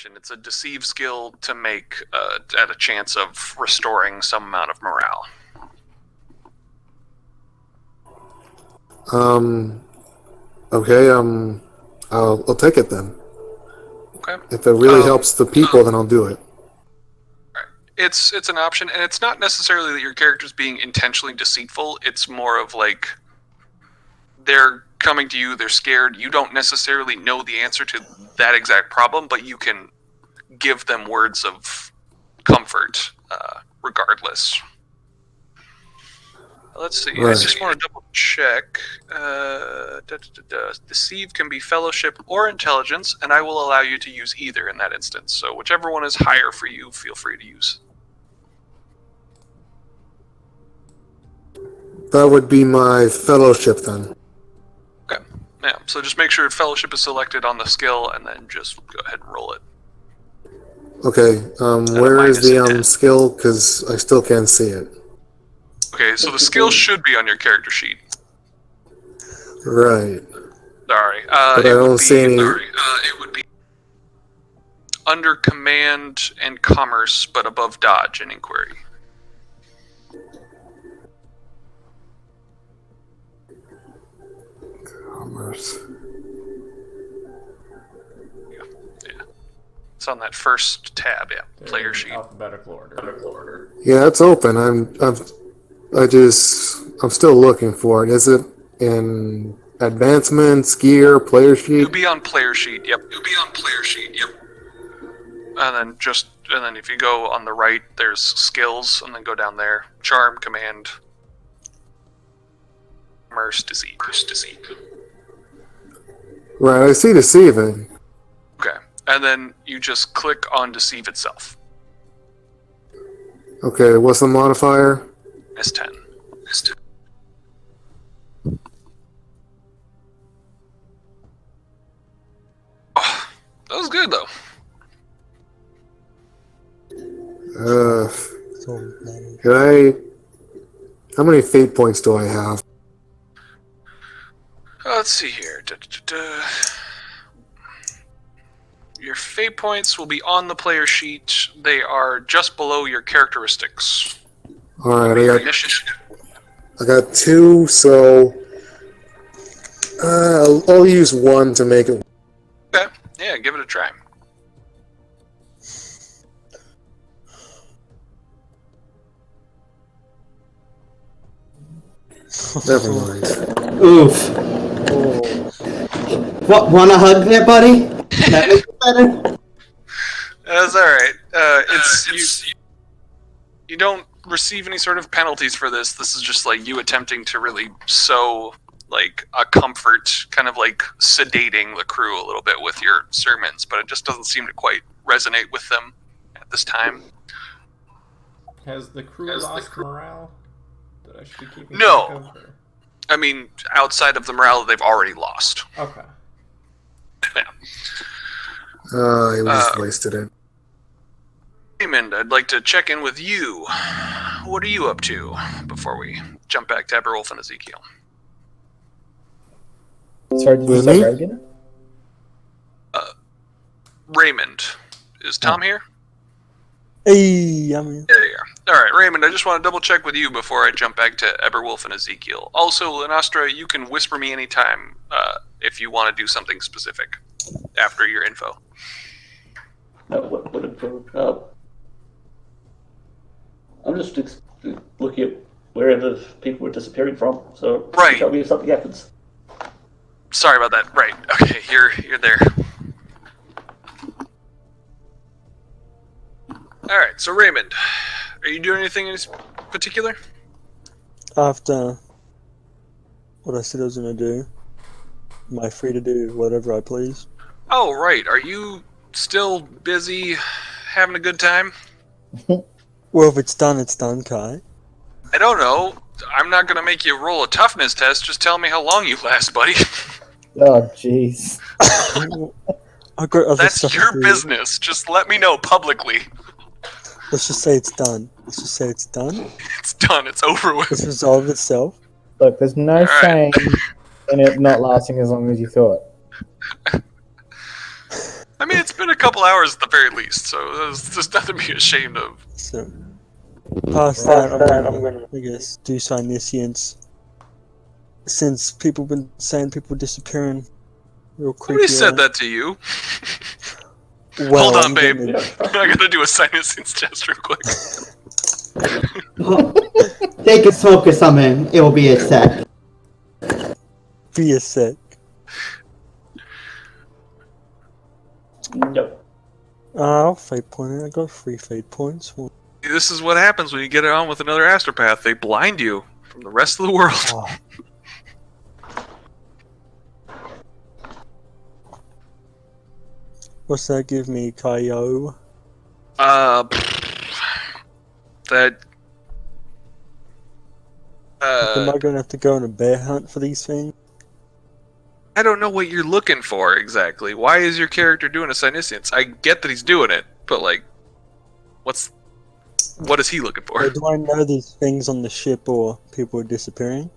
option. It's a deceive skill to make at a chance of restoring some amount of morale. Okay, I'll take it then. Okay. If it really helps the people, then I'll do it. It's an option, and it's not necessarily that your character's being intentionally deceitful. It's more of like they're coming to you, they're scared. You don't necessarily know the answer to that exact problem, but you can give them words of comfort regardless. Let's see. Right. I just want to double check. Deceive can be fellowship or intelligence, and I will allow you to use either in that instance. So whichever one is higher for you, feel free to use. That would be my fellowship then. Okay. Yeah. So just make sure fellowship is selected on the skill, and then just go ahead and roll it. Okay. Where is the skill? Because I still can't see it. Okay, so the skill should be on your character sheet. Right. Sorry. But I don't see any... it would be under command and commerce, but above dodge and inquiry. Commerce. Yeah. It's on that first tab, yeah. Player sheet. Alphabetical order. Yeah, it's open. I'm still looking for it. Is it in advancements, gear, player sheet? You'll be on player sheet, yep. And then if you go on the right, there's skills, and then go down there. Charm, command, commerce, deceive. Right, I see deceiving. Okay, and then you just click on deceive itself. Okay, what's the modifier? S10. Oh, that was good though. How many fate points do I have? Let's see here. Your fate points will be on the player sheet. They are just below your characteristics. Alright, I got 2, so I'll use 1 to make it. Okay, yeah, give it a try. Never mind. Oof. What, wanna hug there, buddy? That makes it better? That's alright. You don't receive any sort of penalties for this. This is just like you attempting to really sow like a comfort, kind of like sedating the crew a little bit with your sermons, but it just doesn't seem to quite resonate with them at this time. Has the crew lost morale? That I should be keeping No. track of, or? I mean, outside of the morale they've already lost. Okay. Yeah. I just wasted it. Raymond, I'd like to check in with you. What are you up to before we jump back to Eberwolf and Ezekiel? Sorry, did you say that again? Raymond. Is Tom here? Hey, I'm here. There you are. Alright, Raymond, I just want to double check with you before I jump back to Eberwolf and Ezekiel. Also, Lenastra, you can whisper me anytime if you want to do something specific after your info. What info? I'm just looking at where the people were disappearing from, so right. Tell me if something happens. Sorry about that. Right. Okay, you're there. Alright, so Raymond, are you doing anything in particular? After what I said I was going to do, am I free to do whatever I please? Oh, right. Are you still busy having a good time? Well, if it's done, Kai. I don't know. I'm not going to make you roll a toughness test. Just tell me how long you last, buddy. Oh, jeez. That's your business. Just let me know publicly. Let's just say it's done. It's done. It's done. It's over with. It's resolved itself. Look, there's no shame in it not lasting as long as you thought. I mean, It's been a couple hours at the very least, so there's nothing to be ashamed of. So, past that, I'm gonna, I guess, do Psyniscience. Since people been saying people disappearing real creepy. Nobody said that to you. Well, Hold on, I'm babe. getting I gotta do a Psyniscience test real quick. Take a smoke or something. It will be a sec. be a sec. Nope. I'll fate point it. I got 3 fate points. Well, This is what happens when you get it on with another astropath. They blind you from the rest of the world. oh. What's that give me, Kaio? That. Am I gonna have to go on a bear hunt for these things? I don't know what you're looking for exactly. Why is your character doing a Psyniscience? I get that he's doing it, but like, what is he looking for? Or do I know these things on the ship or people are disappearing?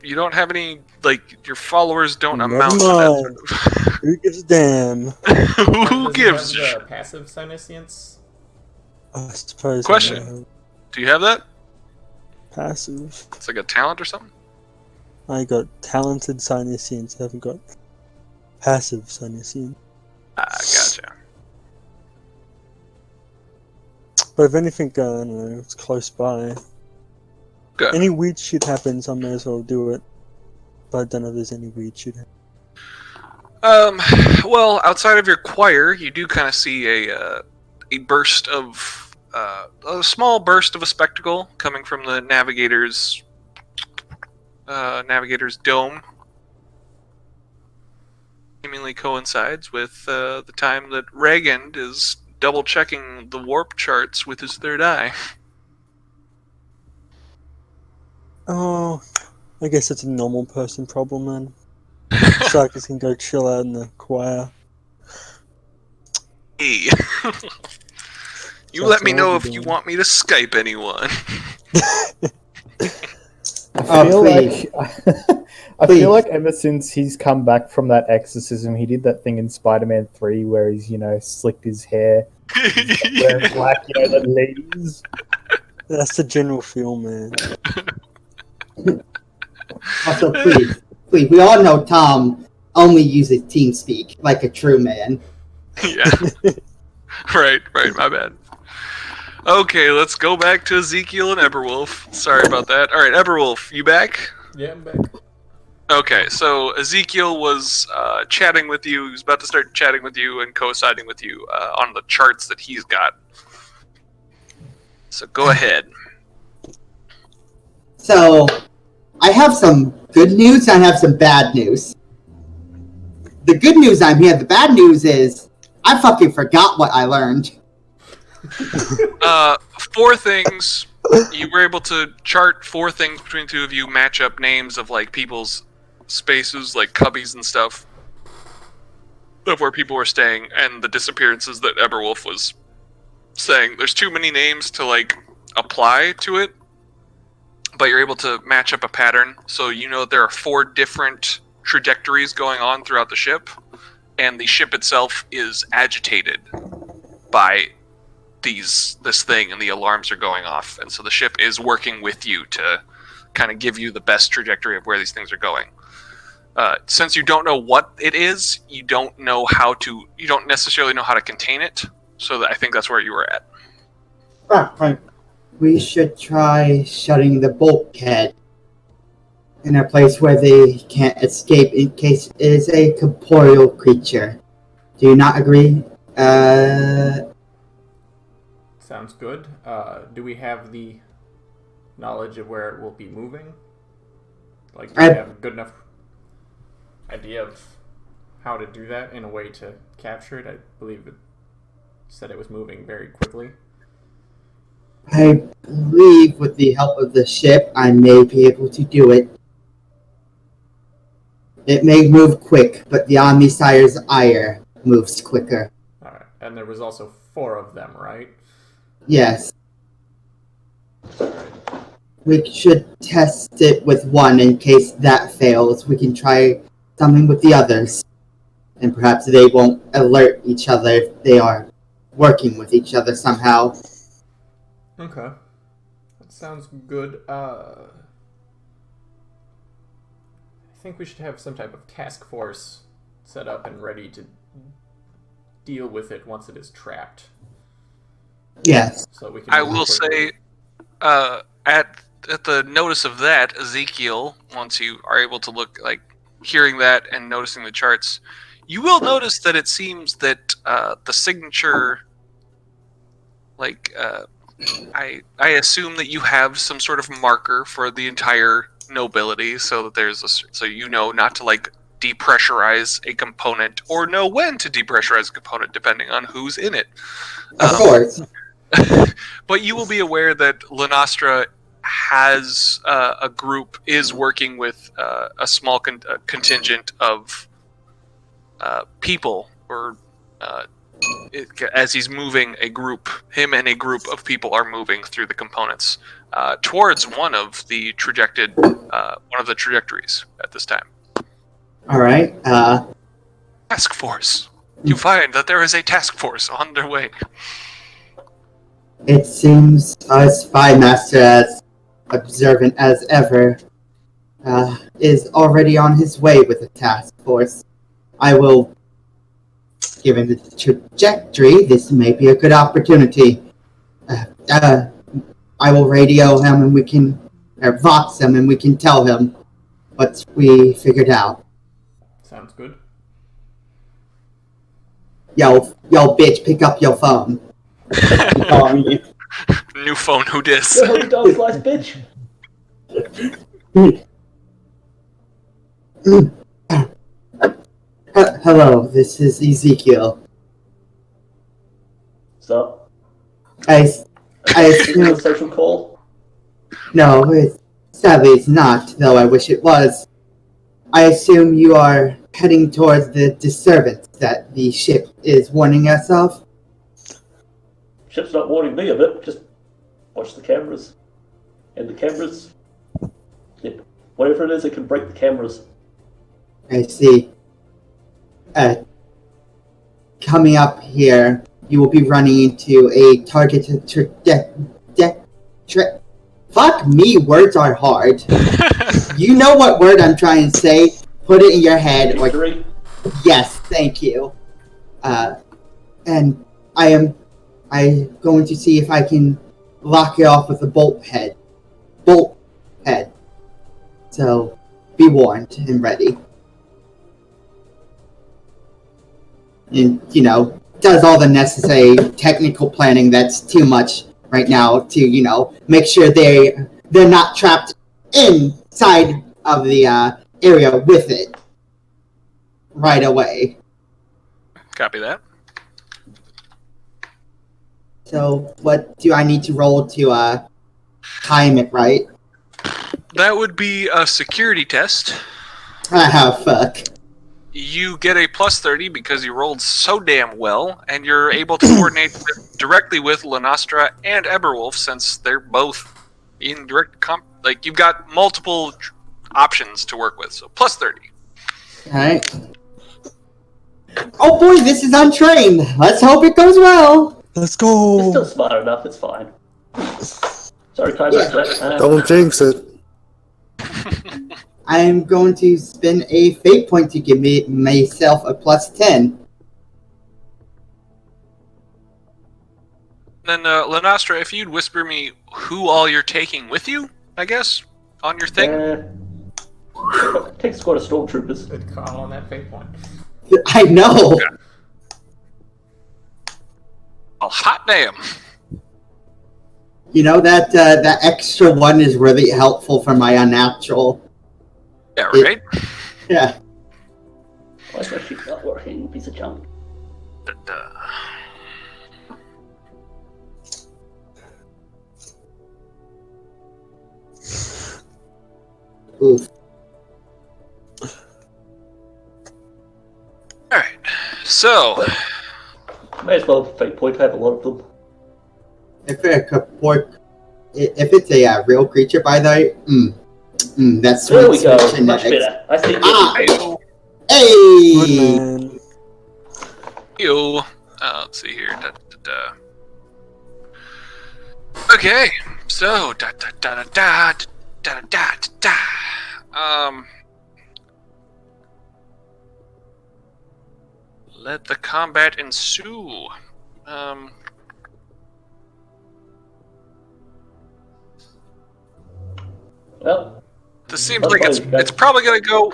You don't have any, like, your followers don't Never amount to mind. that sort Who gives a damn? of... Who Does he gives a have shit? the passive Psyniscience? I suppose. Question. I know. Do you have that? Passive. It's like a talent or something? I got talented Psyniscience. I haven't got passive Psyniscience. Ah, gotcha. But if anything, I don't know, it's close by. Good. Any weird shit happens, I may as well do it. But I don't know if there's any weird shit happening. Well, outside of your choir, you do kind of see a burst of a small burst of a spectacle coming from the navigator's dome. Seemingly coincides with the time that Reagan is double checking the warp charts with his third eye. Oh, I guess it's a normal person problem then. Suckers can go chill out in the choir. Hey. You That's let me all know we're if you doing. want me to Skype anyone. I feel please. like I Please. feel like ever since he's come back from that exorcism, he did that thing in Spider-Man 3 where he's, slicked his hair, wearing black, the ladies. That's the general feel, man. Also, please, we all know Tom only uses TeamSpeak like a true man. Yeah. Right, my bad. Okay, let's go back to Ezekiel and Eberwolf. Sorry about that. Alright, Eberwolf, you back? Yeah, I'm back. Okay, so Ezekiel was chatting with you. He was about to start chatting with you and coinciding with you on the charts that he's got. So go ahead. So, I have some good news and I have some bad news. The good news I'm here, the bad news is I fucking forgot what I learned. 4 things. You were able to chart 4 things between the two of you, match up names of like people's spaces, like cubbies and stuff, of where people were staying, and the disappearances that Eberwolf was saying. There's too many names to like apply to it, but you're able to match up a pattern. So you know there are 4 different trajectories going on throughout the ship, and the ship itself is agitated by this thing, and the alarms are going off, and so the ship is working with you to kind of give you the best trajectory of where these things are going. Since you don't know what it is, you don't necessarily know how to contain it, so I think that's where you were at. Right. We should try shutting the bulkhead in a place where they can't escape in case it is a corporeal creature. Do you not agree? Sounds good. Do we have the knowledge of where it will be moving? Like, do we have a good enough idea of how to do that in a way to capture it? I believe it said it was moving very quickly. I believe with the help of the ship, I may be able to do it. It may move quick, but the Omnissire's ire moves quicker. Alright, and there was also 4 of them, right? Yes. We should test it with one in case that fails. We can try something with the others. and perhaps they won't alert each other if they are working with each other somehow. Okay. That sounds good. I think we should have some type of task force set up and ready to deal with it once it is trapped. Yes. So we can. I will say, at the notice of that, Ezekiel, once you are able to look, like, hearing that and noticing the charts, you will notice that it seems that the signature, like, I assume that you have some sort of marker for the entire nobility, so that so you know not to, like, depressurize a component, or know when to depressurize a component, depending on who's in it. Of course. But you will be aware that Lanastra has a group, is working with a small contingent of people, or as he's moving a group, him and a group of people are moving through the components towards one of the trajectories at this time. All right. Task force. You find that there is a task force on their way. It seems our spy master, as observant as ever, is already on his way with the task force. I will, given the trajectory, this may be a good opportunity. I will radio him and we can, or vox him and we can tell him what we figured out. Sounds good. Yo, bitch, pick up your phone. New phone, who dis? Who does slice bitch? Hello, this is Ezekiel. So, I is this assume... a social call? No, sadly it's not, though I wish it was. I assume you are heading towards the disturbance that the ship is warning us of? Ship's not warning me of it, just watch the cameras. And the cameras, whatever it is, it can break the cameras. I see. Coming up here, you will be running into a targeted fuck me, words are hard. You know what word I'm trying to say? Put it in your head. Victory? Yes, thank you. And I'm going to see if I can lock it off with a bolt head. So, be warned and ready. And, does all the necessary technical planning that's too much right now to, make sure they're not trapped inside of the area with it right away. Copy that. So, what do I need to roll to time it right? That would be a security test. Fuck. You get a plus 30 because you rolled so damn well, and you're able to coordinate directly with Lanastra and Eberwolf, since they're both in direct like, you've got multiple options to work with, so plus 30. Alright. Oh boy, this is untrained. Let's hope it goes well. Let's It's go. still smart enough, it's fine. Sorry, can I back that? Don't jinx it. I'm going to spend a fate point to give myself a plus 10. Then, Lanastra, if you'd whisper me who all you're taking with you, I guess, on your thing. Take a squad of stormtroopers. Good call on that fate point. I know. Yeah. Oh, hot damn. That extra one is really helpful for my unnatural. Yeah, right? Yeah. Why is my sheet not working, piece of junk? Oof. Alright, so... May as well fate point, I have a lot of them. If it's a real creature, by the way, that's There we sweet go, switch and much better. I see. Hey, Hey! Good man. Yo. Let's see here. Okay, so let the combat ensue. Well, This seems like it's probably going to go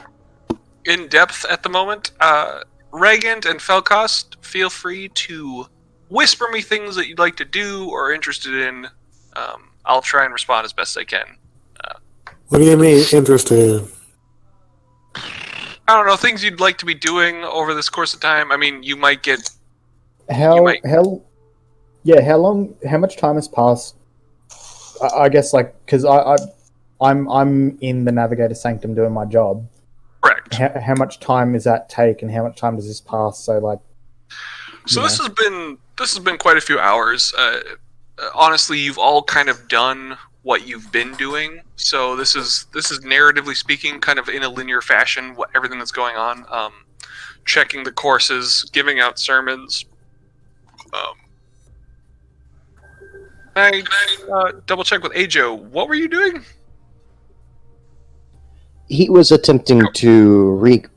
in depth at the moment. Regent and Felcost, feel free to whisper me things that you'd like to do or are interested in. I'll try and respond as best I can. What do you mean interested in? I don't know, things you'd like to be doing over this course of time. I mean, you might get... How much time has passed? I guess, like, because I'm in the Navigator Sanctum doing my job. Correct. How much time does that take, and how much time does this pass? So, like, so this has been quite a few hours. Honestly, you've all kind of done what you've been doing. So this is narratively speaking, kind of in a linear fashion, everything that's going on. Checking the courses, giving out sermons. Can I double check with Ajo? What were you doing? He was attempting to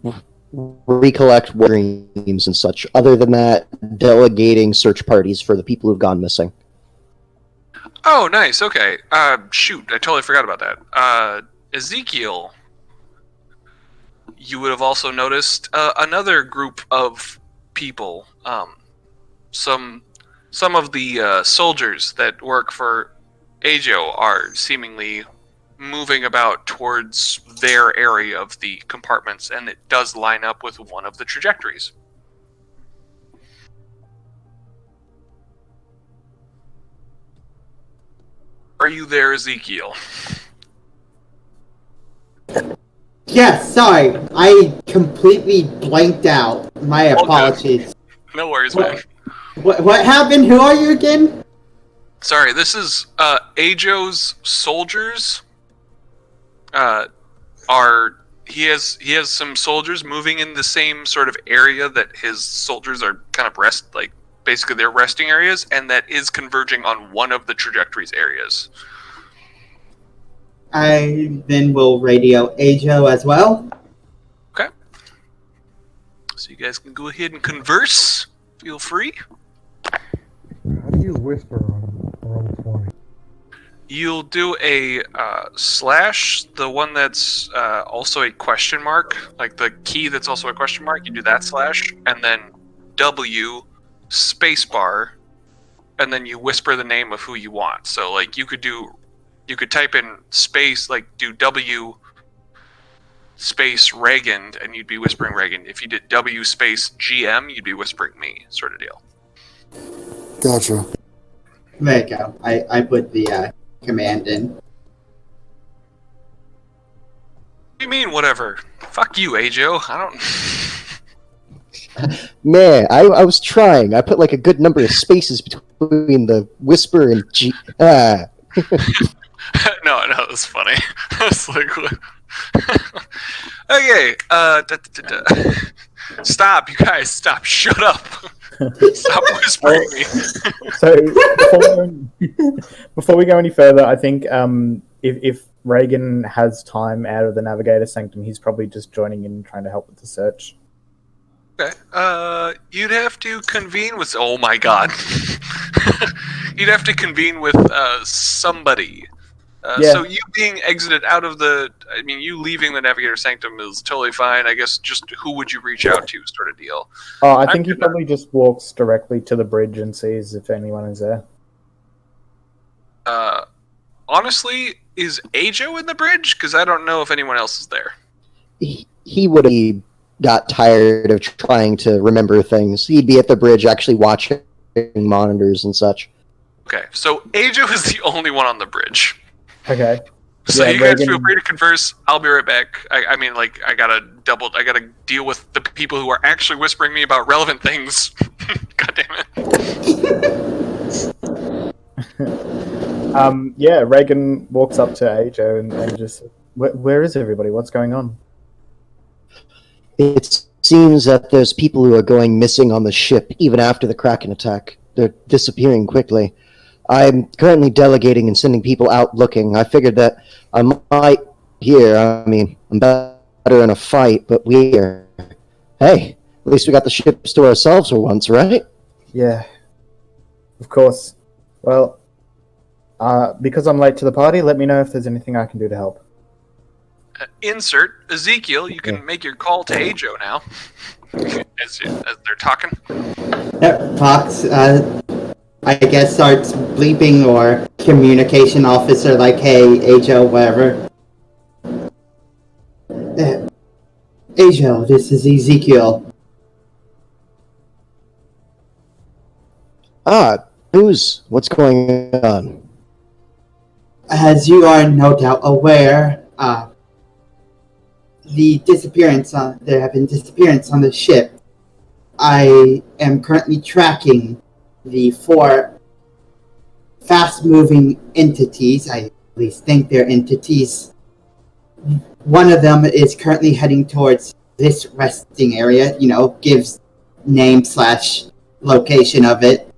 recollect dreams and such. Other than that, delegating search parties for the people who've gone missing. Oh, nice. Okay. Shoot, I totally forgot about that. Ezekiel, you would have also noticed another group of people. Some of the soldiers that work for Ajo are seemingly moving about towards their area of the compartments, and it does line up with one of the trajectories. Are you there, Ezekiel? Yes, sorry. I completely blanked out. My apologies. No worries, man. What happened? Who are you again? Sorry, this is Ajo's soldiers. He has some soldiers moving in the same sort of area that his soldiers are kind of basically their resting areas, and that is converging on one of the trajectories areas. I then will radio Ajo as well. Okay. So you guys can go ahead and converse. Feel free. How do you whisper on roll 20? You'll do a slash, the one that's also a question mark, like the key that's also a question mark. You do that slash, and then W spacebar, and then you whisper the name of who you want. So, like, you could type in space, like do W space Reagan, and you'd be whispering Reagan. If you did W space GM, you'd be whispering me, sort of deal. Gotcha. There you go. I put the command in. What do you mean, whatever? Fuck you, Ajo. I don't... Man, I was trying. I put like a good number of spaces between the whisper and G. No, it's funny. It's like, what? Okay, Stop, you guys, stop. Shut up. Stop whispering me. So before we go any further, I think if Reagan has time out of the Navigator Sanctum, he's probably just joining in, trying to help with the search. Okay. You'd have to convene with. Oh my god. You'd have to convene with somebody. Yeah. So you being exited out of the. I mean, you leaving the Navigator Sanctum is totally fine. I guess just who would you reach out to, sort of deal. Oh, I think he probably just walks directly to the bridge and sees if anyone is there. Honestly, is Ajo in the bridge? Because I don't know if anyone else is there. He would have got tired of trying to remember things. He'd be at the bridge actually watching monitors and such. Okay, so Ajo is the only one on the bridge. Okay. So Yeah, you guys Reagan- feel free to converse. I'll be right back. I mean, like, I gotta deal with the people who are actually whispering me about relevant things. God damn it. Yeah, Reagan walks up to Ajo and just, where is everybody? What's going on? It's seems that there's people who are going missing on the ship even after the Kraken attack. They're disappearing quickly. I'm currently delegating and sending people out looking. I figured that I might here. I mean, I'm better in a fight, but we're... Hey, at least we got the ships to ourselves for once, right? Yeah, of course. Well, because I'm late to the party, let me know if there's anything I can do to help. Insert Ezekiel. You can make your call to Ajo now. as they're talking. Yep, Fox, I guess starts bleeping or communication officer like, hey, Ajo, whatever. Ajo, this is Ezekiel. What's going on? As you are no doubt aware, there have been disappearance on the ship. I am currently tracking the 4 fast-moving entities. I at least think they're entities. One of them is currently heading towards this resting area, gives name/location of it.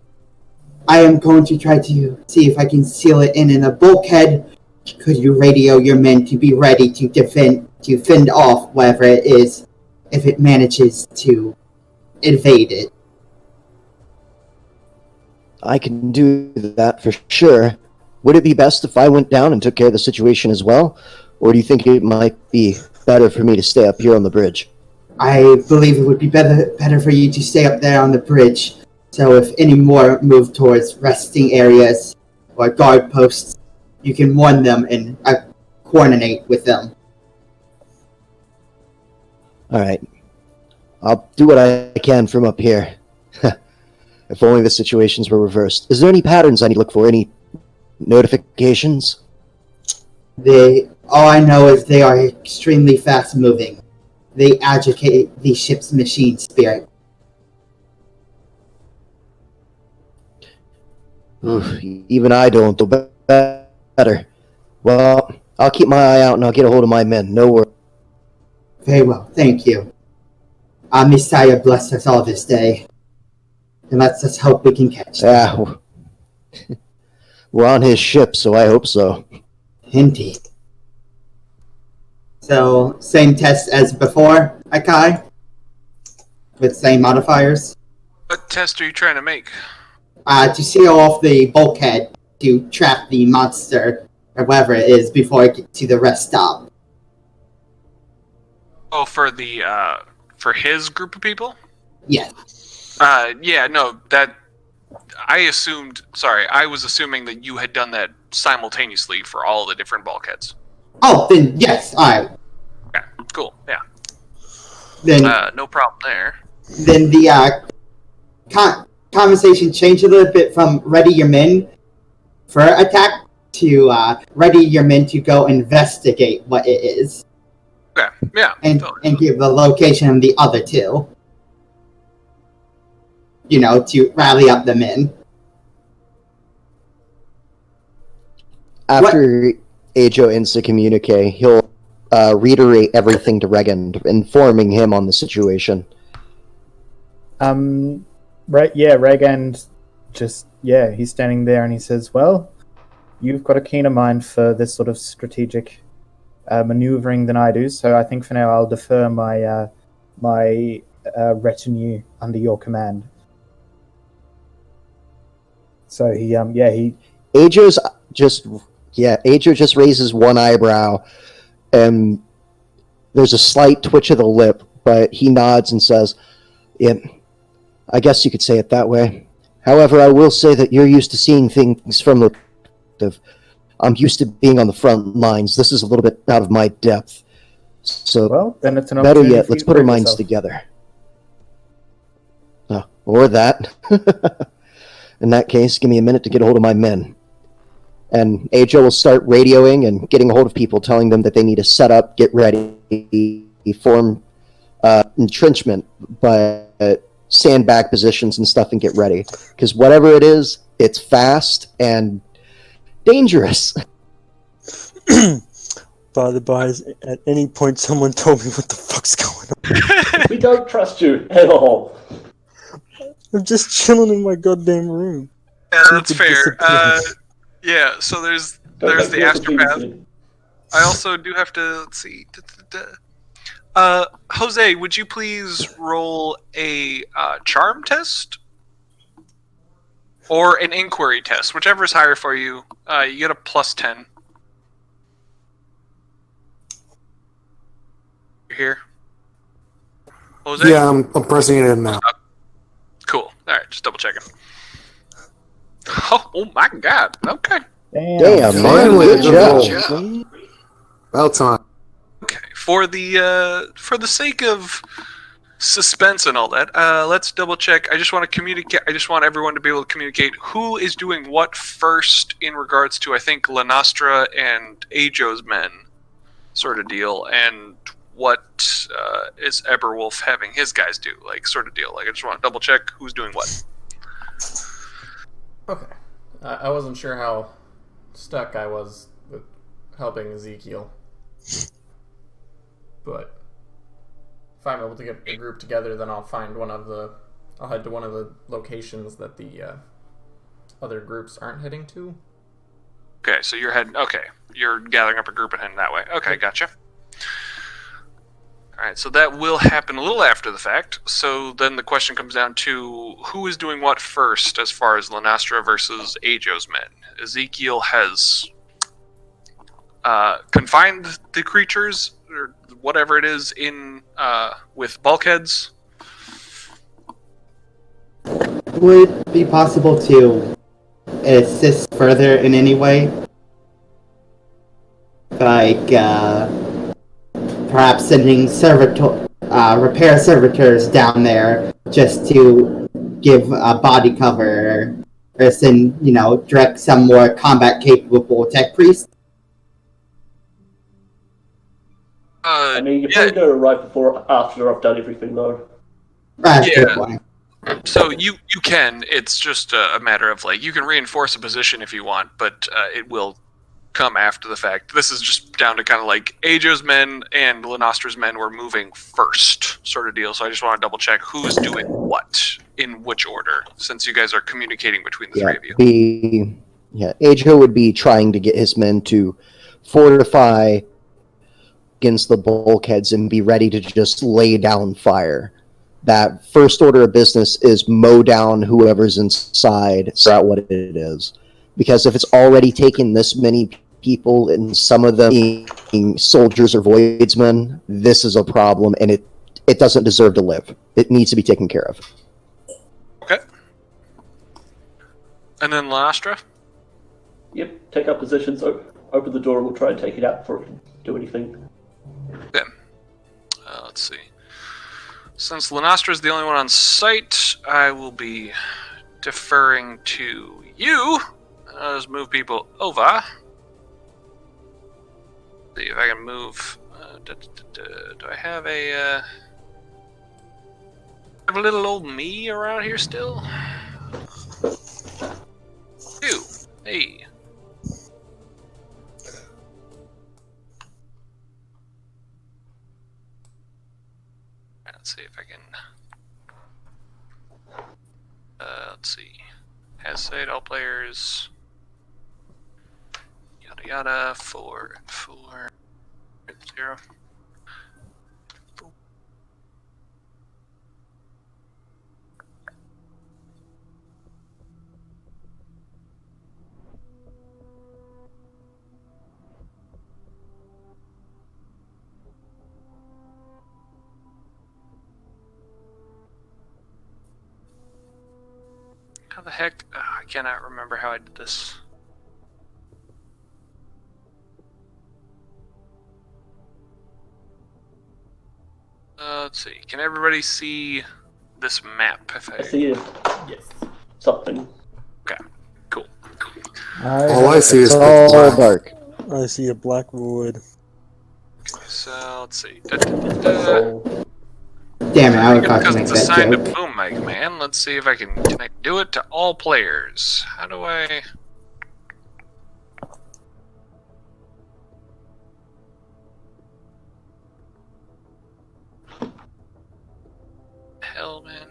I am going to try to see if I can seal it in a bulkhead. Could you radio your men to be ready to fend off whatever it is if it manages to evade it? I can do that for sure. Would it be best if I went down and took care of the situation as well? Or do you think it might be better for me to stay up here on the bridge? I believe it would be better for you to stay up there on the bridge. So if any more move towards resting areas or guard posts, you can warn them and coordinate with them. Alright. I'll do what I can from up here. If only the situations were reversed. Is there any patterns I need to look for? Any notifications? All I know is they are extremely fast moving. They agitate the ship's machine spirit. Oof, even I don't do better. Well, I'll keep my eye out and I'll get a hold of my men. No worries. Very well, thank you. Our Messiah bless us all this day. And let's just hope we can catch them. Yeah, we're on his ship, so I hope so. Indeed. So, same test as before, Akai? With same modifiers? What test are you trying to make? To seal off the bulkhead to trap the monster, or whatever it is, before it gets to the rest stop. Oh, for for his group of people? Yes. Yeah, no, that... I was assuming that you had done that simultaneously for all the different bulkheads. Oh, then yes, alright. Okay, cool, yeah. Then, no problem there. Then the conversation changed a little bit from ready your men for attack to ready your men to go investigate what it is. Okay, yeah. And totally. and give the location of the other 2. To rally up the men. After Ajo ends the communique, he'll reiterate everything to Regand, informing him on the situation. Right, yeah, Regand he's standing there and he says, well, you've got a keener mind for this sort of strategic maneuvering than I do, so I think for now I'll defer my retinue under your command. So Ajo just raises one eyebrow, and there's a slight twitch of the lip, but he nods and says, yeah, I guess you could say it that way. However, I will say that you're used to seeing things from the perspective. I'm used to being on the front lines. This is a little bit out of my depth. So, well, then it's an better opportunity yet, for let's you to put our prove minds yourself. together. Or that. In that case, give me a minute to get a hold of my men. And Ajo will start radioing and getting a hold of people, telling them that they need to set up, get ready, form entrenchment, but sandbag positions and stuff and get ready. Because whatever it is, it's fast and dangerous. By the by, at any point someone told me what the fuck's going on. We don't trust you at all. I'm just chilling in my goddamn room. Yeah, that's People fair. disappear. Yeah, so there's Don't make the me also being astropath. silly. I also do have to, let's see. Jose, would you please roll a charm test or an inquiry test, whichever is higher for you. You get a +10. You're here, Jose. Yeah, I'm pressing it in now. Cool. All right, just double checking. Oh my God. Okay. Damn, man. Finally, Good good job. About time. Okay. For the sake of suspense and all that, let's double check. I just want to communicate. I just want everyone to be able to communicate who is doing what first in regards to, I think, Lanastra and Ajo's men, sort of deal, and what is Eberwolf having his guys do, like, sort of deal. Like, I just want to double check who's doing what. Okay. I wasn't sure how stuck I was with helping Ezekiel. But if I'm able to get a group together, then I'll head to one of the locations that the other groups aren't heading to. Okay, so you're gathering up a group and heading that way. Okay, gotcha. Alright, so that will happen a little after the fact. So then the question comes down to who is doing what first as far as Lanastra versus Ajo's men. Ezekiel has confined the creatures, or whatever it is, in with bulkheads. Would it be possible to assist further in any way? Like, perhaps sending repair servitors down there just to give a body cover, or send, direct some more combat capable tech priests. I mean, you probably go right after I've done everything, though. That's Yeah. a good point. So you can. It's just a matter of, like, you can reinforce a position if you want, but it will come after the fact. This is just down to kind of like Ajo's men and Lanastra's men were moving first, sort of deal. So I just want to double check who's doing what in which order, since you guys are communicating between the three of you. Ajo would be trying to get his men to fortify against the bulkheads and be ready to just lay down fire. That first order of business is mow down whoever's inside, figure out what it is. Because if it's already taken this many people and some of them being soldiers or voidsmen, this is a problem, and it doesn't deserve to live. It needs to be taken care of. Okay. And then Lanastra? Yep, take up positions, open the door, and we'll try and take it out before it can do anything. Okay. Let's see. Since Lanastra is the only one on site, I will be deferring to you. I'll just move people over. See if I can move. Do I have a little old me around here still? You. Hey. Let's see if I can. Let's see. Has said all players. Yada yada. 4 and 4. 0. How the heck? I cannot remember how I did this. Let's see. Can everybody see this map? I see Yes. something. Okay. Cool. All I see is It's pitch all black. dark. I see a black void. Okay, so let's see. So, Damn it, I was about to Because make it's that assigned to joke. Boom Mike Man. Let's see if I can I do it to all players. How do I? hell, man?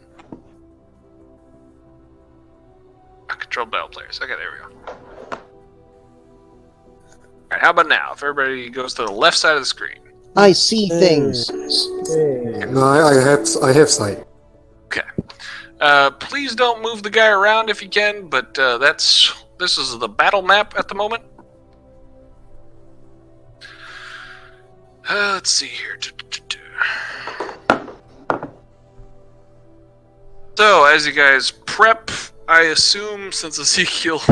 Control battle players. Okay, there we go. Alright, how about now? If everybody goes to the left side of the screen. I see things. No, I have sight. Okay. Please don't move the guy around if you can, but this is the battle map at the moment. Let's see here. So, as you guys prep, I assume since Ezekiel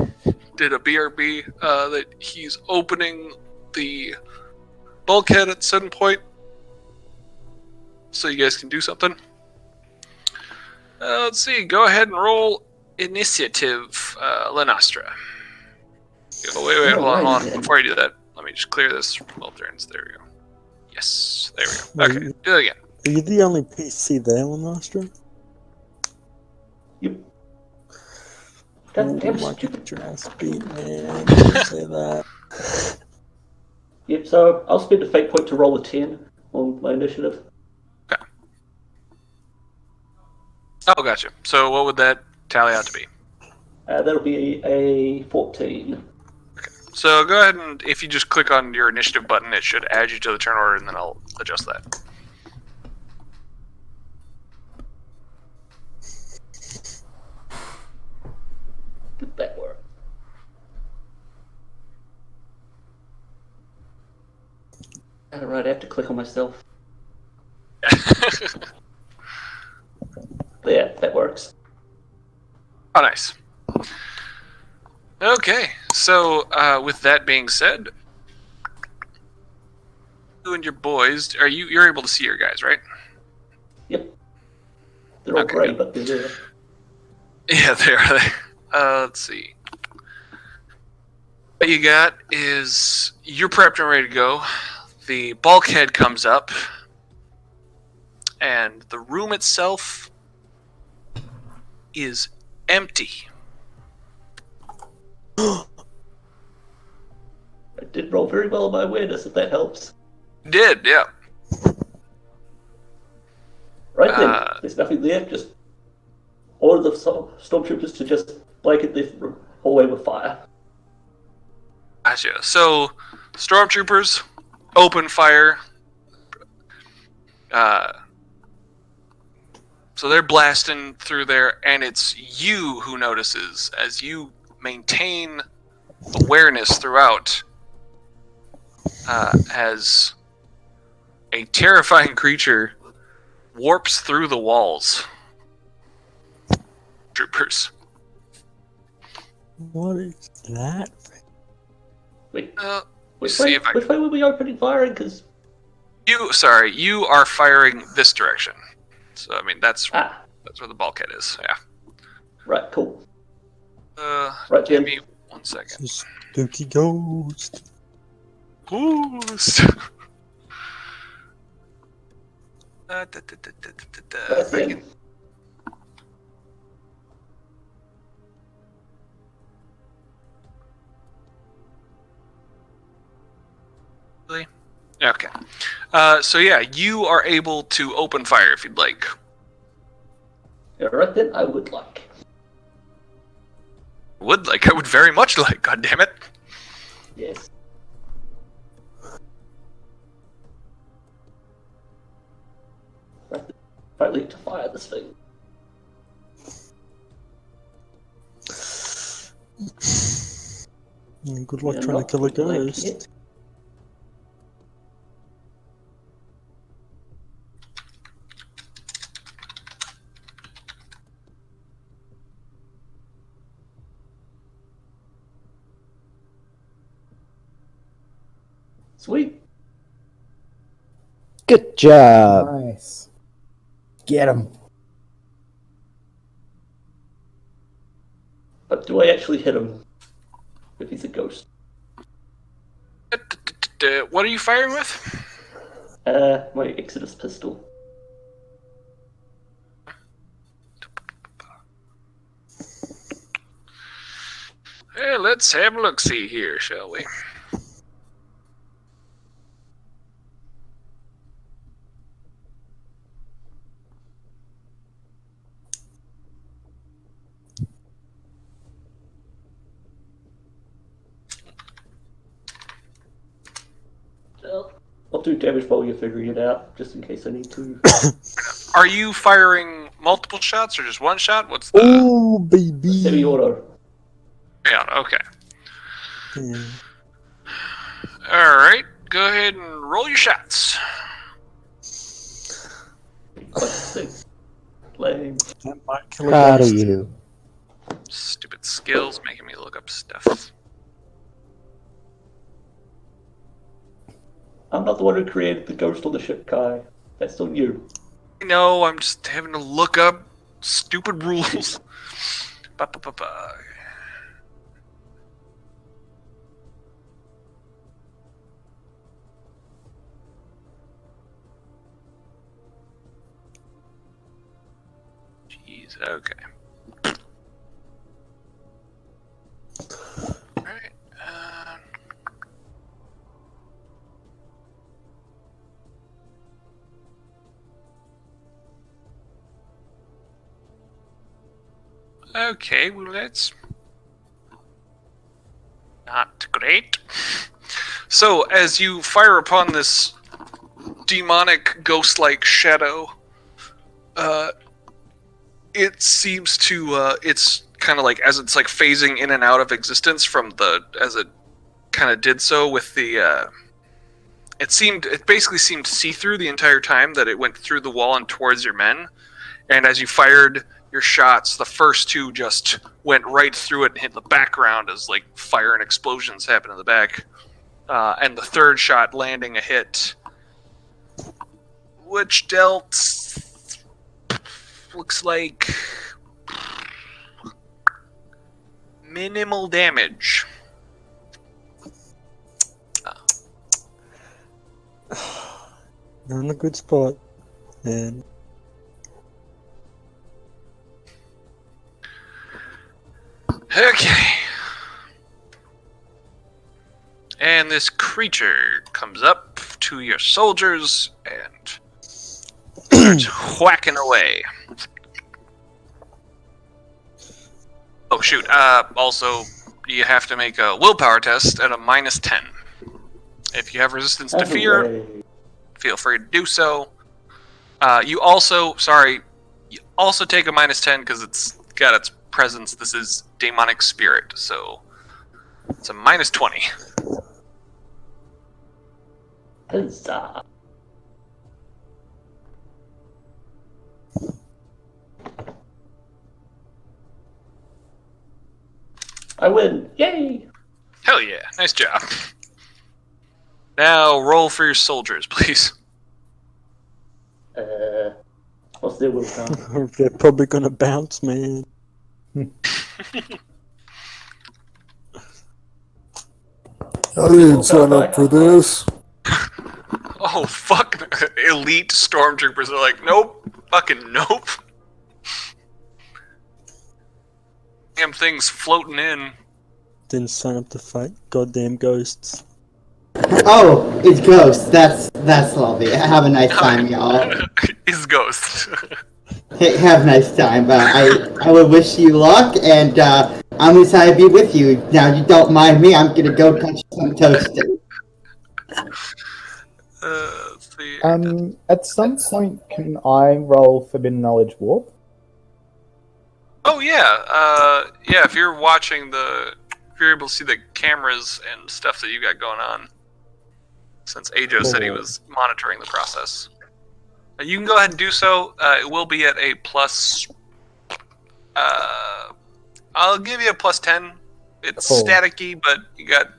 did a BRB, that he's opening the bulkhead at some point, so you guys can do something. Let's see. Go ahead and roll initiative, Lenastra. Oh, wait, hold on. Before I do that, let me just clear this from alternates. There we go. Yes, there we go. Okay, do it again. Are you the only PC there on Nostra? Yep. Oh, Damn my stupid. your ass beat, man. Don't say that. Yep, so I'll spend a fate point to roll a 10 on my initiative. Okay. Oh, gotcha. So what would that tally out to be? That'll be a 14. So go ahead and if you just click on your initiative button, it should add you to the turn order, and then I'll adjust that. Did that work? Alright, I have to click on myself. Yeah, that works. Oh, nice. Okay, so with that being said, you and your boys, you're able to see your guys, right? Yep. They're all Okay, grey, good. but they're there. Yeah, they are. Let's see. What you got is you're prepped and ready to go. The bulkhead comes up, and the room itself is empty. I did roll very well on my awareness, if that helps. Did, yeah. Right then, there's nothing there, just order the stormtroopers to just blanket the hallway with fire. Gotcha. So, stormtroopers open fire. So they're blasting through there, and it's you who notices as you maintain awareness throughout. As a terrifying creature warps through the walls. Troopers. What is that? Wait, Let's see if I which way were we opening fire? Because you are firing this direction. So I mean that's where the bulkhead is. Yeah. Right, cool. Right, give me 1 second. Spooky ghost. Ghost. Freaking. Really? Okay. So yeah, you are able to open fire if you'd like. Yeah, right then, I would like. I would very much like. God damn it. Yes. Right then, finally to fire this thing. Good luck trying to kill a ghost. Yet. Sweet. Good job. Nice. Get him. But do I actually hit him if he's a ghost? What are you firing with? My Exodus pistol. Hey, let's have a look-see here, shall we? I'll do damage while you're figuring it out, just in case I need to. Are you firing multiple shots or just one shot? What's the... Oh, baby. Semi-auto. Yeah, okay. Yeah. Alright, go ahead and roll your shots. 6. Lame. That might kill a Proud of ghost. you. Stupid skills making me look up stuff. I'm not the one who created the ghost on the ship, Kai. That's on you. No, I'm just having to look up stupid rules. Ba-ba-ba-ba. Jeez, okay. Alright, okay, well that's not great. So, as you fire upon this demonic, ghost-like shadow, it seems to, it's kind of like, as it's like phasing in and out of existence from as it kind of did so with the, it basically seemed see-through the entire time that it went through the wall and towards your men, and as you fired your shots, the first two just went right through it and hit the background as like fire and explosions happen in the back. And the third shot landing a hit, which dealt, looks like, minimal damage. You're in a good spot, man. Okay. And this creature comes up to your soldiers and starts whacking away. Oh, shoot. Also, you have to make a willpower test at a -10. If you have resistance to fear, feel free to do so. You also take a -10 because it's got its presence. This is demonic spirit, so it's a -20. Huzzah. I win! Yay! Hell yeah, nice job. Now roll for your soldiers, please. What's their willpower? They're probably gonna bounce, man. I didn't sign up for this. Oh, fuck. Elite stormtroopers are like, nope. Fucking nope. Damn thing's floating in. Didn't sign up to fight. Goddamn ghosts. Oh, it's Ghost. That's lovely. Have a nice time, y'all. He's a ghost. Hey, have a nice time. I would wish you luck, and I'm excited to be with you. Now, you don't mind me, I'm gonna go touch some toaster. Let's see. At some point, can I roll Forbidden Knowledge Warp? Oh, yeah. Yeah, if you're watching if you're able to see the cameras and stuff that you got going on, since Ajo said he was monitoring the process. You can go ahead and do so. It will be at a plus... I'll give you a +10. It's staticky, but you got...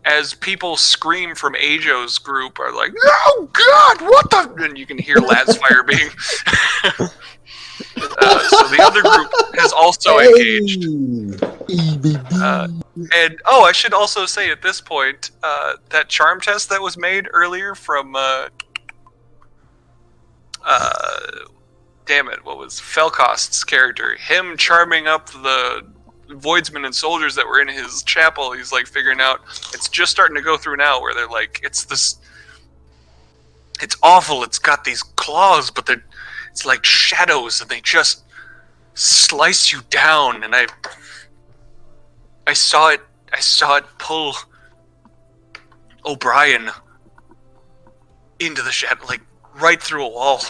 As people scream from Ajo's group are like, "Oh God, what the..." And you can hear Lad's fire being... so the other group has also engaged. And I should also say at this point, that charm test that was made earlier from damn it, what was Felcost's character? Him charming up the voidsmen and soldiers that were in his chapel. He's like figuring out, it's just starting to go through now where they're like, it's awful, it's got these claws, but it's like shadows and they just slice you down. And I saw it pull O'Brien into the shadow, like right through a wall.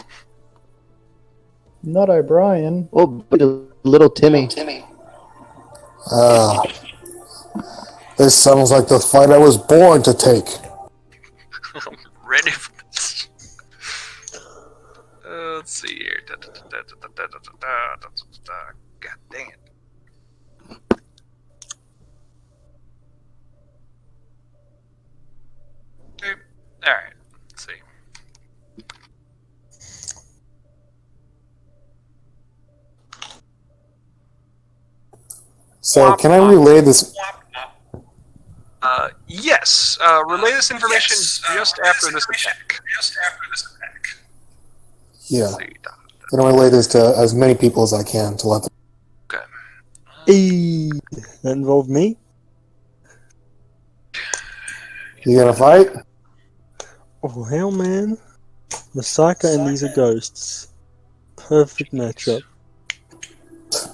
Not O'Brien. Oh, but little Timmy. This sounds like the fight I was born to take. I'm ready for this. Let's see here. God dang it. Okay. All right. Let's see. So, can I relay this? Yes. Relay this information just after this attack. Yeah. Let's see. I'm gonna relay this to as many people as I can to let them. Okay. That involved me? You gonna fight? Oh, hell, man. Masaka and these are ghosts. Perfect matchup.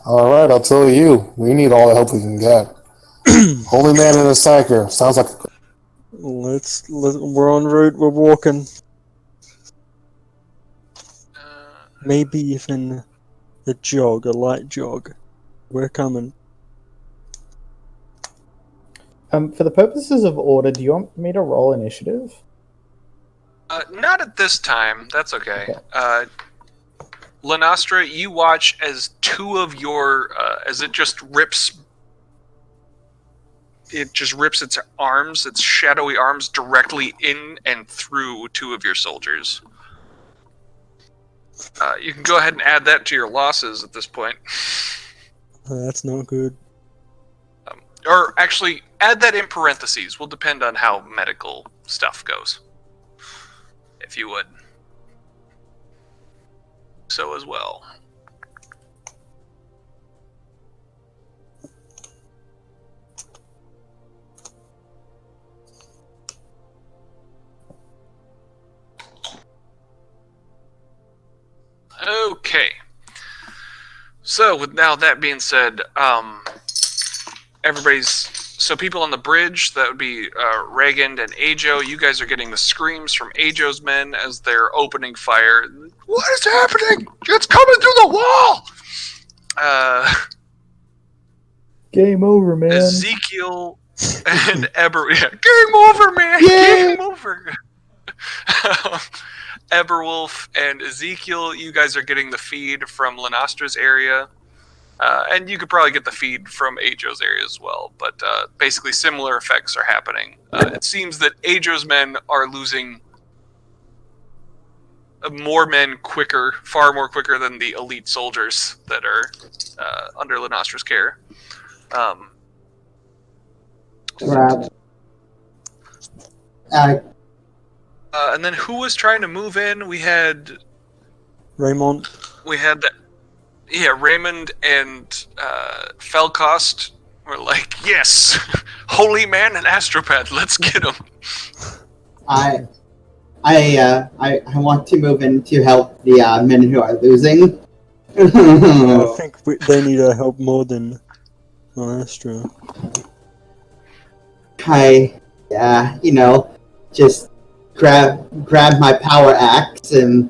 All right, I'll tell you. We need all the help we can get. Holy man and a psyker. Sounds like. We're en route, we're walking. Maybe even a light jog. We're coming. For the purposes of order, do you want me to roll initiative? Not at this time. That's okay. Lenastra, you watch as two of your as it just rips its arms, its shadowy arms, directly in and through two of your soldiers. You can go ahead and add that to your losses at this point. That's not good. Or actually, add that in parentheses. Will depend on how medical stuff goes. If you would. So as well. Okay. So with now that being said, so people on the bridge, that would be Reagan and Ajo. You guys are getting the screams from Ajo's men as they're opening fire. What is happening? It's coming through the wall! Game over, man. Ezekiel and Eber... Yeah, game over, man! Yay! Game over! Eberwolf and Ezekiel, you guys are getting the feed from Lenastra's area. And you could probably get the feed from Ajo's area as well, but basically similar effects are happening. It seems that Ajo's men are losing more men quicker, far more quicker than the elite soldiers that are under Lenastra's care. Right. And then who was trying to move in? We had Raymond. Raymond and Felcost were like, yes, holy man and astropath, let's get him. I want to move in to help the men who are losing. I think they need our help more than Astra. Just grab my power axe and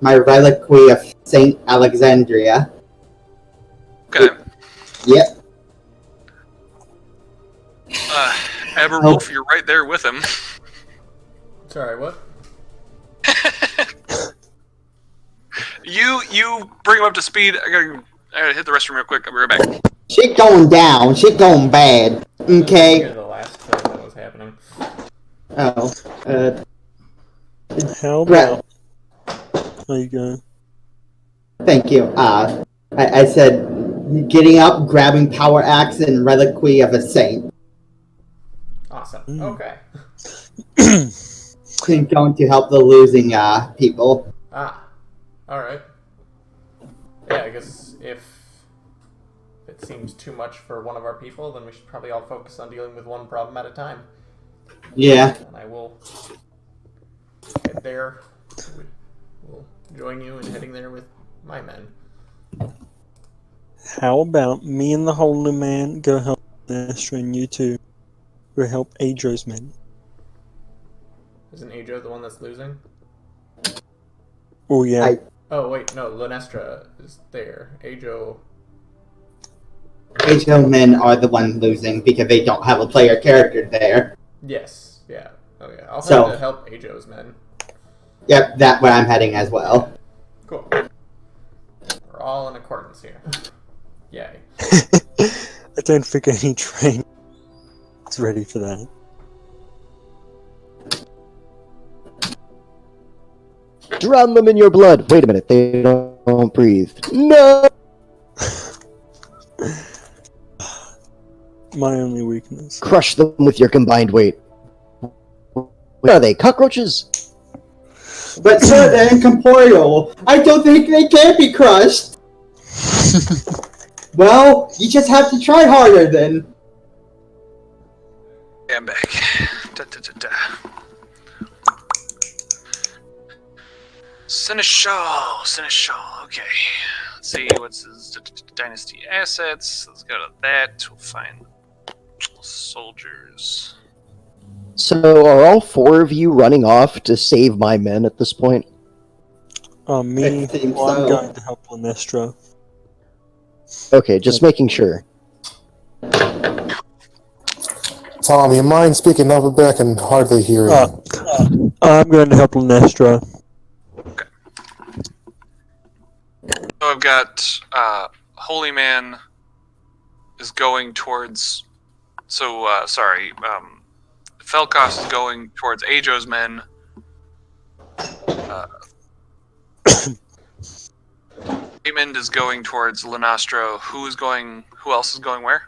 my reliquary of Saint Alexandria. Okay. Yep. Eberwolf, you're right there with him. Sorry, what? You bring him up to speed. I gotta hit the restroom real quick. I'll be right back. Shit going down. Shit going bad. Okay. The last thing that was happening. How about... There you go. Thank you. I said getting up, grabbing power axe and reliquary of a saint. Awesome. Okay. Going to help the losing people. Alright. Yeah, I guess if it seems too much for one of our people, then we should probably all focus on dealing with one problem at a time. Yeah. And I will head there. We'll join you in heading there with my men. How about me and the Holy Man go help Astra and you two go help Ajo's men? Isn't Ajo the one that's losing? Oh yeah. Oh wait, no, Lenestra is there. Ajo. Ajo men are the ones losing because they don't have a player character there. Yes. Yeah. Oh yeah. I'll So- have to help Ajo's men. Yep, that's where I'm heading as well. Cool. We're all in accordance here. Yay. I don't think any train is ready for that. Drown them in your blood. Wait a minute, they don't breathe. No! My only weakness. Crush them with your combined weight. What are they, cockroaches? But sir, they're incorporeal. I don't think they can be crushed. Well, you just have to try harder then. I'm back. Da, da, da, da. Seneschal. Okay. Let's see what's his dynasty assets. Let's go to that. We'll find soldiers. So, are all four of you running off to save my men at this point? Me, I think well, I'm so. going to help Lenestra. Okay, just making sure. Tom, you mind speaking up a bit? I can hardly hear you. I'm going to help Lenestra. So I've got Holy Man is going towards. Felkos is going towards Ajo's men. Raymond is going towards Lenastro. Who else is going where?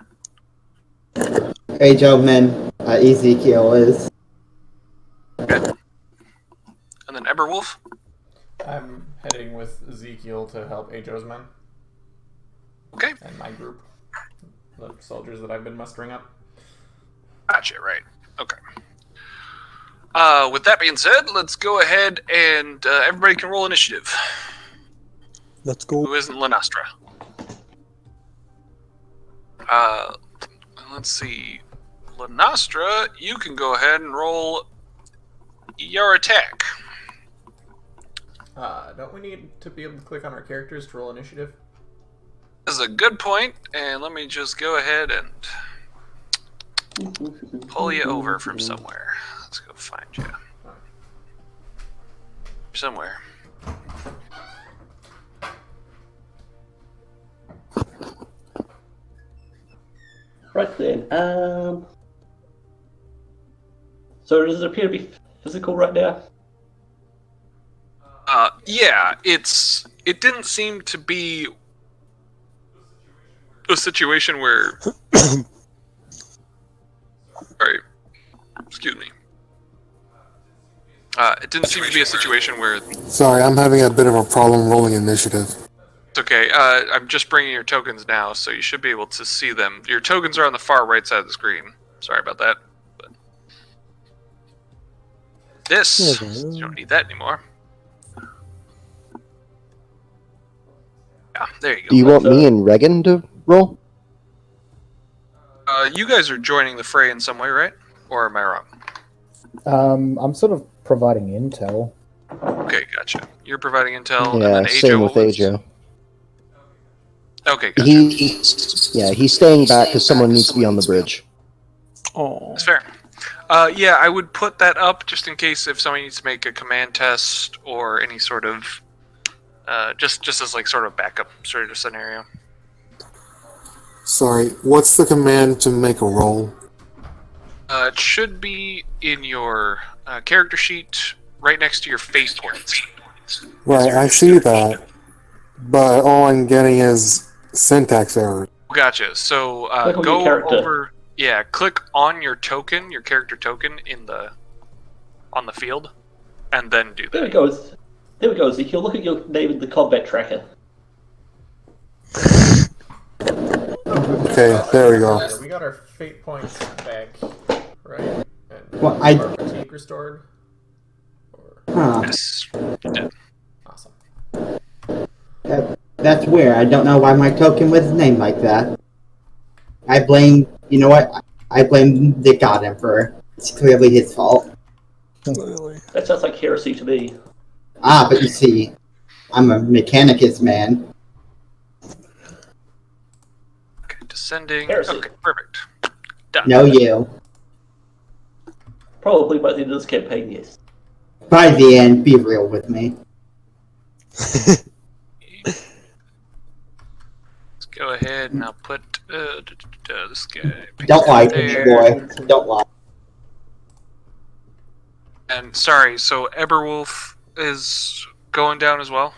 Ajo men, Ezekiel is. And then Eberwolf? I'm heading with Ezekiel to help Ajo's men. Okay. And my group. The soldiers that I've been mustering up. Gotcha, right. Okay. With that being said, let's go ahead and everybody can roll initiative. Let's go. Who isn't Lenastra? Let's see. Lenastra, you can go ahead and roll your attack. Don't we need to be able to click on our characters to roll initiative? This is a good point, and let me just go ahead and pull you over from somewhere. Let's go find you. Somewhere. Right then. So does it appear to be physical right now? Yeah, it didn't seem to be a situation where. Sorry, excuse me. It didn't seem to be a situation where. Sorry, I'm having a bit of a problem rolling initiative. It's okay. I'm just bringing your tokens now, so you should be able to see them. Your tokens are on the far right side of the screen. Sorry about that. But this, you don't need that anymore. Yeah, there you go. Do you want me and Regan to roll? You guys are joining the fray in some way, right? Or am I wrong? I'm sort of providing intel. Okay, gotcha. You're providing intel, and Yeah, then same with what was- Ajo. Okay, gotcha. He's staying back because someone needs to be on the bridge. Oh. That's fair. Yeah, I would put that up just in case if somebody needs to make a command test or any sort of, just as like sort of backup sort of scenario. Sorry, what's the command to make a roll? It should be in your character sheet right next to your fate points. Right, I see that. But all I'm getting is syntax error. Gotcha. So Click on your go character. over. Yeah, click on your token, your character token on the field, and then do There we that. go. There we go, Ezekiel. Look at your name in the combat tracker. Okay, there we go. Yeah, we got our fate points back, right? And Well, our fatigue restored. Or... Huh. Yes, you did. Awesome. That's weird. I don't know why my token was named like that. I blame, you know what? I blame the God Emperor. It's clearly his fault. Clearly. That sounds like heresy to me. Ah, but you see, I'm a Mechanicus man. Okay, descending. Heresy. Okay, perfect. Done. No, you. Probably by the end of this campaign, yes. By the end, be real with me. Let's go ahead and I'll put this guy. Don't lie to me, there. boy. Don't lie. And sorry, so Eberwolf is going down as well?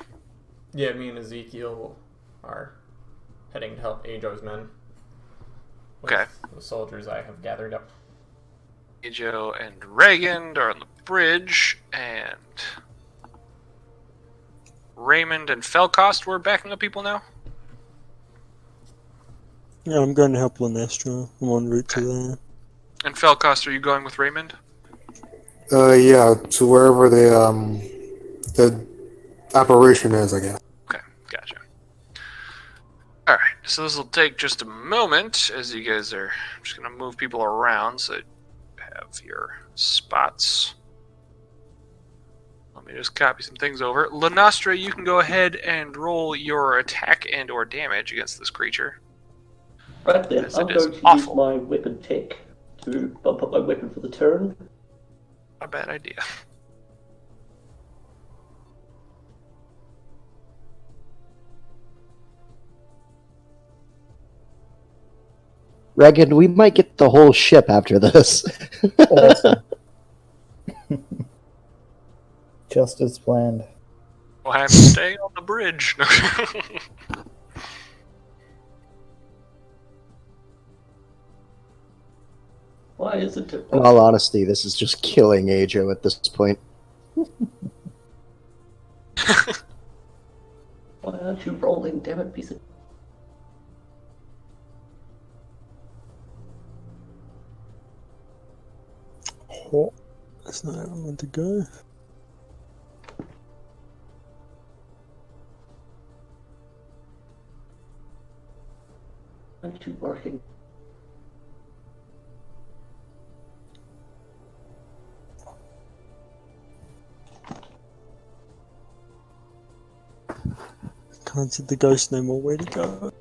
Yeah, me and Ezekiel are heading to help Ajo's men. With Okay. the soldiers I have gathered up. Ajo and Reagan are on the bridge, and Raymond and Felcost were backing up people now? Yeah, I'm going to help Lanestra. I'm en route to there. And Felcost, are you going with Raymond? Yeah, to wherever the operation is, I guess. Okay, gotcha. Alright, so this will take just a moment as you guys are I'm just going to move people around so that you have your spots. Let me just copy some things over. Lanostra, you can go ahead and roll your attack and or damage against this creature. Right then, Yes, I'm it is going to awful. use my weapon tech to bump up my weapon for the turn. Not a bad idea. Regan, we might get the whole ship after this. Awesome. Just as planned. We'll have to stay on the bridge. Why isn't it? In all honesty, this is just killing Ajo at this point. Why aren't you rolling, damn it, piece of... Oh, that's not how I meant to go. Aren't you working? Can't see the ghost no more. Where'd it go?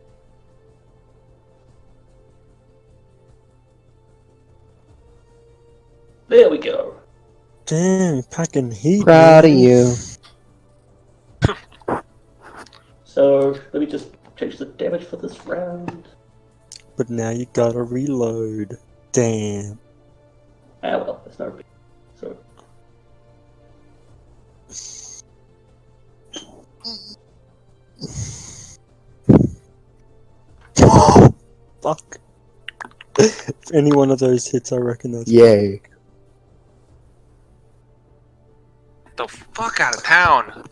There we go. Damn, packing heat. Proud of man. you. So, let me just change the damage for this round. But now you gotta reload. Damn. Ah well, that's not a big... So, Fuck. If any one of those hits, I reckon that's. Yay. The fuck out of town.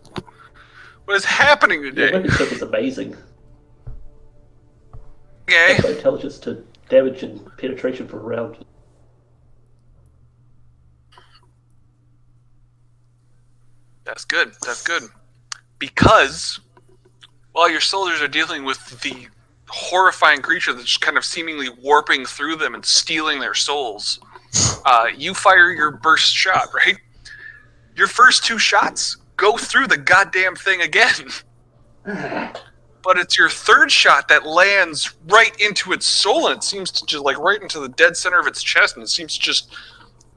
What is happening your today? weapon tech is amazing. Okay. By intelligence to damage and penetration for a round. That's good. That's good. Because while your soldiers are dealing with the horrifying creature that's just kind of seemingly warping through them and stealing their souls, you fire your burst shot, right? Your first two shots go through the goddamn thing again. But it's your third shot that lands right into its soul, and it seems to just like right into the dead center of its chest, and it seems to just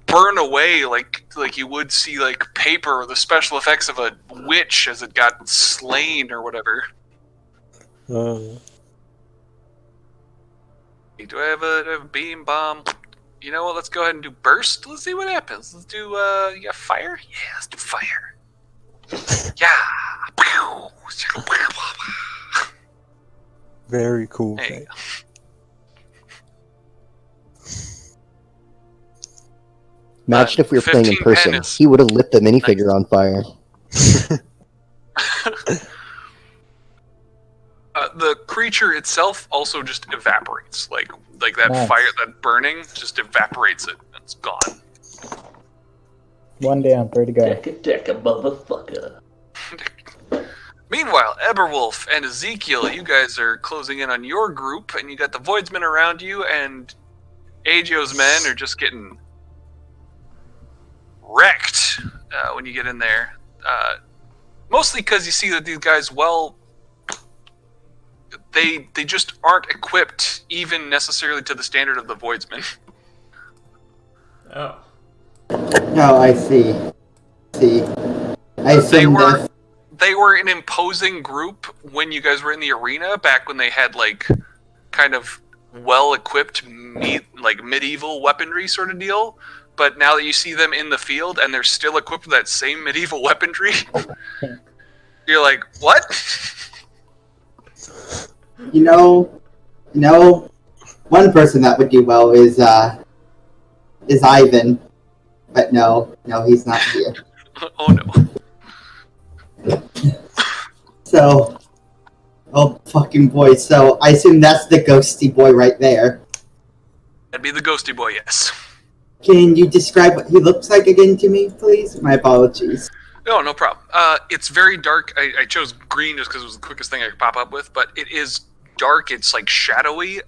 burn away like you would see like paper or the special effects of a witch as it got slain or whatever. Oh. Do I have a beam bomb? You know what? Let's go ahead and do burst. Let's see what happens. Let's do you got fire? Yeah, let's do fire. Yeah. Very cool. There you Okay. go. Imagine if we were playing in 15 person. pen is- He would have lit the minifigure on fire. The creature itself also just evaporates. Like that Nice. fire, that burning just evaporates it. It's gone. One down, three to go. Deca, motherfucker. Meanwhile, Eberwolf and Ezekiel, you guys are closing in on your group, and you got the Voidsmen around you, and Ajo's men are just getting wrecked when you get in there. Mostly because you see that these guys, well, they just aren't equipped even necessarily to the standard of the Voidsmen. Oh. No, I see. I assume that. They were an imposing group when you guys were in the arena, back when they had, like, kind of well-equipped, medieval weaponry sort of deal. But now that you see them in the field and they're still equipped with that same medieval weaponry, you're like, what? You know, one person that would do well is Ivan, but no, he's not here. Oh no. So, oh fucking boy. So I assume that's the ghosty boy right there. That'd be the ghosty boy, yes. Can you describe what he looks like again to me, please? My apologies. No problem. It's very dark. I chose green just because it was the quickest thing I could pop up with, but it is dark. It's like shadowy.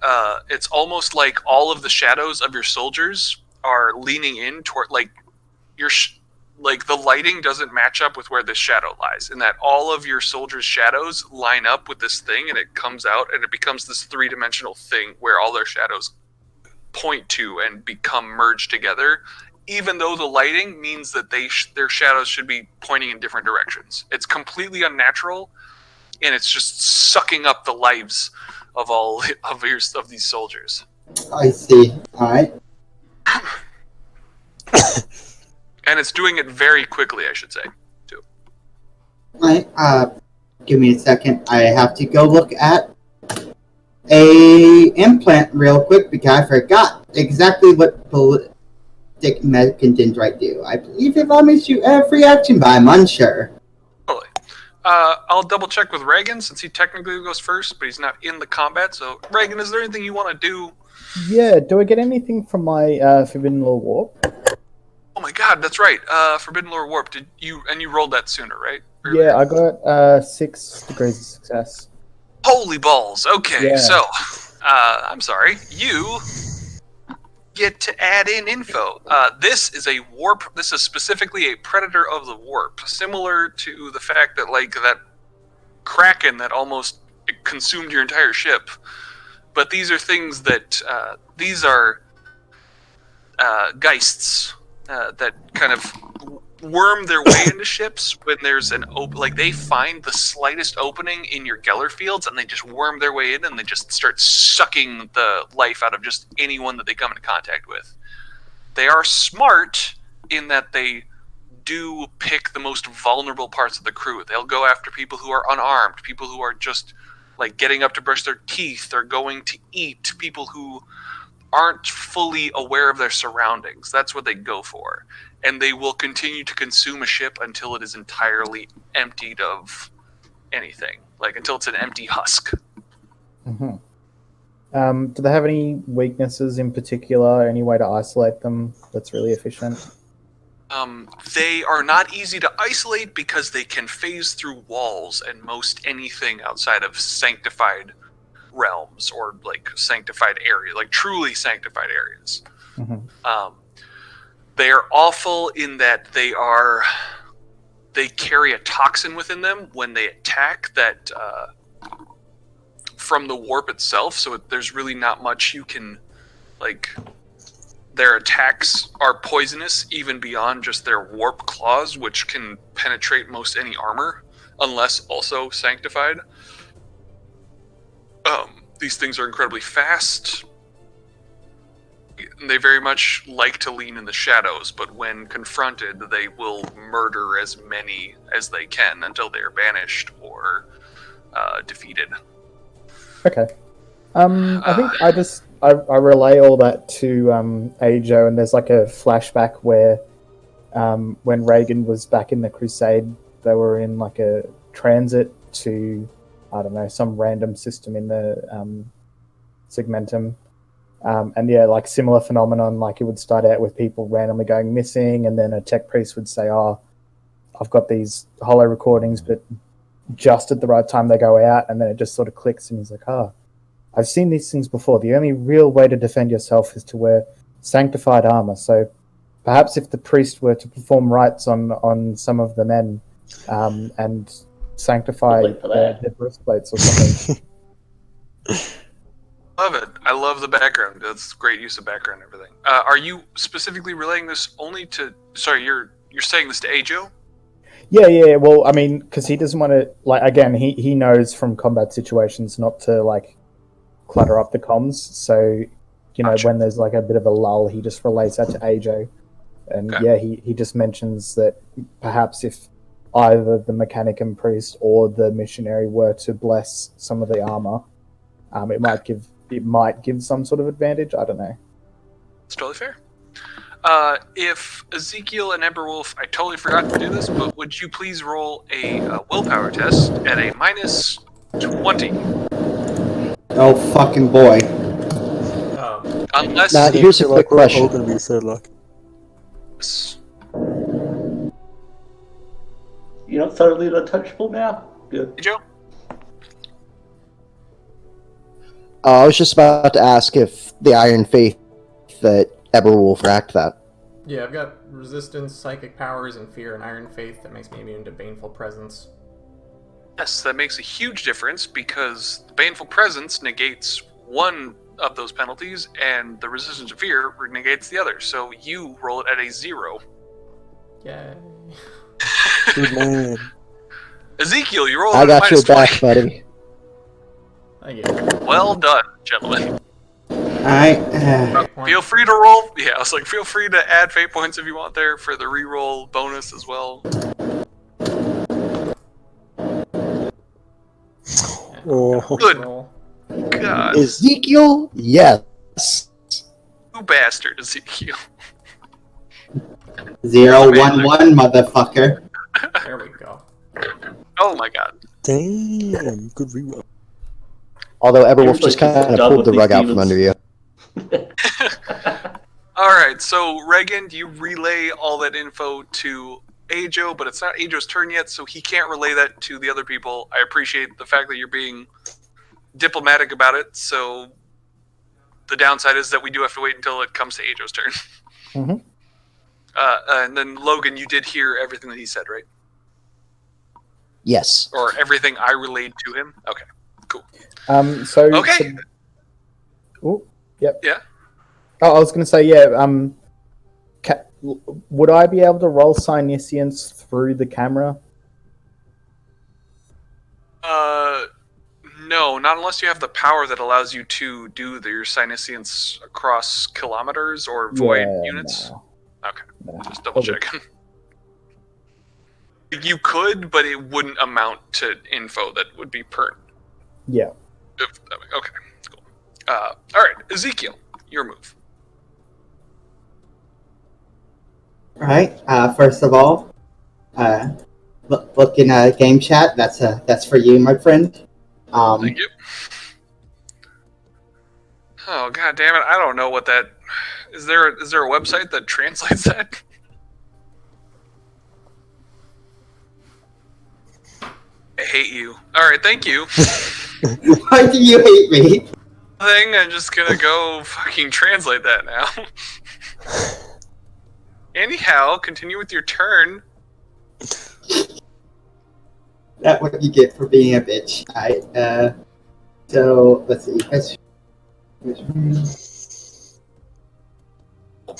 It's almost like all of the shadows of your soldiers are leaning in toward, like, like the lighting doesn't match up with where this shadow lies, and that all of your soldiers' shadows line up with this thing, and it comes out, and it becomes this three-dimensional thing where all their shadows point to and become merged together, even though the lighting means that their shadows should be pointing in different directions. It's completely unnatural, and it's just sucking up the lives of all of these soldiers. I see. All right. And it's doing it very quickly, I should say, too. All right. Give me a second. I have to go look at a implant real quick because I forgot exactly what ballistic mechanism do. I believe it allows me to shoot every action, but I'm unsure. Totally. I'll double check with Reagan since he technically goes first, but he's not in the combat. So, Reagan, is there anything you want to do? Yeah, do I get anything from my Forbidden Law Warp? Oh my God, that's right. Forbidden Lore Warp. You rolled that sooner, right? Earlier? Yeah, I got 6 degrees of success. Holy balls. Okay, Yeah. so, I'm sorry. You get to add in info. This is a warp. This is specifically a predator of the warp, similar to the fact that, like, that kraken that almost consumed your entire ship. But these are things that these are geists that kind of worm their way into ships when there's an like they find the slightest opening in your Geller fields and they just worm their way in and they just start sucking the life out of just anyone that they come into contact with. They are smart in that they do pick the most vulnerable parts of the crew. They'll go after people who are unarmed, people who are just like getting up to brush their teeth or going to eat, people who aren't fully aware of their surroundings. That's what they go for. And they will continue to consume a ship until it is entirely emptied of anything. Like, until it's an empty husk. Mm-hmm. Do they have any weaknesses in particular? Any way to isolate them that's really efficient? They are not easy to isolate because they can phase through walls and most anything outside of sanctified realms or like sanctified areas, like truly sanctified areas. Mm-hmm. They are awful in that they carry a toxin within them when they attack that from the warp itself, so there's really not much you can, like, their attacks are poisonous even beyond just their warp claws, which can penetrate most any armor unless also sanctified. These things are incredibly fast. They very much like to lean in the shadows, but when confronted, they will murder as many as they can until they are banished or defeated. Okay. I think I relay all that to Ajo, and there's like a flashback where when Reagan was back in the Crusade, they were in like a transit to, I don't know, some random system in the Segmentum. And yeah, like similar phenomenon, like it would start out with people randomly going missing, and then a tech priest would say, oh, I've got these holo recordings, but just at the right time they go out, and then it just sort of clicks, and he's like, oh, I've seen these things before. The only real way to defend yourself is to wear sanctified armor. So perhaps if the priest were to perform rites on some of the men, and sanctify Wait for that. their breastplates or something. Love it. I love the background. That's great use of background and everything. Are you specifically relaying this only to? Sorry, you're saying this to Ajo? Yeah. Well, I mean, because he doesn't want to, like, again, he knows from combat situations not to, like, clutter up the comms. So, Gotcha. when there's, like, a bit of a lull, he just relays that to Ajo. And, Okay. yeah, he just mentions that perhaps if either the mechanic and priest or the missionary were to bless some of the armor, it might give some sort of advantage. I don't know. It's totally fair. If Ezekiel and Emberwolf, I totally forgot to do this, but would you please roll a willpower test at a minus 20? Oh fucking boy. Unless Now, here's a quick We're all question. going to be so lucky. You're not thoroughly untouchable now? Good. Hey, Joe? I was just about to ask if the Iron Faith that Eberwolf racked that. Yeah, I've got resistance, psychic powers, and fear and iron faith that makes me immune to baneful presence. Yes, that makes a huge difference because the Baneful Presence negates one of those penalties, and the Resistance to Fear negates the other. So you roll it at a 0. Yay. Good man. Ezekiel, you roll I it at got minus your back, 20. buddy. Thank you. Well done, gentlemen. Alright. Feel free to roll. Yeah, I was like, feel free to add fate points if you want there for the reroll bonus as well. Oh. Good Roll. God, Ezekiel? Yes. you bastard, Ezekiel. 011, motherfucker. There we go. Oh my God. Damn. Good reroll. Although Eberwolf Everybody's just kind of done pulled with the these rug out from demons. under you. All right, so Reagan, you relay all that info to Ajo, but it's not Ajo's turn yet, so he can't relay that to the other people. I appreciate the fact that you're being diplomatic about it, so the downside is that we do have to wait until it comes to Ajo's turn. Mhm. And then Logan, you did hear everything that he said, right? Yes. Or everything I relayed to him? Okay, cool. So. Okay. Oh, yep. Yeah. Oh, I was going to say, yeah. Would I be able to roll Psyniscience through the camera? No, not unless you have the power that allows you to do your Psyniscience across kilometers or void units. No. Okay, No. just double checking. You could, but it wouldn't amount to info that would be pertinent. Yeah. Okay, cool. All right, Ezekiel, your move. Right. First of all, look in game chat. That's for you, my friend. Thank you. Oh God damn it! I don't know what that is. There a website that translates that? I hate you. All right, thank you. Why do you hate me? I'm just gonna go fucking translate that now. Anyhow, continue with your turn. That's what you get for being a bitch. Alright. So let's see.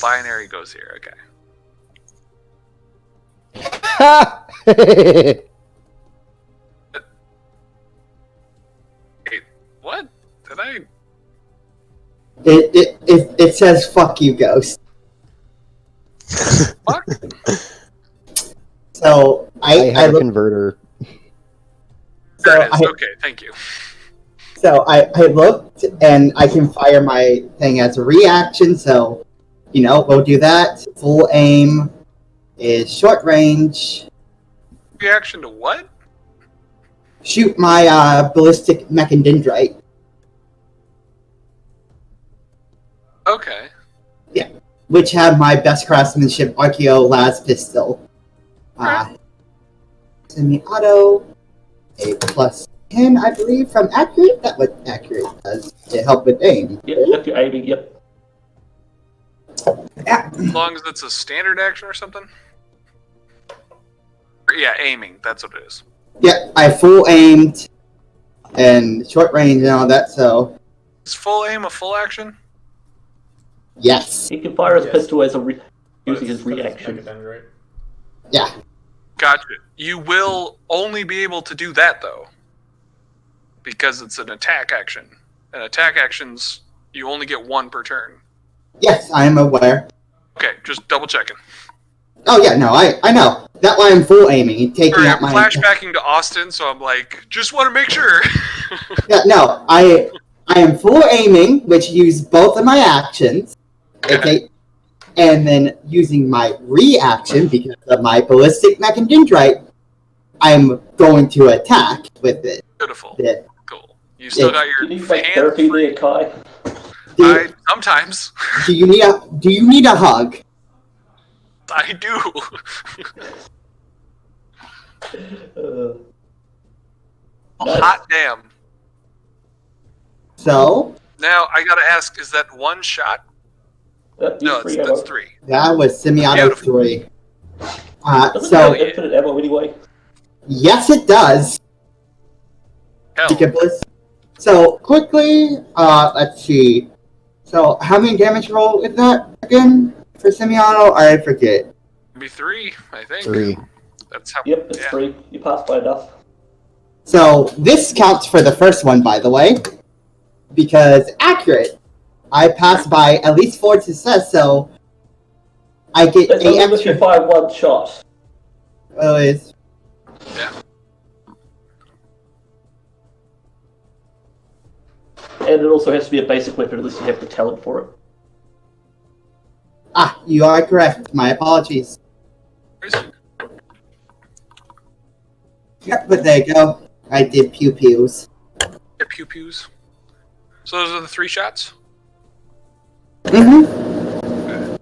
Binary goes here. Okay. Wait, what? Did I? It says fuck you, ghost. Fuck? So I have a converter. There it is. Okay, thank you. So I looked, and I can fire my thing as a reaction, so, we'll do that. Full aim is short range. Reaction to what? Shoot my ballistic mechadendrite. Okay. Yeah. Which have my best craftsmanship Archeo las pistol. Semi-auto. A plus 10, I believe, from accurate. That what accurate does to help with aim. Yep, if you're aiming, yep. Yeah. As long as it's a standard action or something? Yeah, aiming. That's what it is. Yeah, I full aimed and short range and all that. So Is full aim a full action? yes, He can fire his Yes. pistol as But using his it's 'cause it's reaction. Mechadendrite. yeah. Gotcha. You will only be able to do that though, because it's an attack action. And attack actions, you only get one per turn. Yes, I am aware. Okay, just double checking. Oh yeah, no, I know. That's why I'm full aiming and taking Sorry, out I'm my. flashbacking to Austin, so I'm like, just want to make sure. Yeah, no, I am full aiming, which use both of my actions. Okay, and then using my reaction because of my ballistic mechadendrite, I'm going to attack with it. Beautiful. That Cool. You still got Do your you need like hands therapy free. there, Kai? Sometimes. do you need a hug? I do. Nice. Hot damn. So Now, I gotta ask, is that one shot? No, Use that's ammo. three. that was semi-auto Beautiful. 3. Doesn't So it have infinite ammo anyway? yes, it does. Hell. Because so quickly, let's see. So how many damage roll is that again for semi-auto? I forget. Maybe three, I think. 3. That's how. Yep, it's yeah. 3. You passed by enough. So this counts for the first one, by the way, because accurate. I passed by at least 4 success, so I get That's a only if you extra. fire one shot. Well, it's Yeah. And it also has to be a basic weapon unless you have the talent for it. you are correct. My apologies. Yep, but there you go. I did pew pews. Yeah, pew pews. So those are the three shots? Mm-hmm.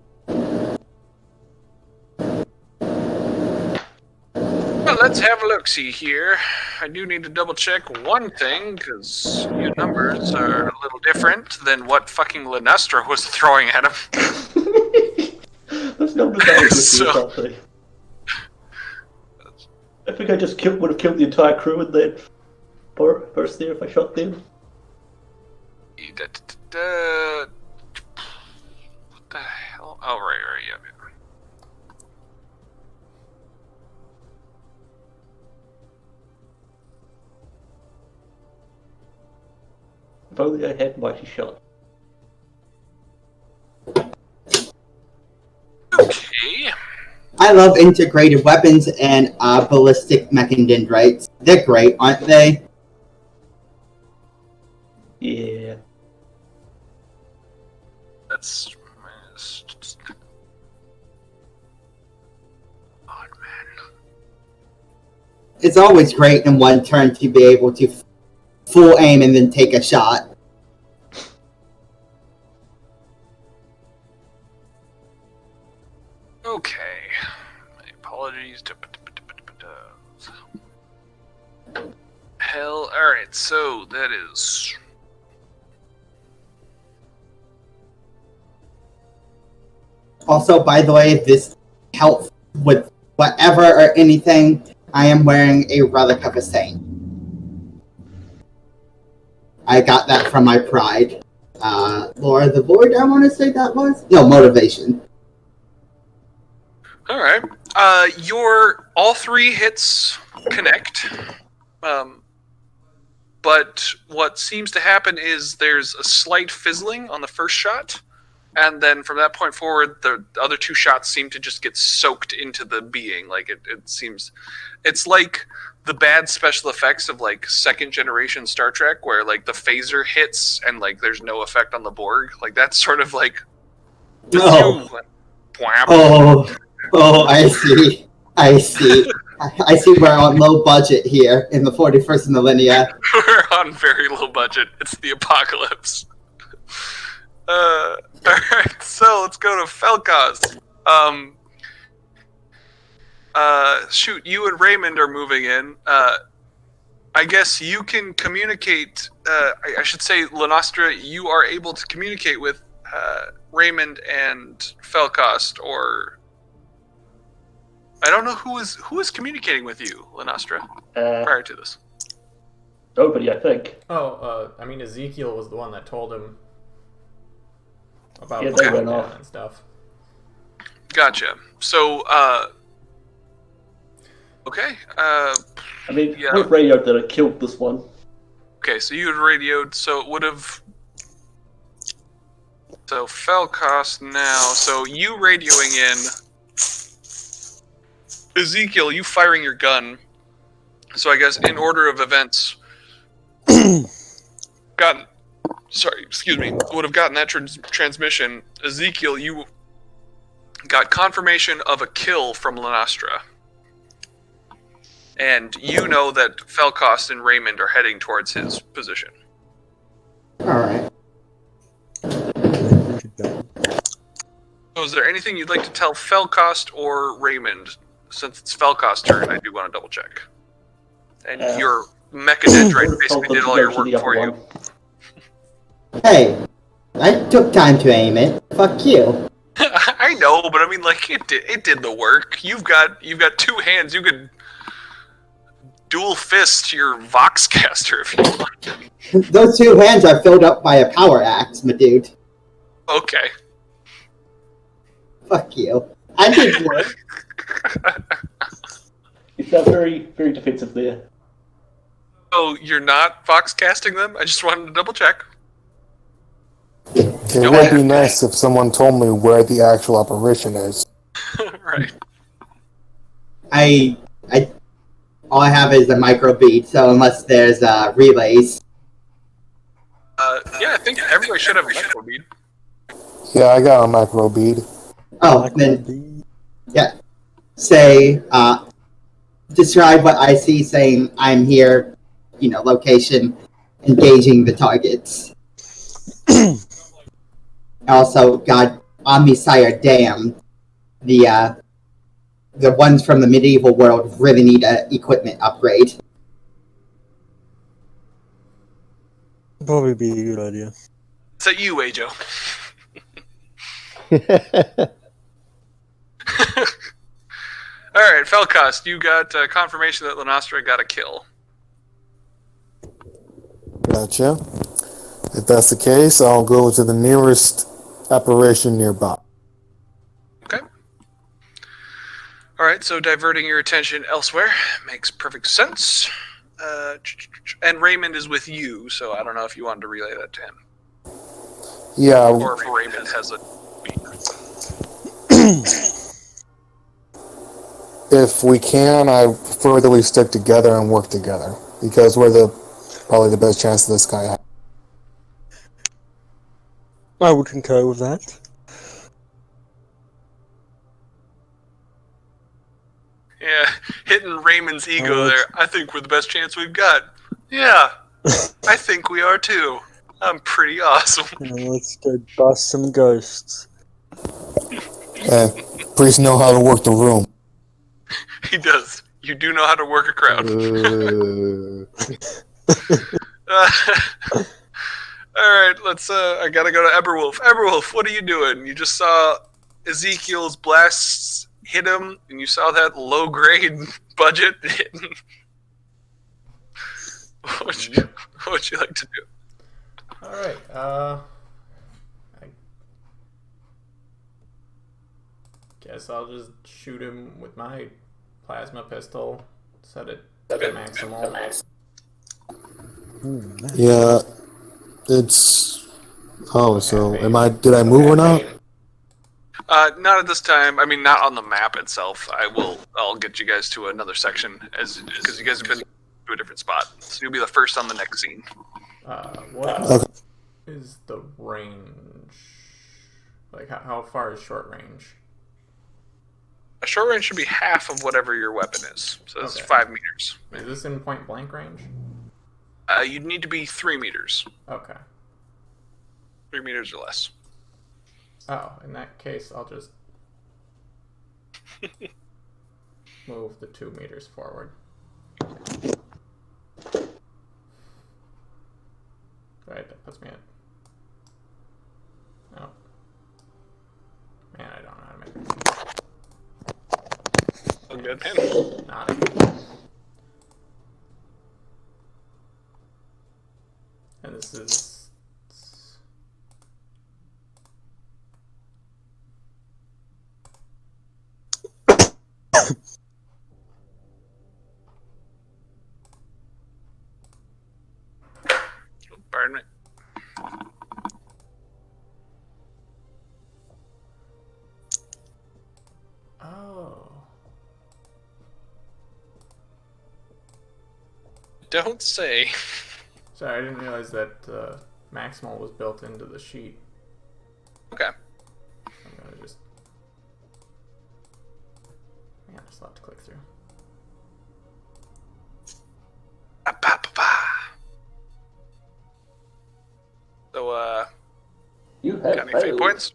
Well, let's have a look-see here. I do need to double-check one thing, because your numbers are a little different than what fucking Lenastra was throwing at him. Those numbers are ridiculous, So- aren't they? I think I just would have killed the entire crew in that burst there if I shot them. What the hell? Oh, right, yeah. If only I had mighty shot. Okay. I love integrated weapons and ballistic mechadendrites. They're great, aren't they? Yeah. That's... Oh, man. It's always great in one turn to be able to full aim and then take a shot. Okay. My apologies. Hell, alright, so that is... Also, by the way, if this helps with whatever or anything, I am wearing a relic of a saint. I got that from my pride. Laura the Void, I want to say that was? No, motivation. Alright. Your all three hits connect. But what seems to happen is there's a slight fizzling on the first shot, and then from that point forward, the other two shots seem to just get soaked into the being. Like, it seems... It's like the bad special effects of, like, second generation Star Trek, where, like, the phaser hits and, like, there's no effect on the Borg. Like, that's sort of like... Oh. Wham. Oh, I see. I see. I see we're on low budget here in the 41st millennia. We're on very low budget. It's the apocalypse. Alright, so let's go to Felkos. Shoot, you and Raymond are moving in. I guess you can communicate, I should say, Lenastra, you are able to communicate with Raymond and Felkost, or I don't know who is communicating with you, Lenastra, prior to this. Nobody, I think. I mean, Ezekiel was the one that told him about Yeah, the they lockdown went off. and stuff. Gotcha. So, okay. I mean, Yeah. we've radioed that I killed this one. Okay, so you had radioed, so it would have. So Felcost now. So you radioing in. Ezekiel, you firing your gun. So I guess in order of events, would have gotten that transmission. Ezekiel, you got confirmation of a kill from Lenastra. And you know that Felcost and Raymond are heading towards his position. Alright. So is there anything you'd like to tell Felcost or Raymond? Since it's Felcost's turn, I do want to double check. And your mechadendrite basically did all your work for you. Hey, I took time to aim it. Fuck you. I know, but I mean, like, it did the work. You've got 2 hands. You could dual fist your Voxcaster if you want. Those 2 hands are filled up by a power axe, my dude. Okay. Fuck you. I did work. You sound very, very defensive there. Oh, you're not Voxcasting them? I just wanted to double check. It would be nice if someone told me where the actual apparition is. Right. All I have is a micro bead, so unless there's relays. Yeah, I think everybody should have a micro bead. Yeah, I got a micro bead. Oh, then yeah. Say, describe what I see, saying I'm here, location, engaging the targets. Also, God, Omnisire, damn, the ones from the medieval world really need a equipment upgrade. Probably be a good idea. Is that you, Ajo? Alright, Felcost, you got confirmation that Lenastra got a kill. Gotcha. If that's the case, I'll go to the nearest apparition nearby. Okay. Alright, so diverting your attention elsewhere makes perfect sense. And Raymond is with you, so I don't know if you wanted to relay that to him. Yeah. Or if Raymond has a... If we can, I prefer that we stick together and work together, because we're probably the best chance of this guy. I would concur with that. Yeah, hitting Raymond's ego there. I think we're the best chance we've got. Yeah, I think we are too. I'm pretty awesome. Let's go bust some ghosts. Priests know how to work the room. He does. You do know how to work a crowd. Alright, let's, I gotta go to Eberwolf. Eberwolf, what are you doing? You just saw Ezekiel's blasts hit him, and you saw that low-grade budget hitting. What would you like to do? Alright, I guess I'll just shoot him with my plasma pistol, set it to maximal. Yeah, it's... Oh, so did I move or not? Not at this time. I mean, not on the map itself. I'll get you guys to another section, because you guys have been to a different spot. So you'll be the first on the next scene. What is the range? Like, how far is short range? A short range should be half of whatever your weapon is. So that's 5 meters. Is this in point blank range? You'd need to be 3 meters. Okay. 3 meters or less. Oh, in that case, I'll just move the 2 meters forward. Right, that puts me at... Oh. Man, I don't know how to make it. good, man. Nodding. And this is... Pardon me. Oh. Don't say. Sorry, I didn't realize that Maximal was built into the sheet. Okay. I'm gonna just... Man, there's a lot to click through. So, You have got any fate failed. points?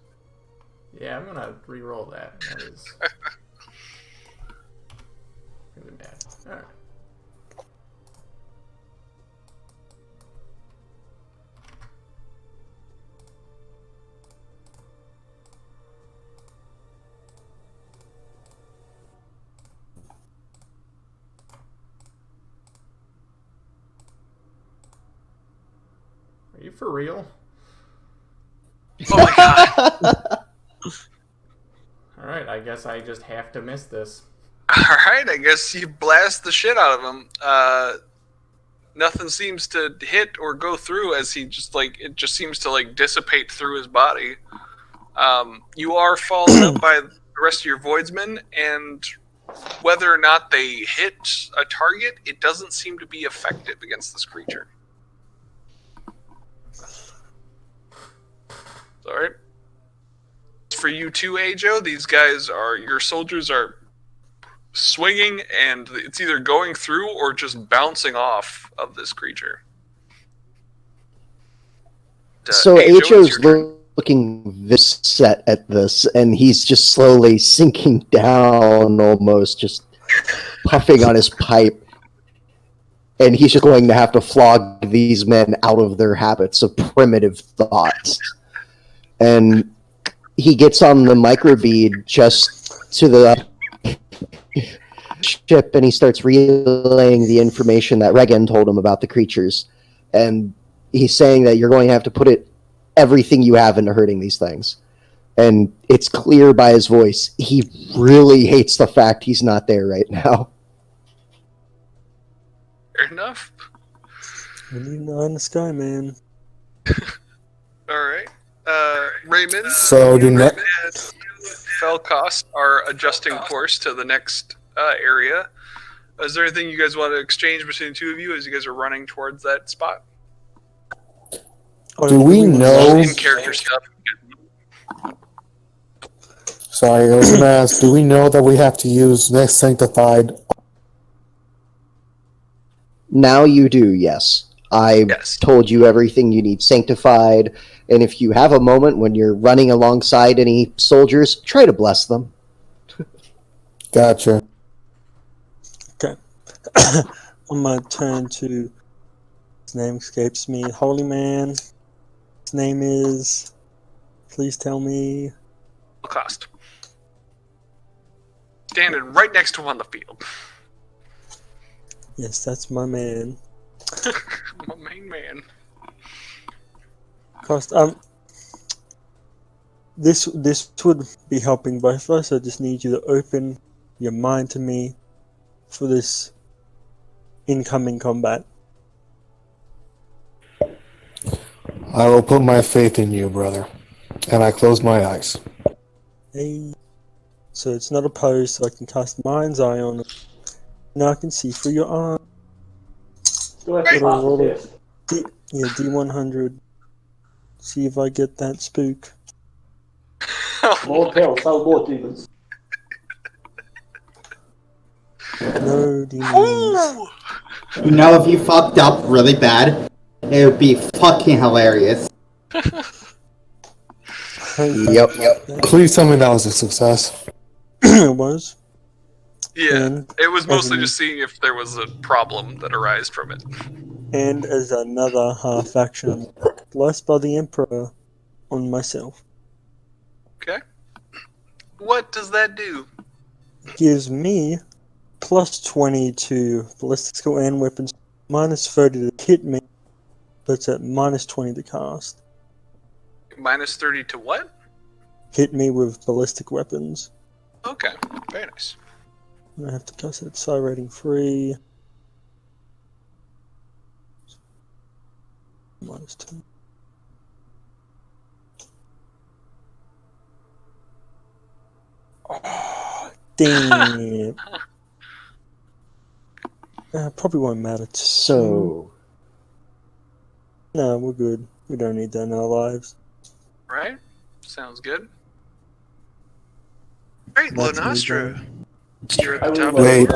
Yeah, I'm gonna re-roll that. That is... really bad. Alright. Are you for real? Oh my god. Alright, I guess I just have to miss this. Alright, I guess you blast the shit out of him. Nothing seems to hit or go through as he just, like, it just seems to, like, dissipate through his body. You are followed up by the rest of your voidsmen, and whether or not they hit a target, it doesn't seem to be effective against this creature. Alright. For you too, Ajo, these guys are, your soldiers are swinging, and it's either going through or just bouncing off of this creature. So Ajo, it's Ajo's your turn. looking this set at this, and he's just slowly sinking down, almost just puffing on his pipe. And he's just going to have to flog these men out of their habits of primitive thoughts. And he gets on the microbead just to the ship, and he starts relaying the information that Regan told him about the creatures. And he's saying that you're going to have to put everything you have into hurting these things. And it's clear by his voice, he really hates the fact he's not there right now. Fair enough. We need an eye in the sky, man. Alright. Raymond, So do not. and Felcost are adjusting course to the next area. Is there anything you guys want to exchange between the two of you as you guys are running towards that spot? Do we know? In character stuff. Sorry, I was gonna ask. Do we know that we have to use next sanctified? Now you do, yes. I Yes. told you everything you need sanctified, and if you have a moment when you're running alongside any soldiers, try to bless them. Gotcha. Okay. I'm gonna turn to. His name escapes me. Holy man. His name is. Please tell me. Cost. Standing right next to him on the field. Yes, that's my man. My main man. Cost. This would be helping both of us. I just need you to open your mind to me for this incoming combat. I will put my faith in you, brother. And I close my eyes. Hey. So it's not opposed, so I can cast Mind's Eye on it. Now I can see through your arm. Do I have to pass Roll the a- test? D100. See if I get that spook. More peril, so more demons. No demons. Ooh! You know, if you fucked up really bad, it would be fucking hilarious. Yep. Please tell me that was a success. It was. Yeah, And it was mostly as just seeing if there was a problem that arose from it. and as another half action, blessed by the Emperor on myself. Okay. What does that do? Gives me plus 20 to ballistic skill and weapons, minus 30 to hit me, but it's at minus 20 to cast. Minus 30 to what? Hit me with ballistic weapons. Okay, very nice. I have to cast it psi rating 3. Minus 2. Oh, damn. Probably won't matter. So, No, we're good. We don't need that in our lives. Right? Sounds good. Great, That's me Lunastra. done. You're at I the top. Wait,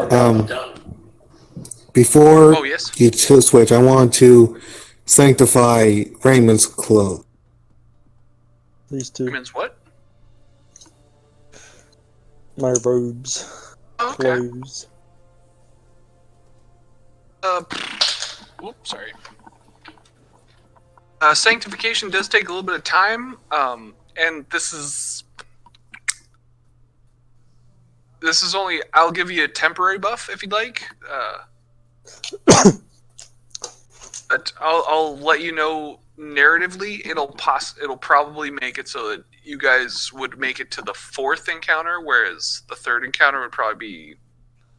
before Oh, yes. you switch, I want to sanctify Raymond's clothes. These two. Raymond's what? My robes. Oh, okay. Clothes. Oops, sorry. Sanctification does take a little bit of time, and this is only. I'll give you a temporary buff if you'd like. But I'll let you know narratively. It'll probably make it so that you guys would make it to the 4th encounter, whereas the 3rd encounter would probably be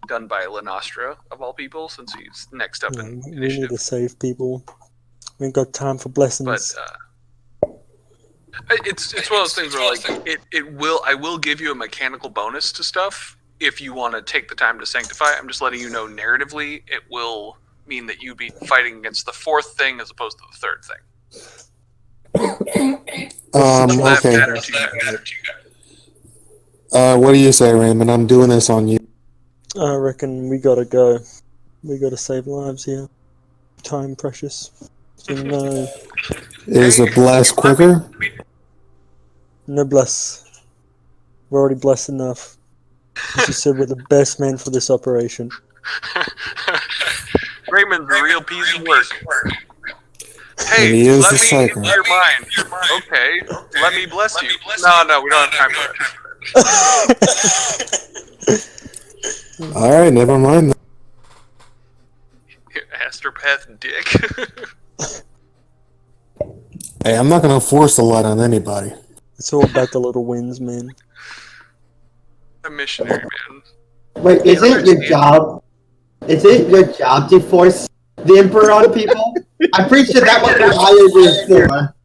done by Lenostra of all people, since he's next up in We need initiative. to save people. We ain't got time for blessings. But it's one of those things where like I will give you a mechanical bonus to stuff if you want to take the time to sanctify. I'm just letting you know narratively it will mean that you'd be fighting against the 4th thing as opposed to the 3rd thing. That Okay. matter to you guys. What do you say, Raymond? I'm doing this on you. I reckon we gotta go. We gotta save lives here. Time precious. So no. Is the blast quicker? No bless. We're already blessed enough. As you said, we're the best men for this operation. Raymond's a real piece of work. Hey, And he is let the me psycho. into your mind. Okay, let me bless you. No, we don't have time for that. Alright, never mind. Astropath dick. Hey, I'm not gonna force the light on anybody. It's all about the little wins, man. A missionary, man. Wait, is it your job? Is it your job to force the Emperor on people? I'm pretty sure that was what I hired you for.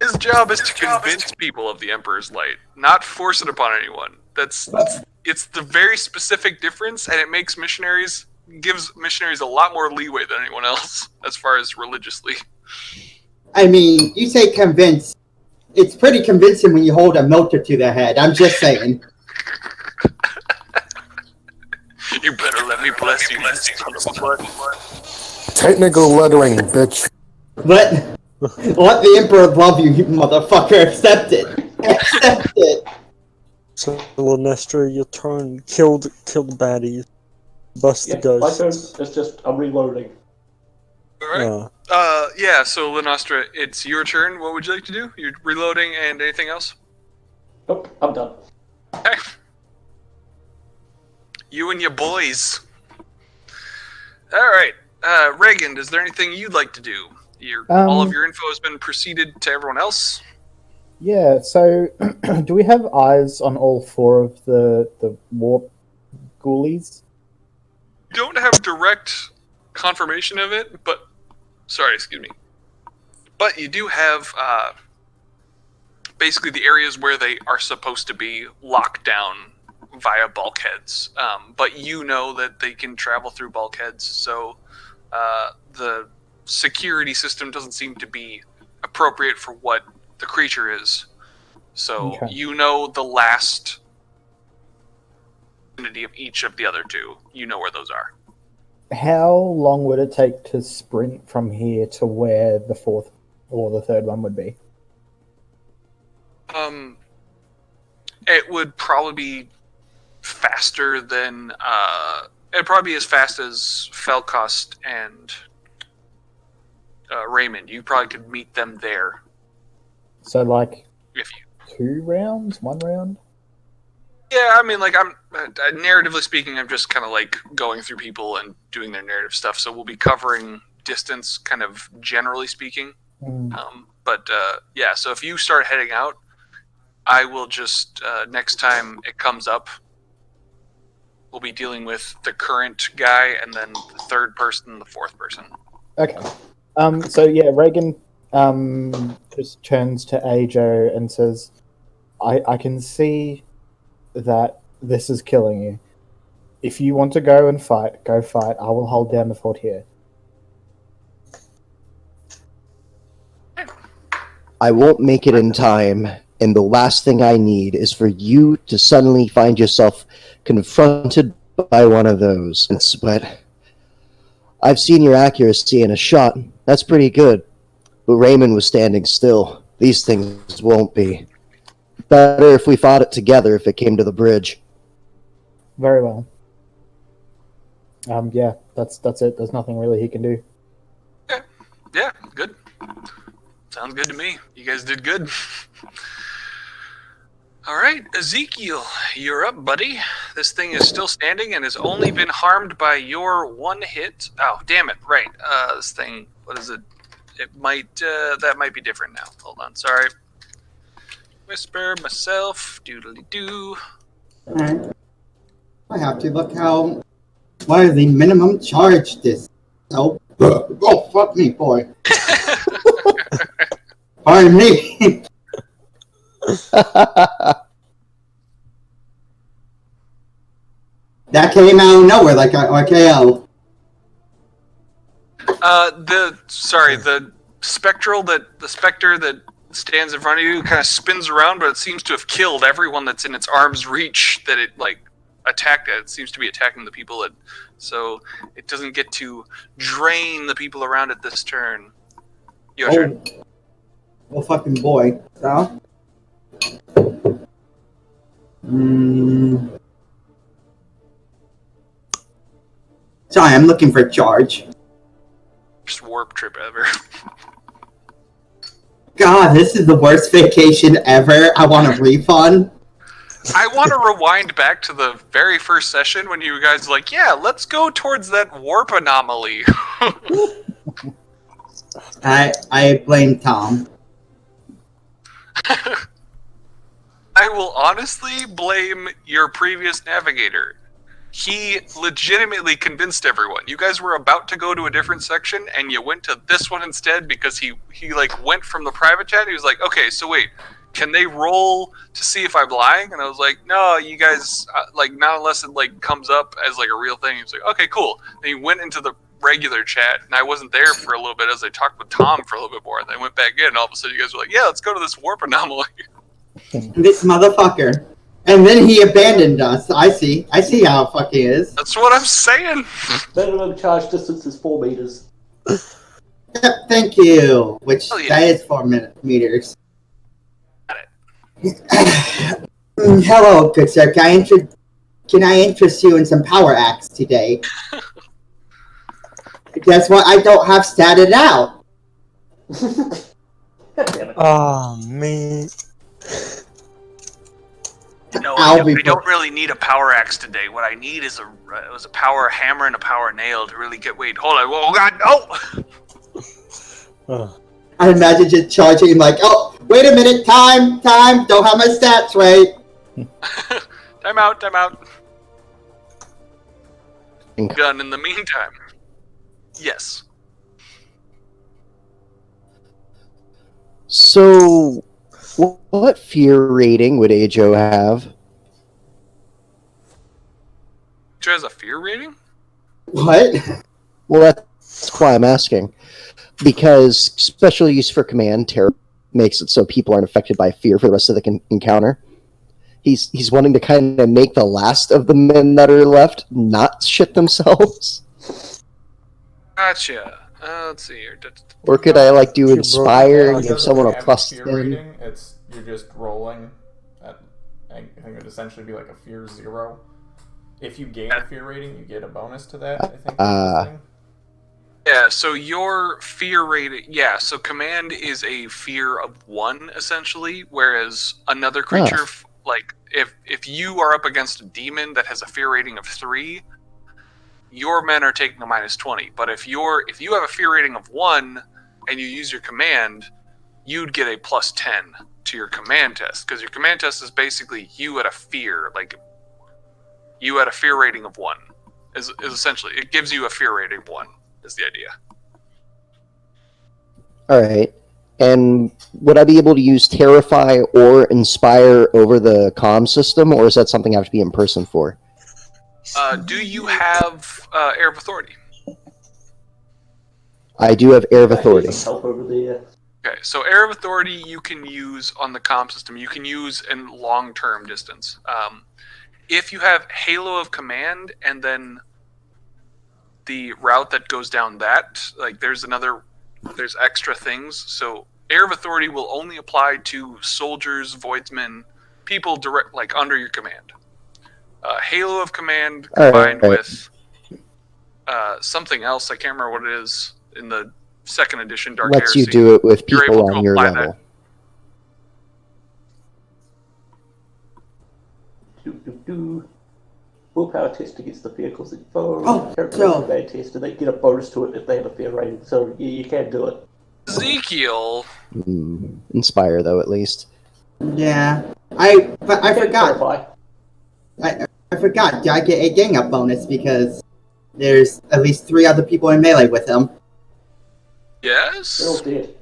His job is to convince people of the Emperor's light, not force it upon anyone. It's the very specific difference, and it gives missionaries a lot more leeway than anyone else, as far as religiously. I mean, you say convince. It's pretty convincing when you hold a melter to their head. I'm just saying. You better let me bless you, you son of a butt. Technical lettering, bitch. Let the Emperor love you, you motherfucker. Accept it. Accept it. So, Lenestra, your turn. Kill the baddies. Bust the My ghosts. turn. It's just I'm reloading. Alright. Yeah, so Lenostra, it's your turn. What would you like to do? You're reloading and anything else? Nope, I'm done. Okay. You and your boys. Alright. Reagan, is there anything you'd like to do? All of your info has been preceded to everyone else. Yeah, so do we have eyes on all 4 of the warp ghoulies? You don't have direct confirmation of it, but... Sorry, excuse me. But you do have, basically the areas where they are supposed to be locked down via bulkheads. But you know that they can travel through bulkheads, so the security system doesn't seem to be appropriate for what the creature is. So Okay. you know the last vicinity of each of the other 2. You know where those are. How long would it take to sprint from here to where the 4th or the 3rd one would be? It would probably be faster than it'd probably be as fast as Felcost and Raymond. You probably could meet them there So, like, if you. 2 rounds? 1 round? Yeah, I mean, like, I'm narratively speaking, I'm just kind of like going through people and doing their narrative stuff. So we'll be covering distance, kind of generally speaking. But yeah, so if you start heading out, I will just next time it comes up, we'll be dealing with the current guy and then the third person, the fourth person. Okay. So yeah, Reagan just turns to Ajo and says, I can see that this is killing you. If you want to go and fight, go fight. I will hold down the fort here. I won't make it in time, and the last thing I need is for you to suddenly find yourself confronted by one of those. But I've seen your accuracy in a shot. That's pretty good. But Raymond was standing still. These things won't be. Better if we fought it together if it came to the bridge. Very well. Yeah, that's it. There's nothing really he can do. Yeah, good. Sounds good to me. You guys did good. All right, Ezekiel, you're up, buddy. This thing is still standing and has only been harmed by your one hit. Oh, damn it! Right, this thing. What is it? It might. That might be different now. Hold on. Sorry. Whisper myself. Doodly doo. Alright. I have to look how. What is the minimum charge this? Oh, oh fuck me, boy. Pardon me. That came out of nowhere like a KO. The specter that stands in front of you kind of spins around, but it seems to have killed everyone that's in its arm's reach that it like attacked at. It seems to be attacking the people that, so it doesn't get to drain the people around it this turn. Your turn. Oh fucking boy. So. Sorry, I'm looking for charge. Just warp trip ever. God, this is the worst vacation ever. I want a refund. I want to rewind back to the very first session when you guys were like, yeah, let's go towards that warp anomaly. I blame Tom. I will honestly blame your previous navigator. He legitimately convinced everyone. You guys were about to go to a different section, and you went to this one instead because he like went from the private chat. He was like, okay, so wait, can they roll to see if I'm lying? And I was like, no, you guys, like, not unless it like comes up as like a real thing. He was like, okay, cool. Then he went into the regular chat, and I wasn't there for a little bit as I talked with Tom for a little bit more. And then I went back in, and all of a sudden you guys were like, yeah, let's go to this warp anomaly. This motherfucker. And then he abandoned us. I see how fuck he is. That's what I'm saying. Minimum charge distance is 4 meters. Yep, thank you. Which, yeah. that is 4 meters. Got it. Hello, good sir. Can I interest you in some power acts today? Guess what? I don't have statted out. Oh, man. No, I don't really need a power axe today. What I need is a power hammer and a power nail to really get. Wait, hold on. Oh God, no! I imagine just charging him like, oh, wait a minute, time, don't have my stats right. Time out. Gun in the meantime. Yes. So, what fear rating would Ajo have? Ajo has a fear rating? What? Well, that's why I'm asking. Because special use for command, terror, makes it so people aren't affected by fear for the rest of the encounter. He's wanting to kind of make the last of the men that are left not shit themselves. Gotcha. Let's see here. Or could I like do inspire and give someone a plus fear 10? rating, you're just rolling. I think it would essentially be like a fear 0. If you gain a fear rating, you get a bonus to that. I think. Yeah. So your fear rating. Yeah. So command is a fear of 1 essentially, whereas another creature like if you are up against a demon that has a fear rating of 3, your men are taking a -20. But if you have a fear rating of 1 and you use your command, you'd get a +10 to your command test, because your command test is basically you at a fear, like you at a fear rating of 1 is essentially, it gives you a fear rating of 1 is the idea. All right. And would I be able to use Terrify or Inspire over the comm system, or is that something I have to be in person for? Do you have Air of Authority? I do have Air of Authority. Some help over there. Okay, so Air of Authority you can use on the comm system. You can use in long-term distance. If you have Halo of Command and then the route that goes down that, like there's extra things. So Air of Authority will only apply to soldiers, voidsmen, people direct, like under your command. Halo of Command combined with something else, I can't remember what it is, in the 2nd edition Dark Lets Heresy. you do it with You're people able to on your apply level. Do. Willpower test against the vehicles info. Oh, Character so- command test, and they get a bonus to it if they have a fear rating. So you can do it. Ezekiel. Inspire, though, at least. Yeah. I forgot. Terrify. I forgot. I get a gang up bonus because there's at least 3 other people in melee with him. They're all Yes. dead.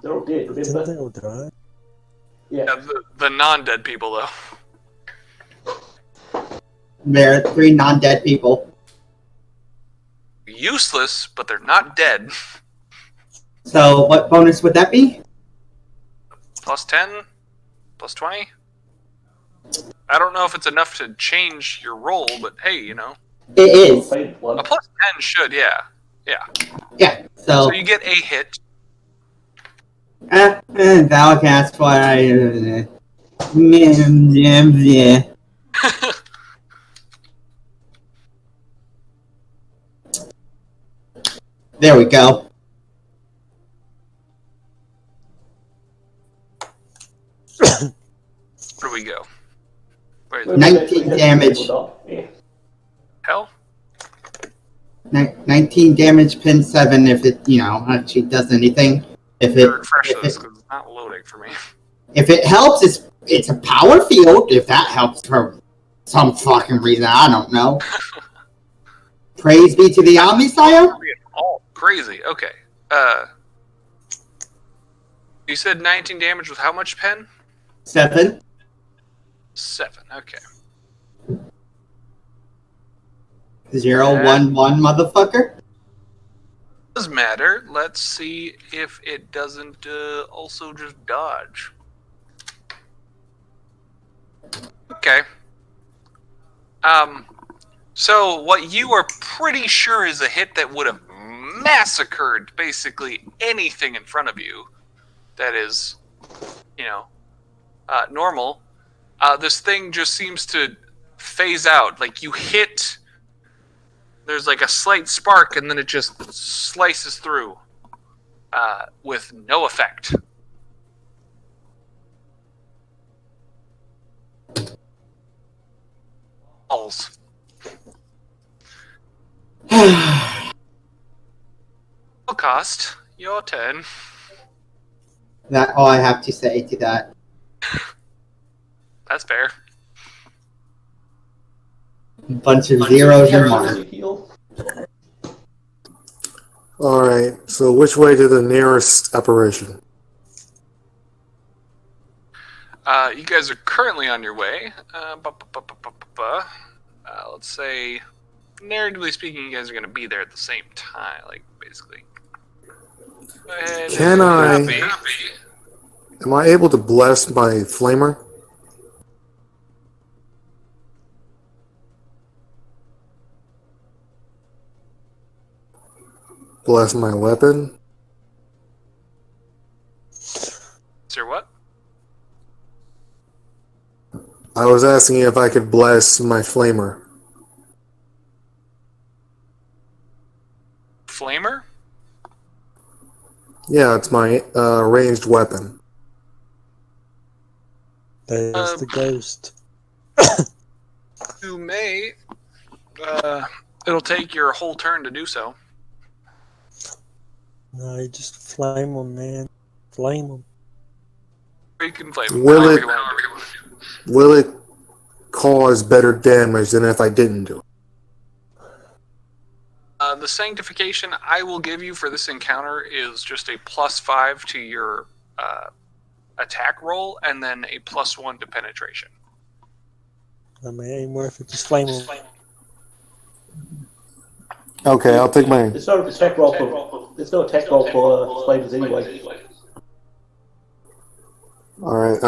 They're all dead. Didn't Remember? they all die? Yeah. Yeah, the non-dead people though. There are 3 non-dead people. Useless, but they're not dead. So what bonus would that be? +10, +20. I don't know if it's enough to change your roll, but hey, you know, It is. Faint one. a +10 should, yeah. Yeah. So So you get a hit. Valcast what I There we go. Where do we go? Where is it? 19 damage. Yeah. Hell? 19 damage, pin 7 if it, actually does anything. If it, Refresh if this it, because it's not loading for me. if it helps, it's a power field. If that helps for some fucking reason, I don't know. Praise be to the Omnisire. Oh, crazy. Okay. You said 19 damage with how much pen? 7. 7. Okay. 0, 1, 1, motherfucker. Does matter. Let's see if it doesn't also just dodge. Okay. So what you are pretty sure is a hit that would have massacred basically anything in front of you that is, normal. This thing just seems to phase out. Like you hit, there's like a slight spark, and then it just slices through with no effect. Balls. Cost, your turn. That's all I have to say to that. That's fair. Bunch of zeros and ones. Heal. Alright, so which way to the nearest apparition? You guys are currently on your way. Let's say, narratively speaking, you guys are going to be there at the same time, like, basically. Go ahead. Can I- Copy. Am I able to bless my flamer? Bless my weapon? Sir, what? I was asking if I could bless my flamer. Flamer? Yeah, it's my ranged weapon. There's the ghost. You may. It'll take your whole turn to do so. No, you just flame them, man. Flame them. Or you can flame them. Will however it- you want to do it. Will it cause better damage than if I didn't do it? The sanctification I will give you for this encounter is just a +5 to your attack roll, and then a +1 to penetration. I mean, it ain't worth it. Just flame them. Okay, I'll take my. There's no attack roll for flavors anyway. Alright,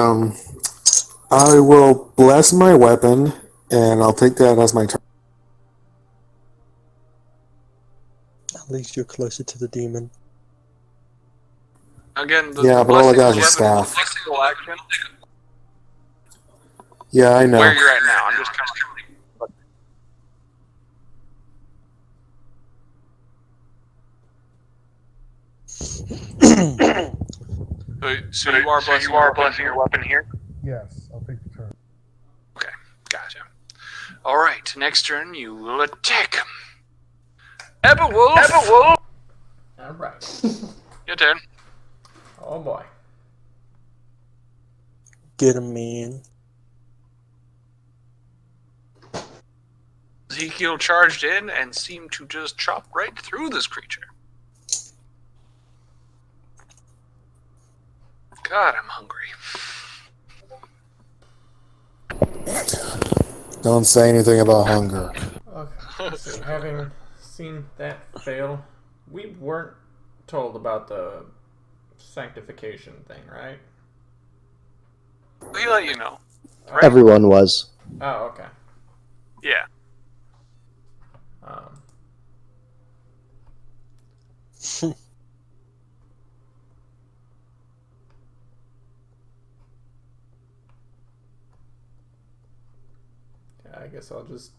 I will bless my weapon, and I'll take that as my turn. At least you're closer to the demon. Again, the Yeah, but all I got is a blessing weapon staff. is a single action. Yeah, I know. Where you're at now, I'm just kind of. So you are blessing your weapon here? Yes, I'll take the turn. Okay, gotcha. Alright, next turn you will attack. Eberwolf! Alright. Your turn. Oh boy. Get him, man. Ezekiel charged in and seemed to just chop right through this creature. God, I'm hungry. Don't say anything about hunger. Okay. Let's see. Having seen that fail, we weren't told about the sanctification thing, right? We let you know. Right? Everyone was. Oh, okay. Yeah. Um, yeah, I guess I'll just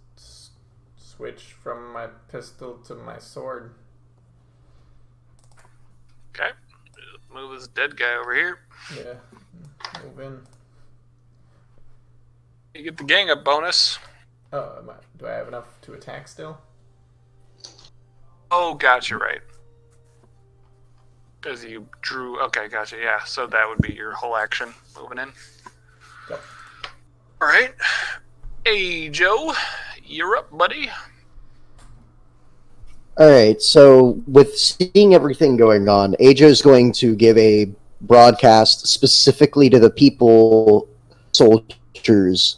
switch from my pistol to my sword. Okay. Move this dead guy over here. Yeah, move in. You get the gang up bonus. Oh, do I have enough to attack still? Oh, gotcha, right. Because you drew. Okay, gotcha, yeah. So that would be your whole action moving in. Yep. Alright. Hey, Joe. You're up, buddy. Alright, so with seeing everything going on, Ajo's going to give a broadcast specifically to the people, soldiers,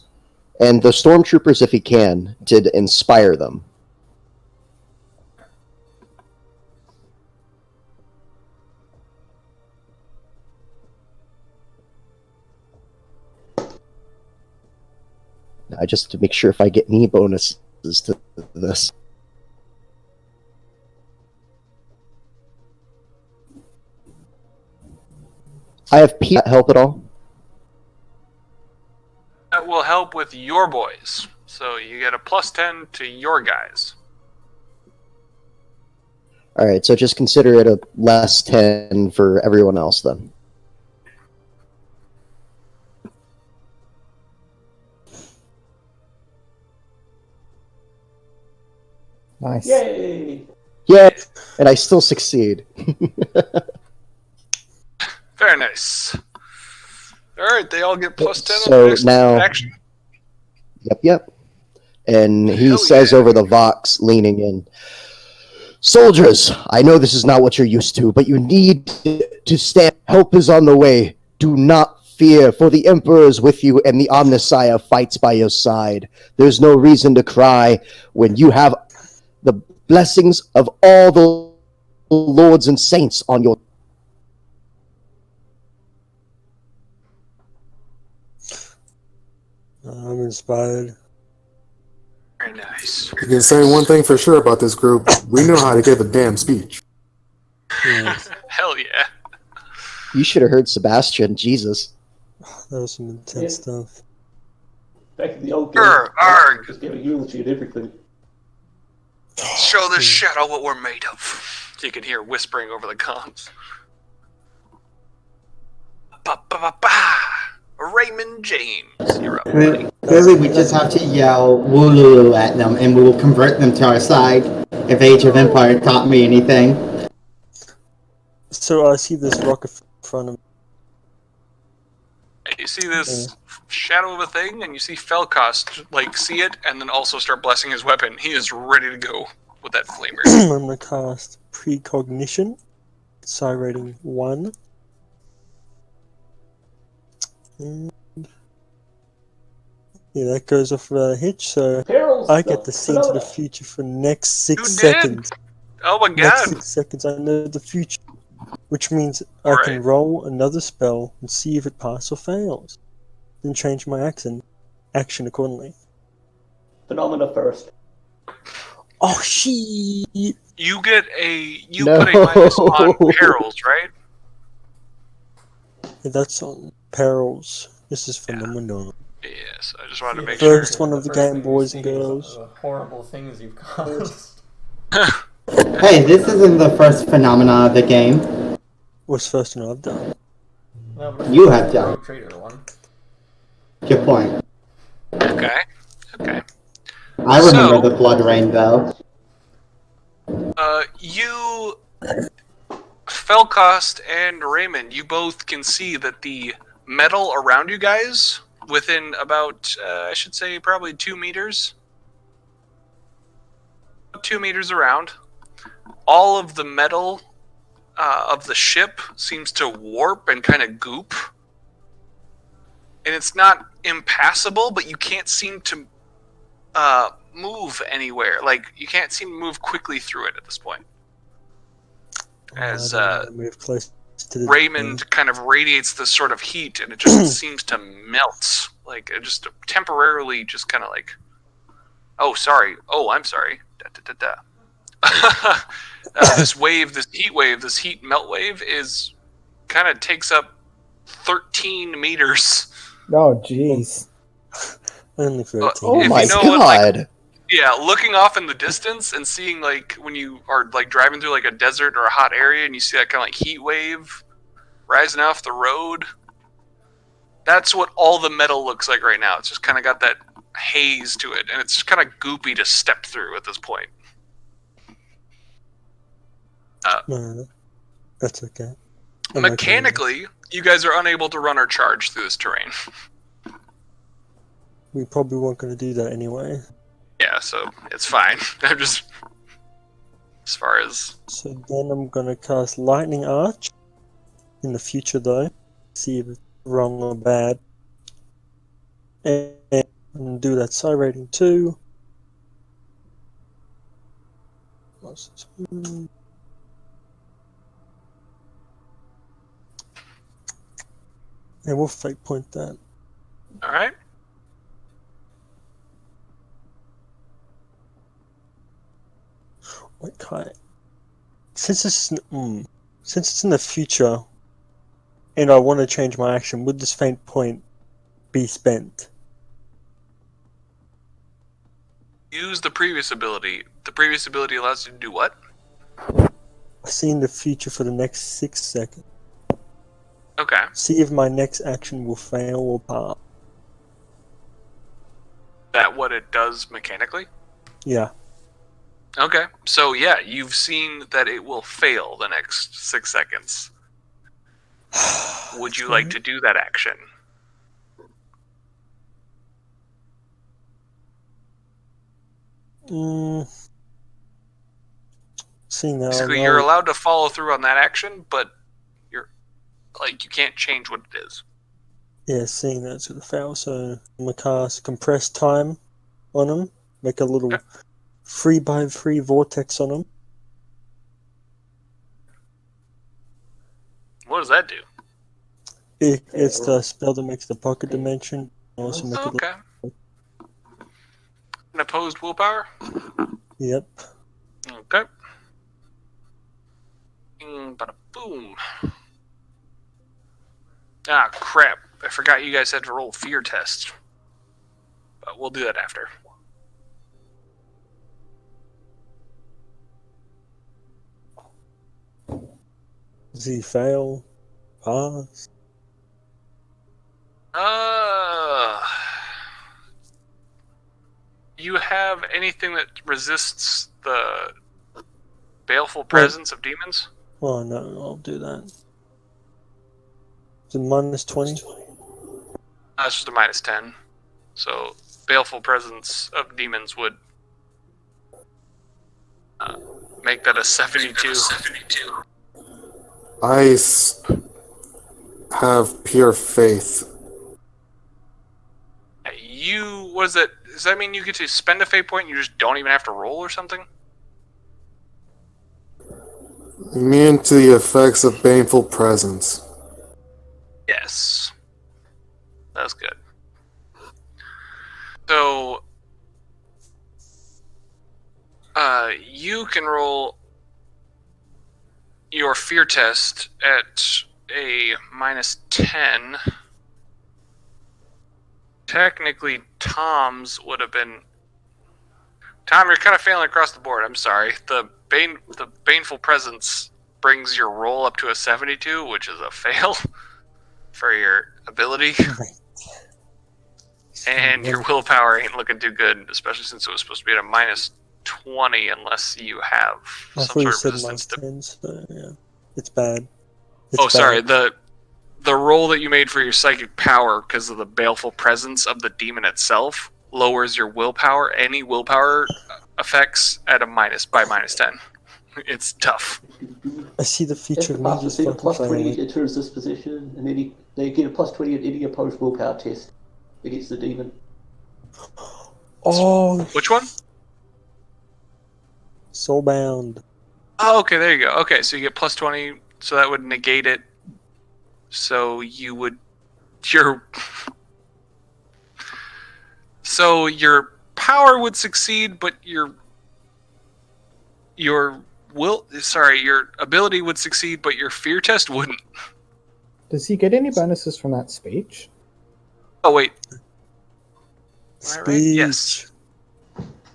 and the stormtroopers, if he can, to inspire them. I just to make sure if I get any bonuses to this. I have P. Help at all? That will help with your boys. So you get a +10 to your guys. Alright, so just consider it a less 10 for everyone else then. Nice. Yay! Yeah, and I still succeed. Very nice. Alright, they all get +10 on So the next now- action. Yep. And he Hell says yeah. over the Vox, leaning in, "Soldiers, I know this is not what you're used to, but you need to stand. Help is on the way. Do not fear, for the Emperor is with you, and the Omnissiah fights by your side. There's no reason to cry when you have the blessings of all the lords and saints on your..." I'm inspired. Very nice. You can say one thing for sure about this group. We know how to give a damn speech. Yeah, Hell yeah. You should have heard Sebastian. Jesus. that was some intense Yeah. stuff. Back in the old Arg, arg. just giving eulogy and everything. Show this shadow what we're made of. You can hear whispering over the comms. Ba ba ba ba. Raymond James, you're up, buddy. Clearly, we just have to yell "Wooloo" at them, and we will convert them to our side. If Age of Empire taught me anything. So I see this rocket in front of me. You see this shadow of a thing, and you see Felcost see it, and then also start blessing his weapon. He is ready to go with that flamer. I'm gonna cast Precognition. Psi rating 1. And yeah, that goes off without a hitch, so Perils, I get to see into the phenomena. future for the next 6 You did? seconds. Oh my Next god! 6 seconds, I know the future, which means I Alright. can roll another spell and see if it passes or fails. Then change my action accordingly. Phenomena first. Oh shit! You get you No. put a minus on perils, right? Yeah, that's on perils. This is phenomenal. Yes, I just wanted to make First sure. one of the first game, thing you boys see and is girls. the horrible things you've caused. Hey, this isn't the first phenomena of the game. What's the first one I've done? No, but You it's have the done. Rogue Trader one. Good point. Okay. Okay. I remember So- the blood rain, though. You, Felcost and Raymond, you both can see that the metal around you guys, within about, I should say, probably 2 meters. 2 meters around. All of the metal of the ship seems to warp and kind of goop. And it's not impassable, but you can't seem to move anywhere. You can't seem to move quickly through it at this point. As move close to the Raymond kind of radiates this sort of heat, and it just seems to melt. It just temporarily just kind of oh, sorry. Oh, I'm sorry. Da, da, da, da. This wave, this heat melt wave is kind of takes up 13 meters. Oh, jeez. Only 13. Oh If my you know what, god. yeah, looking off in the distance and seeing when you are driving through a desert or a hot area and you see that kind of heat wave rising off the road, that's what all the metal looks like right now. It's just kind of got that haze to it, and it's just kind of goopy to step through at this point. No, that's okay. I'm okay with Mechanically, you guys are unable to run or charge through this terrain. it. We probably weren't going to do that anyway. Yeah, so it's fine. I'm just as far as So then I'm going to cast Lightning Arch in the future, though. See if it's wrong or bad. And do that psi rating 2. And we'll fate point that. all right. Wait, Kai. Since it's in the future, and I want to change my action, would this faint point be spent? Use the previous ability. The previous ability allows you to do what? I see in the future for the next 6 seconds. Okay. See if my next action will fail or pass. That what it does mechanically? Yeah. Okay. So yeah, you've seen that it will fail the next 6 seconds. Would you like to do that action? See now. Basically, you're allowed to follow through on that action, but you're you can't change what it is. Yeah, seeing that it's gonna fail, so I'm gonna cast compressed time on him. Make a little 3x3 vortex on him. What does that do? It's the spell that makes the pocket dimension. Also make it. Okay. An opposed willpower? Yep. Okay. Bada boom. Ah, crap. I forgot you guys had to roll fear test. But we'll do that after. Does he fail? Pass? You have anything that resists the baleful presence of demons? Oh no, I'll do that. Is it minus 20? That's just a minus 10. So, baleful presence of demons would make that a 72. Have pure faith. What is it? Does that mean you get to spend a fate point and you just don't even have to roll or something? Immune to the effects of baneful presence. Yes. That's good. So, you can roll your fear test at a minus 10. Technically, Tom's would have been... Tom, you're kind of failing across the board. I'm sorry. The baneful presence brings your roll up to a 72, which is a fail for your ability. And your willpower ain't looking too good, especially since it was supposed to be at a minus 20 unless you have some sort of resistance to... 10, so yeah. It's bad. Sorry. The roll that you made for your psychic power, because of the baleful presence of the demon itself, lowers your willpower. Any willpower effects at minus 10. It's tough. I see the feature If of the me pass just receive a fucking plus 20 failing. enters this position, and then they get a plus 20 at any opposed willpower test against the demon. Oh, Which one? Soulbound. Oh, okay, there you go. Okay, so you get plus 20, so that would negate it. So you would... So your power would succeed, but your ability would succeed, but your fear test wouldn't. Does he get any bonuses from that speech? Oh, wait. Am I Speech. right? Yes.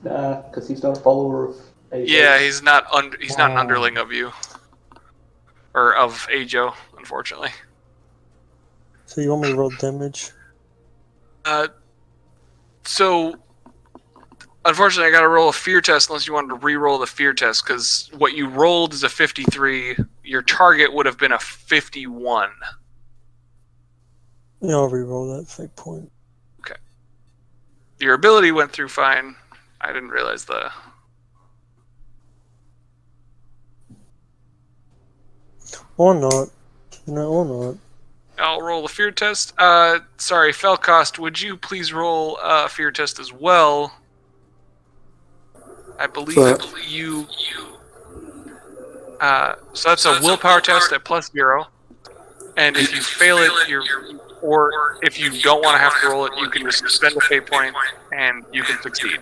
Nah, because he's not a follower of AJ. Yeah, he's not an underling of you. Or of Ajo, unfortunately. So you want me to roll damage? So, unfortunately, I got to roll a fear test unless you wanted to re-roll the fear test, because what you rolled is a 53. Your target would have been a 51. Yeah, I'll re-roll that fake point. Okay. Your ability went through fine. I didn't realize the... Or not. No, or not. I'll roll the fear test. Sorry, Felcost, would you please roll a fear test as well? I believe you... so that's a willpower test at plus 0. And if you fail it, or if you don't want to have to roll it, you can just spend a fate point and you can succeed.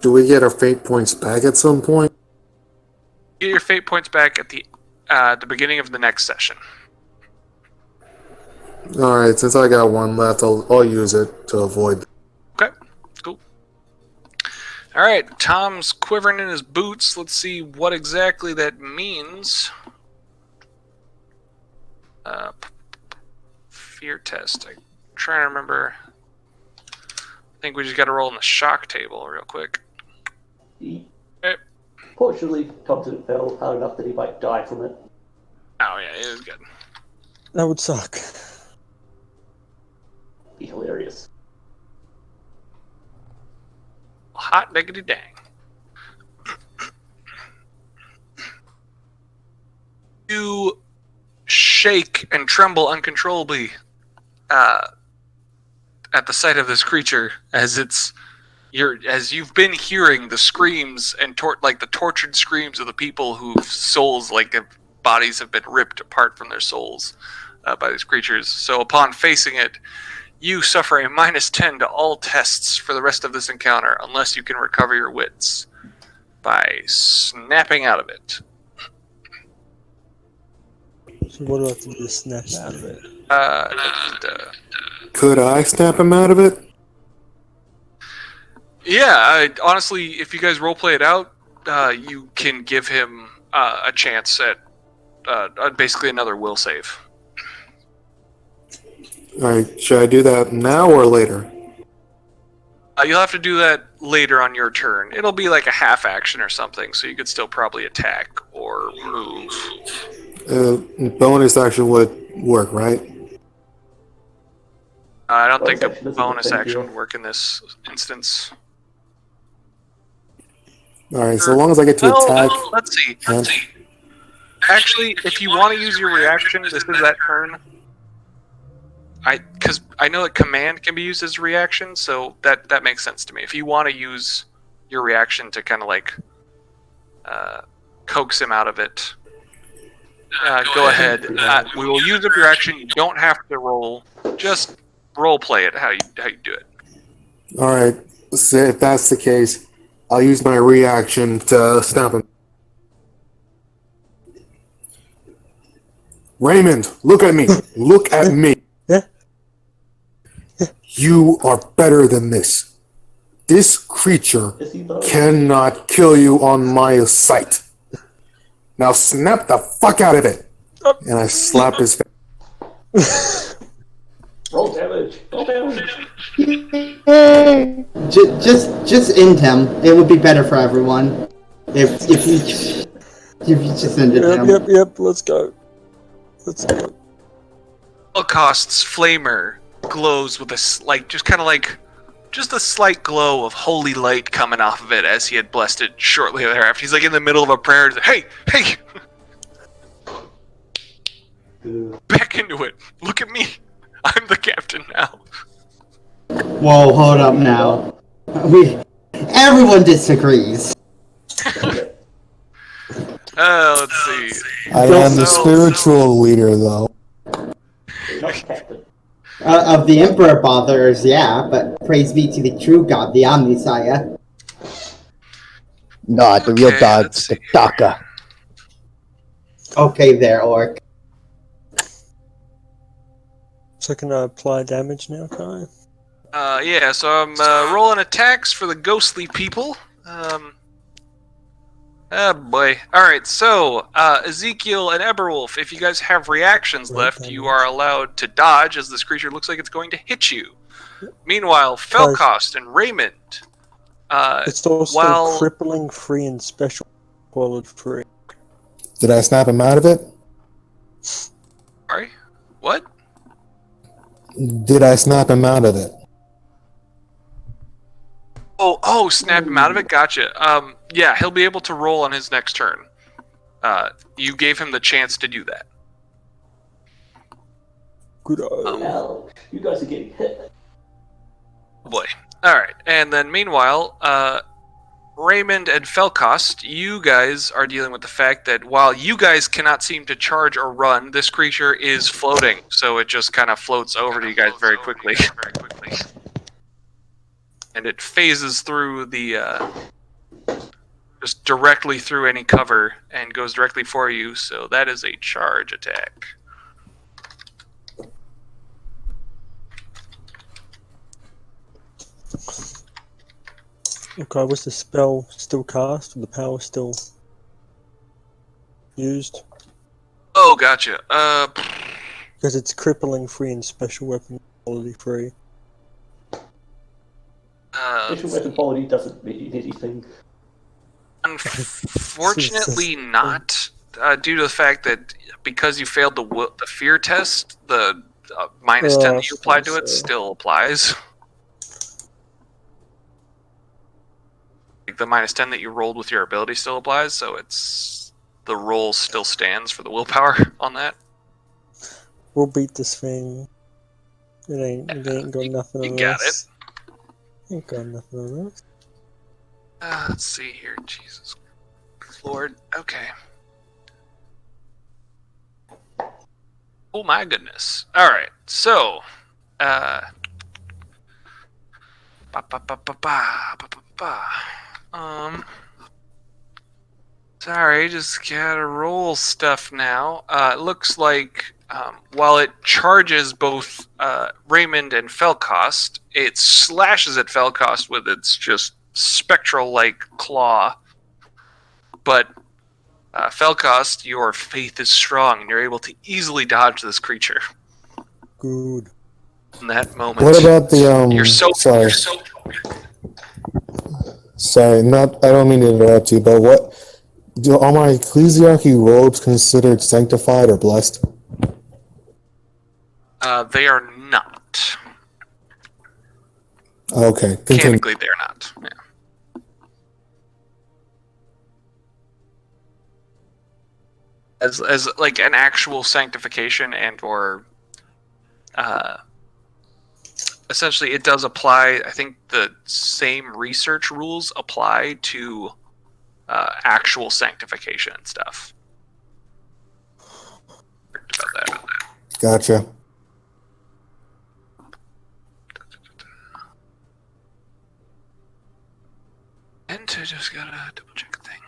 Do we get our fate points back at some point? Get your fate points back at the beginning of the next session. Alright, since I got one left, I'll use it to avoid. Okay, cool. Alright, Tom's quivering in his boots. Let's see what exactly that means. Fear test. I'm trying to remember. I think we just got to roll in the shock table real quick. Okay. Fortunately, Tom didn't fail hard enough that he might die from it. Oh yeah, it is good. That would suck. Be hilarious. Hot diggity dang. You shake and tremble uncontrollably at the sight of this creature, as you've been hearing the screams and the tortured screams of the people whose souls, bodies have been ripped apart from their souls by these creatures. So upon facing it, you suffer a minus 10 to all tests for the rest of this encounter, unless you can recover your wits by snapping out of it. So what do I have to do to snap out of it? Could I snap him out of it? Yeah, honestly, if you guys roleplay it out, you can give him a chance at basically another will save. Alright, should I do that now or later? You'll have to do that later on your turn. It'll be like a half action or something, so you could still probably attack or move. Bonus action would work, right? I don't Bonus think a action doesn't bonus defend action you. would work in this instance. Alright, so long as I get to attack. Let's see. and- Actually, if you want to use your reaction, this is that turn. Because I know that command can be used as a reaction, so that makes sense to me. If you want to use your reaction to kind of like coax him out of it, go ahead. We will use up your action. You don't have to roll. Just role play it how you do it. Alright, so if that's the case, I'll use my reaction to snap him. Raymond, look at me. Look at me. Yeah. You are better than this. This creature Is he though? cannot kill you on my sight. Now snap the fuck out of it. And I slap his face. Roll damage. Roll damage. Just end him. It would be better for everyone if you just ended him. Yep. Let's go. Let's go. Holocaust's flamer glows with a slight, just a slight glow of holy light coming off of it as he had blessed it shortly thereafter. He's like in the middle of a prayer. He's like, hey, back into it. Look at me. I'm the captain now. Whoa, hold up now. Everyone disagrees. Let's see. I am the spiritual leader, though. You're not captain. Of the Emperor bothers, yeah, but praise be to the true God, the Omnisire. Not the real Okay, gods, let's the see. Daka. Okay there, Orc. So can I apply damage now, can I? Yeah, so I'm rolling attacks for the ghostly people. Oh boy. Alright, so, Ezekiel and Eberwolf, if you guys have reactions left, you are allowed to dodge as this creature looks like it's going to hit you. Meanwhile, Felcost and Raymond, It's also while- crippling free and special quality free. Did I snap him out of it? sorry? What? Did I snap him out of it? Oh, snap him out of it? Gotcha. Yeah, he'll be able to roll on his next turn. You gave him the chance to do that. Good eye. Hell, you guys are getting hit. Oh boy. Alright, and then meanwhile, Raymond and Felcost, you guys are dealing with the fact that while you guys cannot seem to charge or run, this creature is floating, so it just kind of floats over to you guys very quickly. And it phases through the, just directly through any cover and goes directly for you, so that is a charge attack. Okay, was the spell still cast? The power still used? Oh, gotcha. Because it's crippling free and special weapon quality free. Special weapon quality doesn't mean anything. Unfortunately not, due to the fact that because you failed the fear test, the minus 10 that you applied to it still applies. Like the minus 10 that you rolled with your ability still applies, so it's the roll still stands for the willpower on that. We'll beat this thing. It ain't got nothing You on got us. Ain't got nothing on us. Let's see here, Jesus Lord. Okay. Oh my goodness. All right, so, sorry, just gotta roll stuff now. It looks like while it charges both Raymond and Felcost, it slashes at Felcost with its just spectral-like claw. But Felcost, your faith is strong, and you're able to easily dodge this creature. Good. In that moment, What about the you're so. Sorry, not. I don't mean to interrupt you, but are my ecclesiarchy robes considered sanctified or blessed? They are not. Okay, continue. Mechanically, they're not. Yeah. As like an actual sanctification or essentially it does apply. I think the same research rules apply to actual sanctification and stuff. About that. Gotcha. And I just gotta double check a thing.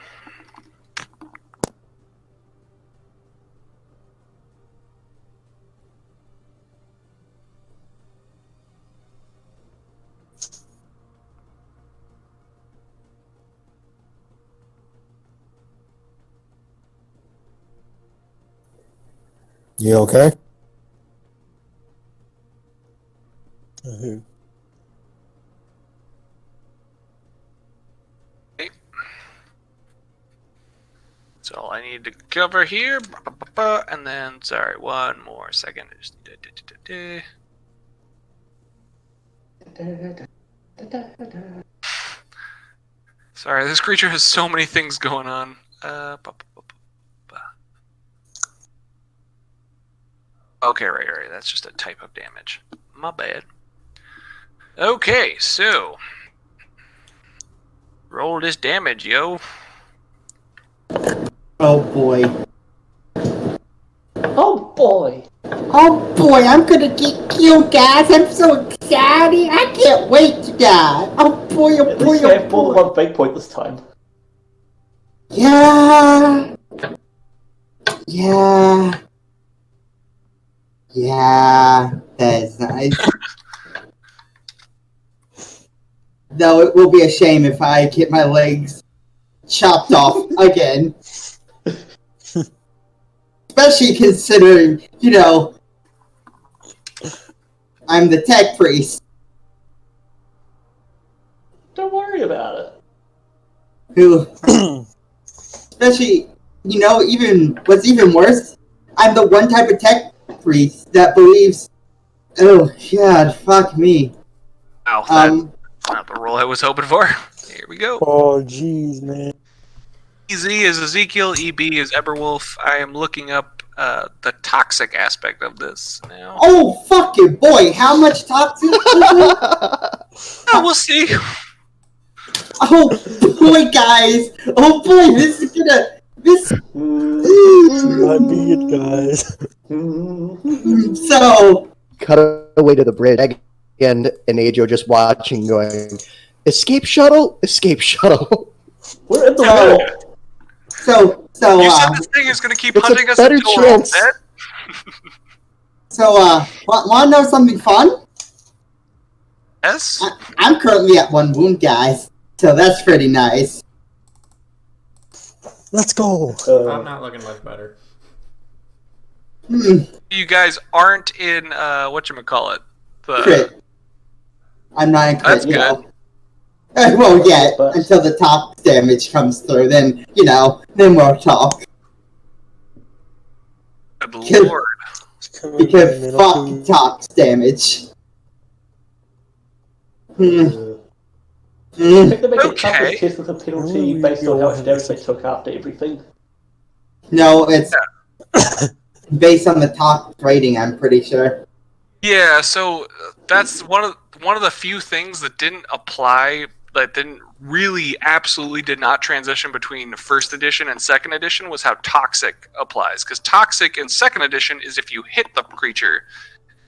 You okay? Uh-huh. That's all I need to cover here. And then, sorry, one more second. Sorry, this creature has so many things going on. Okay, right. That's just a type of damage. My bad. Okay, so roll this damage, yo. Oh boy. Oh boy! Oh boy, I'm gonna get killed, guys. I'm so excited. I can't wait to die. Oh boy, oh At boy, least you oh have more boy. than one fake point this time. Yeah. Yeah. Yeah. That is nice. Though it will be a shame if I get my legs chopped off again. Especially considering, I'm the tech priest. Don't worry about it. Who, especially, what's even worse, I'm the one type of tech priest that believes, oh god, fuck me. Wow, that's not the roll I was hoping for. Here we go. Oh, jeez, man. EZ is Ezekiel, EB is Eberwolf. I am looking up the toxic aspect of this now. Oh, fucking boy, how much toxic? We'll see. Oh boy, guys. Oh boy, this is gonna. This. Might be it, guys. So. Cut away to the bridge, and Ajo just watching, going, "Escape shuttle, escape shuttle." We're in the middle. So. You said this thing is going to keep it's hunting a us better until we're all chance. dead? So, want to know something fun? Yes? I'm currently at 1 wound, guys. So that's pretty nice. Let's go. I'm not looking much better. You guys aren't in, whatchamacallit? Crit. I'm not in crit. That's good. Well, yeah, until the top damage comes through, then, then we'll talk. Good lord. Because fuck top damage. I think they make a toughness Okay. test with a penalty based on how much damage they took after everything. No, it's based on the top rating, I'm pretty sure. Yeah, so that's one of the few things that didn't apply, that didn't really absolutely did not transition between first edition and second edition, was how toxic applies. Because toxic in second edition is if you hit the creature,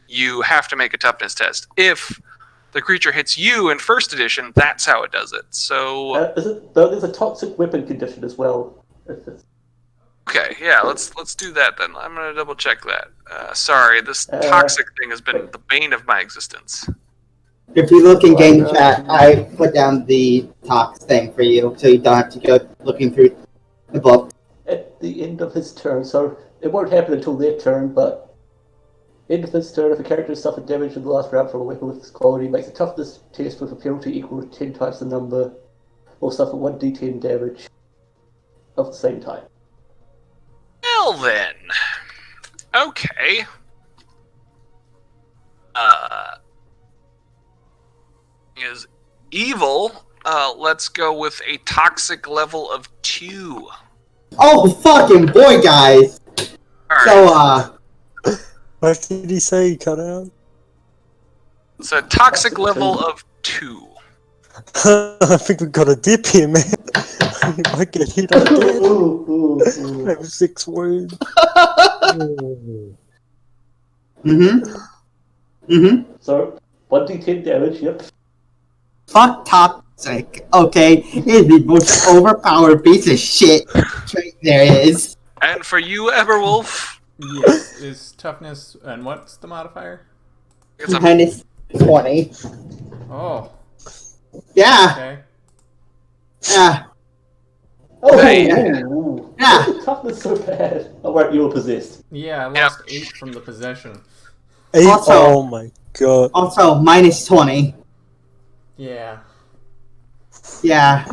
you have to make a toughness test. If the creature hits you in first edition, that's how it does it. So There's a toxic weapon condition as well. okay, yeah, let's do that then. I'm gonna double check that. Sorry, this toxic thing has been the bane of my existence. If you look in game chat, I put down the tox thing for you, so you don't have to go looking through the book. end of his turn, so it won't happen until their turn, but end of his turn, if a character has suffered damage in the last round from a weapon with this quality, makes a toughness test with a penalty equal to 10 times the number, or suffer 1d10 damage of the same type. Well then. Okay. Is evil. Let's go with a toxic level of 2. Oh, fucking boy, guys. Alright. So, What did he say? He cut out? It's a toxic level of 2. I think we got a dip here, man. You might get hit again. I have 6 wounds. So, 1d10 damage, yep. fuck toxic, okay? It is the most overpowered piece of shit trait there is. And for you, Everwolf, Yes, is toughness, and what's the modifier? it's a Minus 20. Oh, Yeah, okay. yeah, Oh, Hey. ooh. Yeah. Toughness so bad. Oh, right, you were possessed. Yeah, I lost 8 from the possession. 8? Also- Oh my god. also minus 20. Yeah, Yeah.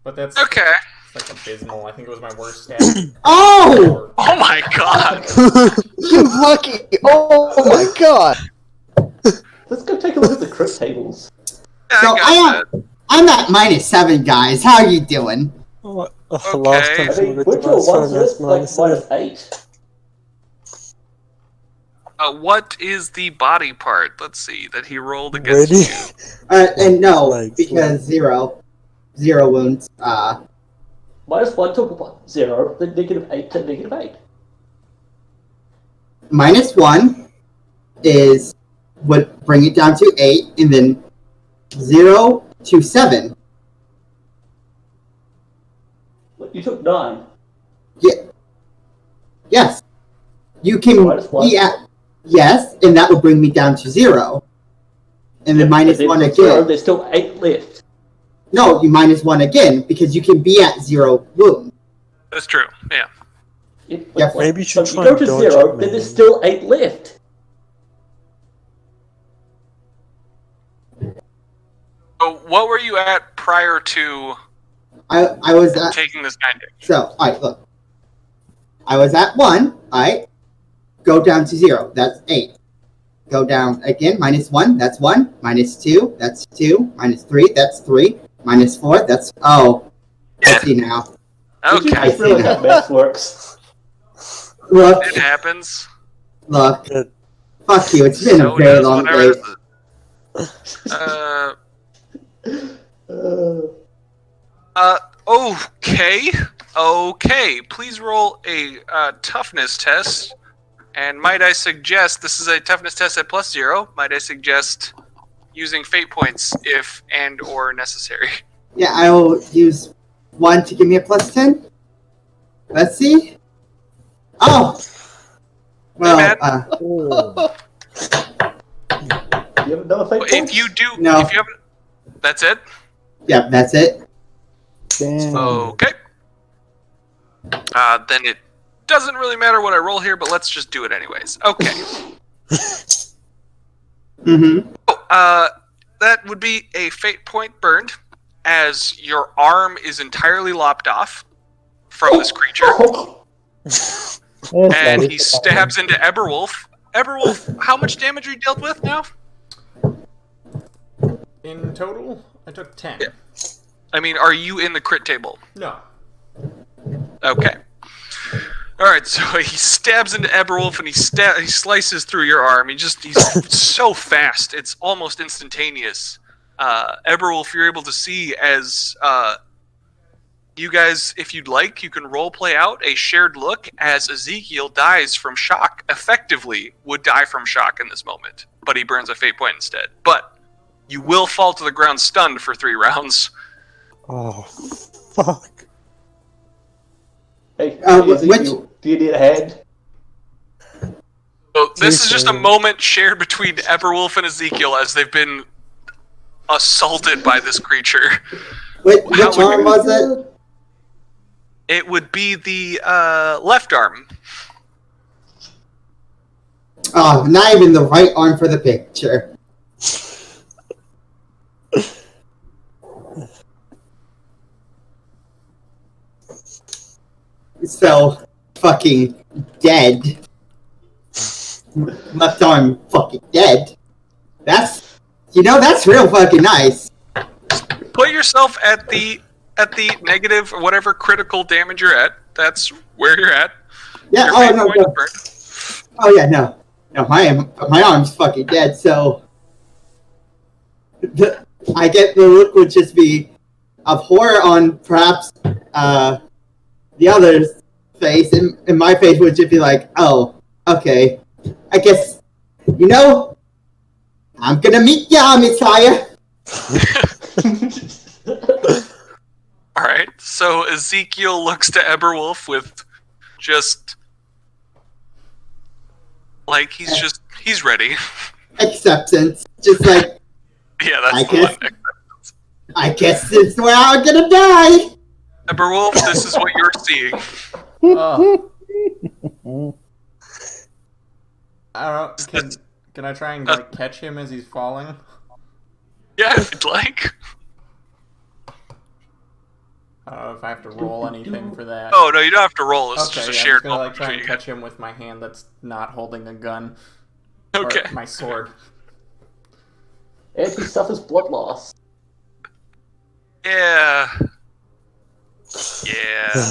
but that's okay. like abysmal. I think it was my worst stat. Oh! Oh my god. You lucky! Oh my god! Let's go take a look at the crit tables. Yeah, So I got I'm at minus 7, guys. How are you doing? Oh, Okay. last time I I mean, looked we're at to a my 1, phone, so that's that's like minus minus 8. what is the body part? Let's see that he rolled Ready? against you. And no, Legs, because zero wounds. Minus 1 to 1, 0, then negative 8 to negative 8. Minus 1 is would bring it down to 8, and then 0 to 7. You took 9. Yeah. Yes. You can Minus 1. be at yes, and that would bring me down to 0. And then minus But then 1 for again. 0, there's still 8 left. No, you minus 1 again because you can be at 0 wound. That's true. Yeah. Yeah, maybe you should so try you go and to dodge 0, it, then man. there's still 8 left. So what were you at prior to I was at taking this 9 damage? so alright, look. I was at 1, alright. Go down to 0, that's 8. Go down again, minus 1, that's 1. Minus 2, that's 2. Minus 3, that's 3. Minus 4, that's I see now. Did you Okay, just realize how maths works? Look, it happens. look. Good. Fuck you, it's been So a very does long whatever day. this is. Okay. Please roll a toughness test. And might I suggest this is a toughness test at +0? Might I suggest using fate points if and or necessary? Yeah, I will use 1 to give me a plus 10. Let's see. Oh! Well, man. You have another fate point? If you do, No. if you have, that's it. yeah, that's it. Damn. Okay. Then it doesn't really matter what I roll here, but let's just do it anyways. Okay. Mm-hmm. That would be a fate point burned, as your arm is entirely lopped off from this creature, and he stabs into Eberwolf. Eberwolf, how much damage are you dealt with now? In total, I took 10. Yeah. I mean, are you in the crit table? No. Okay. Alright, so he stabs into Eberwolf and he slices through your arm. He's so fast, it's almost instantaneous. Eberwolf, you're able to see as you guys, if you'd like, you can roleplay out a shared look as Ezekiel dies from shock. Effectively would die from shock in this moment, but he burns a fate point instead. But you will fall to the ground stunned for 3 rounds. Oh, fuck. Hey, which- do you need a hand? So this is just a Jason. moment shared between Eberwolf and Ezekiel as they've been assaulted by this creature. Which How- arm was it? It would be the left arm. Oh, not even the right arm for the picture. So, fucking dead. Left arm fucking dead. That's real fucking nice. Put yourself at the negative or whatever critical damage you're at. That's where you're at. Yeah. Your Oh fate no. point is burned. Oh yeah. No. No. My arm's fucking dead. So, I get the look would just be of horror on perhaps the other's face, and my face would just be like, oh, okay. I guess I'm gonna meet ya, Miss Fire. All right. So Ezekiel looks to Eberwolf with just like he's ready. Acceptance, just like Yeah, that's I the guess- one. I guess this is where I'm gonna die. Eberwolf, this is what you're seeing. I don't know. Can I try and like catch him as he's falling? Yeah, if you'd like. I don't know if I have to roll anything for that. Oh no, you don't have to roll. This is Okay, just a yeah, I'm shared just gonna moment like try between and you. catch him with my hand that's not holding a gun. Okay. Or my sword. And he suffers blood loss. Yeah. Yeah.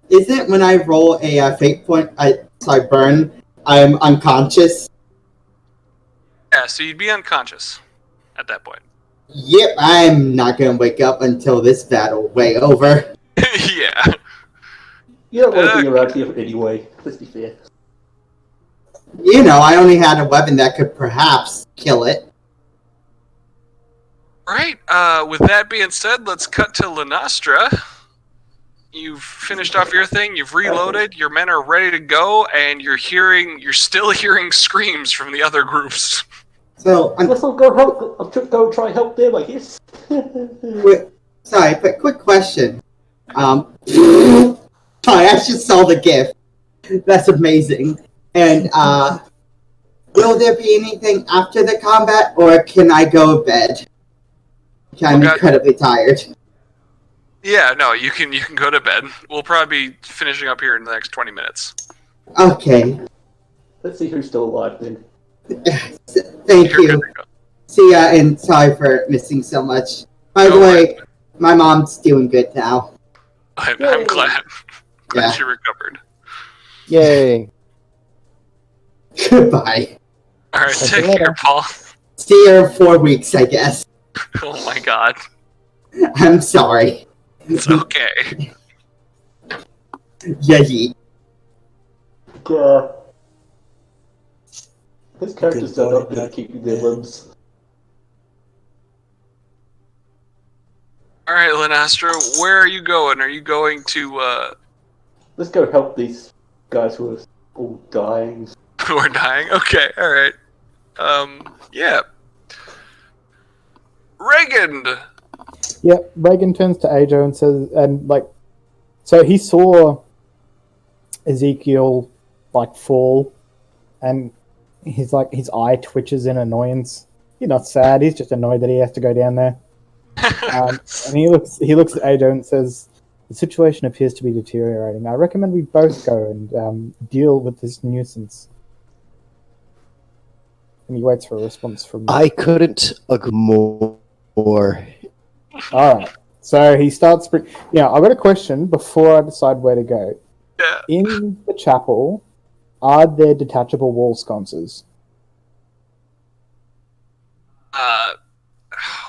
Isn't when I roll a fate point, burn, I'm unconscious. Yeah, so you'd be unconscious at that point. Yep, I'm not gonna wake up until this battle way over. Yeah. You don't want to be around here anyway, let's be fair. I only had a weapon that could perhaps kill it. Right. With that being said, let's cut to Lenastra. You've finished off your thing. You've reloaded. Your men are ready to go, and you're still hearing screams from the other groups. So, I guess I'll go help. I'll go try and help them, I guess. sorry, but quick question. Sorry, I just saw the GIF. That's amazing. And will there be anything after the combat, or can I go to bed? I'm incredibly tired. Yeah, no, you can go to bed. We'll probably be finishing up here in the next 20 minutes. Okay. Let's see who's still alive then. Thank You're you. good to go. See ya, and sorry for missing so much. By the way, my mom's doing good now. I'm Yay. glad Yeah. you recovered. Yay. Goodbye. All right, Catch take you later. care, Paul. See you in 4 weeks, I guess. Oh my God, I'm sorry. it's okay. Yeet. His characters Good are not boy, good at Jack. keeping their limbs. All right, Lenastra, where are you going? Are you going to Let's go help these guys who are all dying. who are dying? Okay, all right. Yeah. Reagan. Yeah, Reagan turns to Ajo and says, so he saw Ezekiel fall, and he's like, his eye twitches in annoyance. He's not sad; he's just annoyed that he has to go down there. And he looks at Ajo and says, "The situation appears to be deteriorating. I recommend we both go and deal with this nuisance." And he waits for a response from. I couldn't agree more. All right. So he starts. I've got a question before I decide where to go. Yeah. In the chapel, are there detachable wall sconces? Oh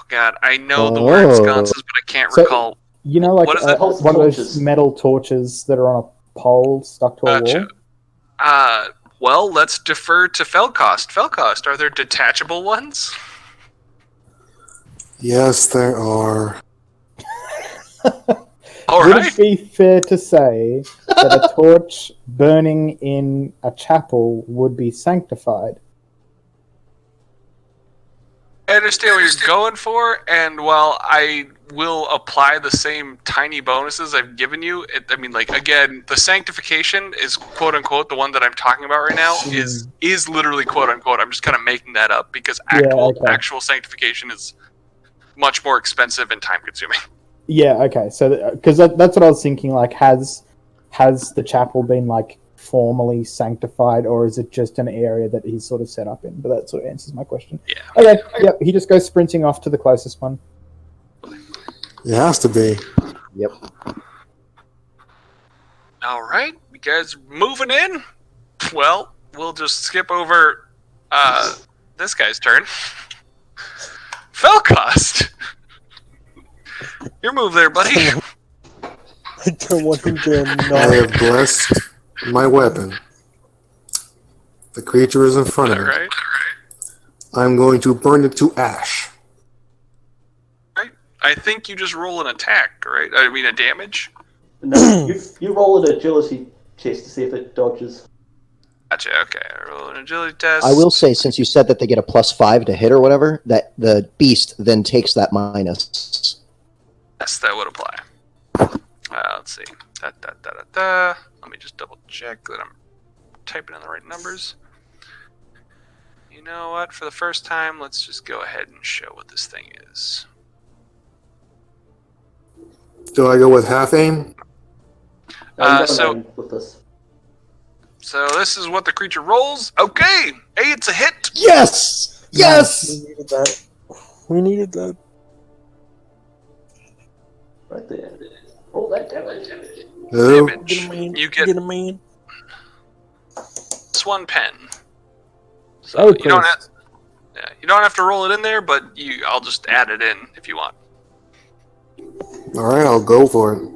God, I know the word sconces, but I can't So- recall. You know, like What is that? one of those Torches. metal torches that are on a pole stuck to a Gotcha. wall. Well, let's defer to Felcost. Felcost, are there detachable ones? Yes, there are. All Would right. it be fair to say that a torch burning in a chapel would be sanctified? I understand what you're going for, and while I will apply the same tiny bonuses I've given you. Again, the sanctification is quote unquote the one that I'm talking about right now is literally quote unquote. I'm just kind of making that up because actual sanctification is much more expensive and time consuming. Yeah, okay. So, because that's what I was thinking. Like, has the chapel been like formally sanctified, or is it just an area that he's sort of set up in? But that sort of answers my question. Yeah. Okay. Yep. He just goes sprinting off to the closest one. It has to be. Yep. All right, you guys moving in? Well, we'll just skip over this guy's turn. Felcost, your move there, buddy. I don't want him to I not. have blessed my weapon. The creature is in front of me. Right. I'm going to burn it to ash. I think you just roll an attack, right? I mean, a damage. No, you roll an agility chest to see if it dodges. Gotcha. Okay, roll an agility test. I will say, since you said that they get a +5 to hit or whatever, that the beast then takes that minus. Yes, that would apply. Let's see. Let me just double check that I'm typing in the right numbers. You know what? For the first time, let's just go ahead and show what this thing is. Do I go with half aim? With this. So this is what the creature rolls. Okay, hey, it's a hit. Yes! Yes! We needed that. We needed that. Right there. Roll that damage. No. Damage. Get him in. You get Get him in. this one pen. So Oh, you don't cool. have. Yeah, you don't have to roll it in there, but I'll just add it in if you want. All right, I'll go for it.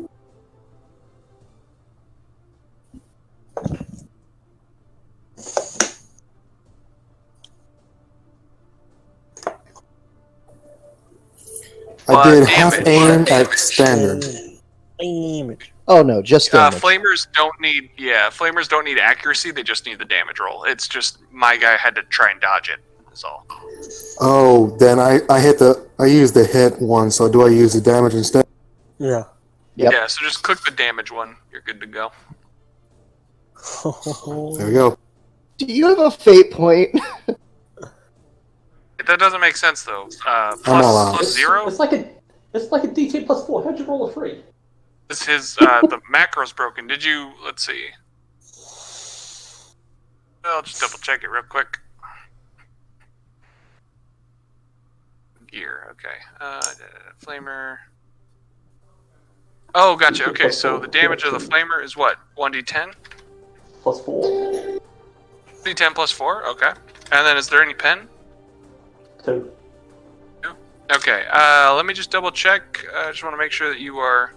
I did half damage. aim at standard. Damage. Oh no, just damage. Flamers don't need accuracy. They just need the damage roll. It's just my guy had to try and dodge it. That's all. Oh, then I used the hit one, so do I use the damage instead? Yeah. Yep. Yeah. So just click the damage one. You're good to go. There we go. Do you have a fate point? That doesn't make sense though. allowed. Plus 0. It's like a D10 +4. How'd you roll a 3? This is the macro's broken. Did you? Let's see. I'll just double check it real quick. Gear. Okay. Flamer. Oh, gotcha. Okay, so the damage of the flamer is what? 1d10. +4. D10 plus 4. Okay. And then is there any pen? 2. Okay. Let me just double check. I just want to make sure that you are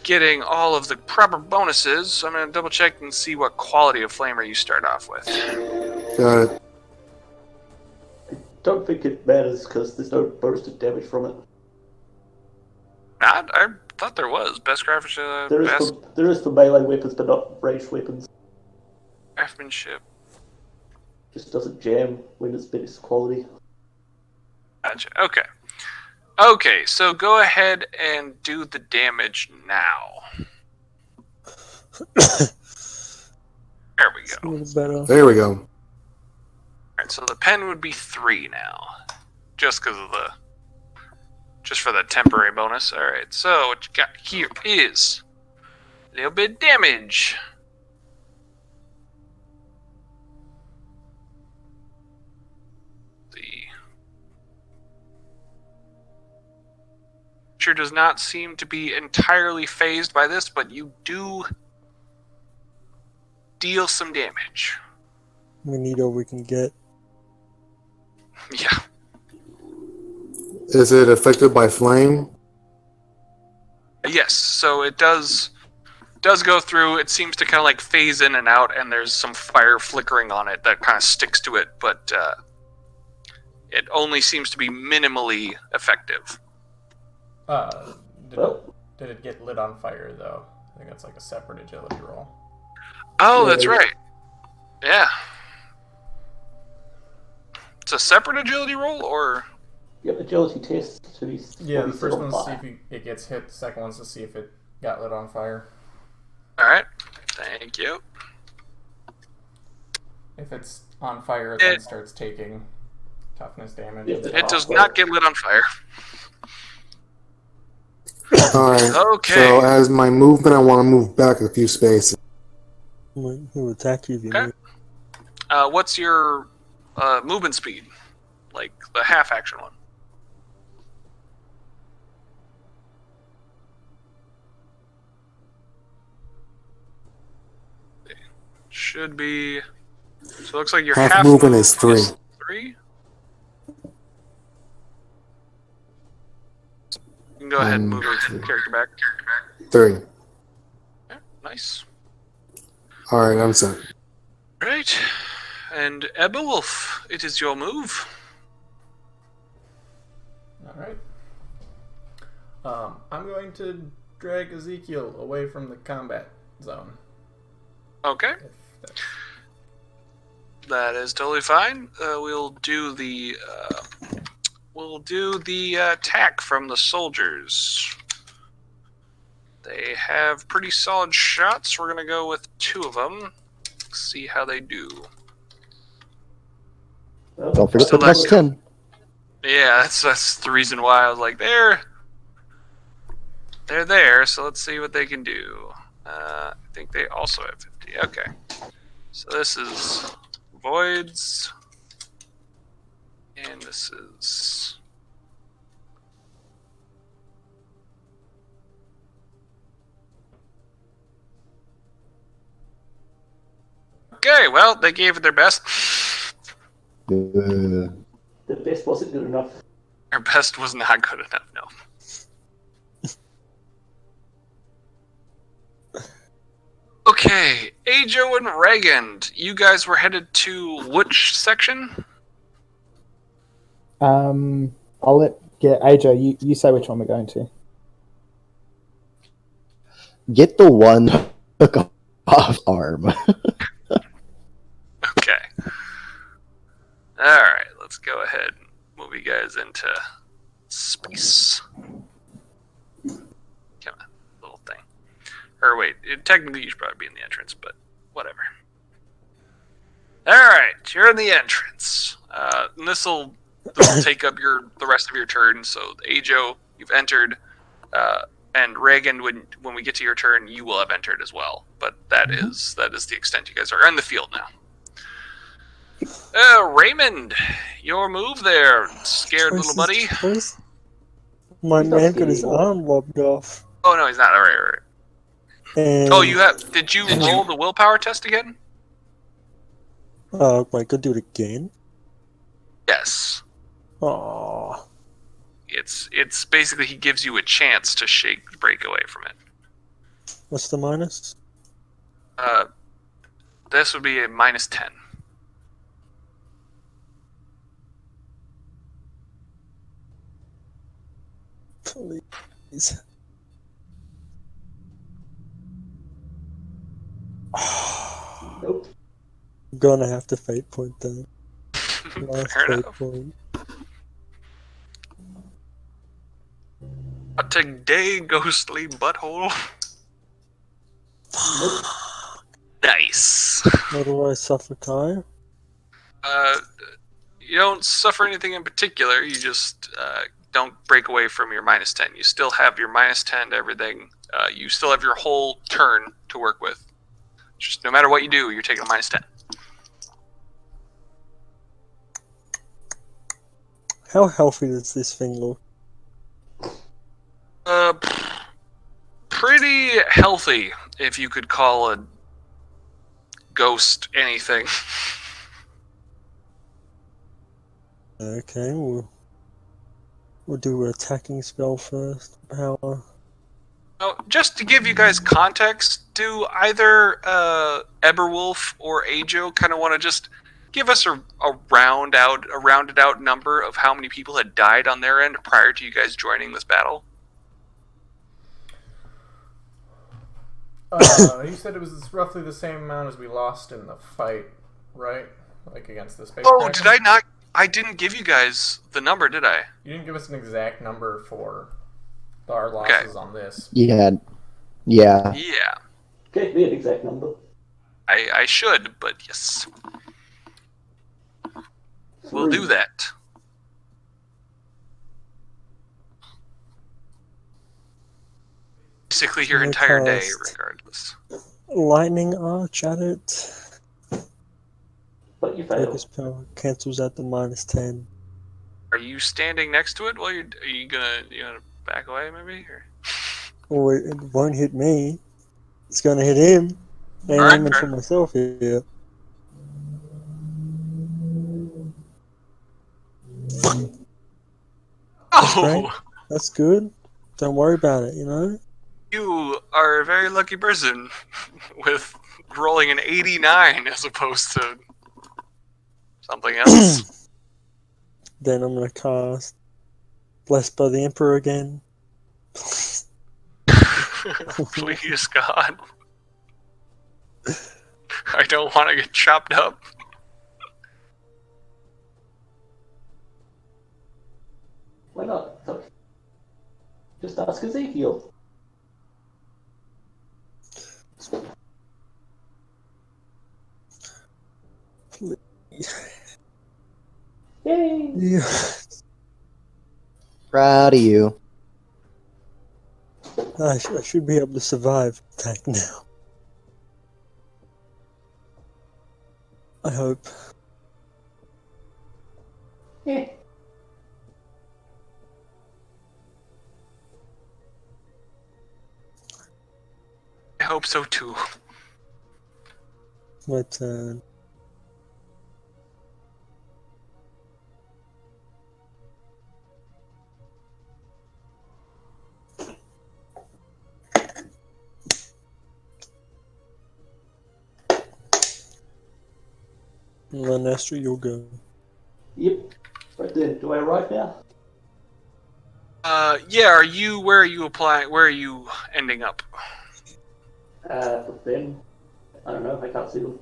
getting all of the proper bonuses. So I'm going to double check and see what quality of flamer you start off with. Got it. Don't think it matters because there's no burst of damage from it. I thought there was. Best graphics, There is for melee weapons, but not ranged weapons. craftsmanship. Just doesn't jam when it's best quality. Gotcha. Okay. Okay, so go ahead and do the damage now. There we go. A little better. There we go. Alright, so the pen would be 3 now. Just because of just for the temporary bonus. Alright, so what you got here is a little bit of damage. The creature does not seem to be entirely phased by this, but you do deal some damage. We need all we can get. Yeah. Is it affected by flame? Yes, so it does go through. It seems to kind of like phase in and out, and there's some fire flickering on it that kind of sticks to it, but it only seems to be minimally effective. Did it get lit on fire, though? I think that's like a separate agility roll. Oh, that's right. Yeah. It's a separate agility roll, or? Yep, agility test to be. Yeah, the first one's to see if it gets hit. The second one's to see if it got lit on fire. All right. Thank you. If it's on fire, it then starts taking toughness damage. It does not get lit on fire. Alright. Okay. So as my movement, I want to move back a few spaces. Who attack you if you Okay. move? What's your movement speed? Like the half action one. Should be. So it looks like your Half half movement move is 3. 3. You can go ahead and move your character back. 3. Okay, nice. Alright, I'm set. Right. And Ebewolf, it is your move. Alright. I'm going to drag Ezekiel away from the combat zone. Okay. That is totally fine. We'll do the attack from the soldiers. They have pretty solid shots. We're gonna go with 2 of them. See how they do. Don't forget the plus 10. Yeah, that's the reason why I was like, they're there. So let's see what they can do. I think they also have 50. Okay. So this is voids, and this is. Okay, well, they gave it their best. The best wasn't good enough. Their best was not good enough, no. Okay, Ajo and Regand, you guys were headed to which section? I'll get AJ. You say which one we're going to. Get the one hook off arm. Okay. Alright, let's go ahead and move you guys into space. Come on, little thing. Or wait, technically you should probably be in the entrance, but whatever. Alright, you're in the entrance. And this will take up the rest of your turn, so Ajo, you've entered. And Reagan, when we get to your turn, you will have entered as well. But that is the extent you guys are in the field now. Raymond, your move there, scared little buddy. My man got his arm lobbed off. Oh no, he's not. All right. And Oh, you have? Did you roll the willpower test again? Wait, go do it again. Yes. Aww. It's basically he gives you a chance to break away from it. What's the minus? This would be a -10. Please. Nope. I'm gonna have to fate point then. Last Fair fate enough. point. A today, ghostly butthole. Nice. What do I suffer, Kai? You don't suffer anything in particular. You just don't break away from your -10. You still have your -10 to everything. You still have your whole turn to work with. Just no matter what you do, you're taking a -10. How healthy does this thing look? Pretty healthy, if you could call a ghost anything. Okay, we'll do an attacking spell first. Power. Oh, just to give you guys context, do either Eberwolf or Ajo kind of want to just give us a rounded out number of how many people had died on their end prior to you guys joining this battle? You said it was roughly the same amount as we lost in the fight, right? Like against the space. Oh, dragon? did I not? I didn't give you guys the number, did I? You didn't give us an exact number for our losses on this. Yeah. Yeah, Okay, me an exact number. I should, but yes. We'll do 3. that. Basically your No entire day, cost. regardless. Lightning arch at it. But you fail. Focus power cancels out the -10. Are you standing next to it while are you gonna back away maybe? Or? Or it won't hit me. It's gonna hit him. And Alright, aiming fair for enough. myself here. That's great. Oh, That's good. Don't worry about it, you know? you are a very lucky person with rolling an 89 as opposed to something else. Then I'm gonna cast Blessed by the Emperor again. Please, God. I don't want to get chopped up. Why not? Just ask Ezekiel. Yay! Yeah. Proud of you. I should be able to survive attack now. I hope. Yeah. I hope so too. My turn. Lanastra, you'll go. Yep. Right there. Do I arrive now? Yeah, where are you applying, where are you ending up? But then, I don't know. I can't see them.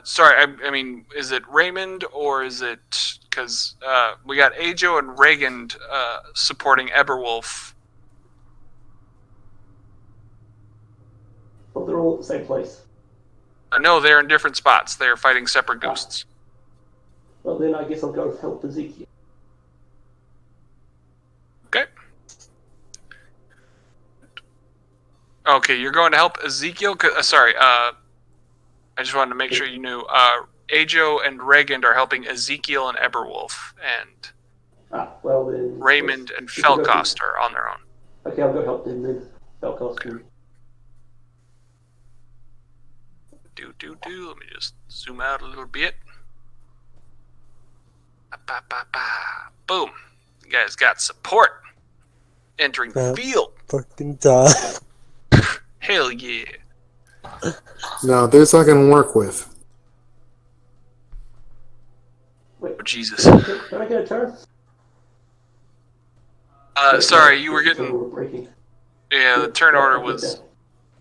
Sorry, I mean, is it Raymond or is it, because we got Ajo and Reagan supporting Eberwolf. But they're all at the same place. No, they're in different spots. They're fighting separate ghosts. Well, then I guess I'll go help Ezekiel. Okay. Okay, you're going to help Ezekiel? I just wanted to make sure you knew. Ajo and Reagan are helping Ezekiel and Eberwolf, and Well then. Raymond and Felcost are on their own. Okay, I'll go help them then. Felcost. Okay. Let me just zoom out a little bit. Boom. You guys got support entering the field. Fucking die. Hell yeah. Now, this I can work with. Wait, Oh, Jesus. can I get a turn? Sorry, you were getting... Breaking. Yeah, the turn order was...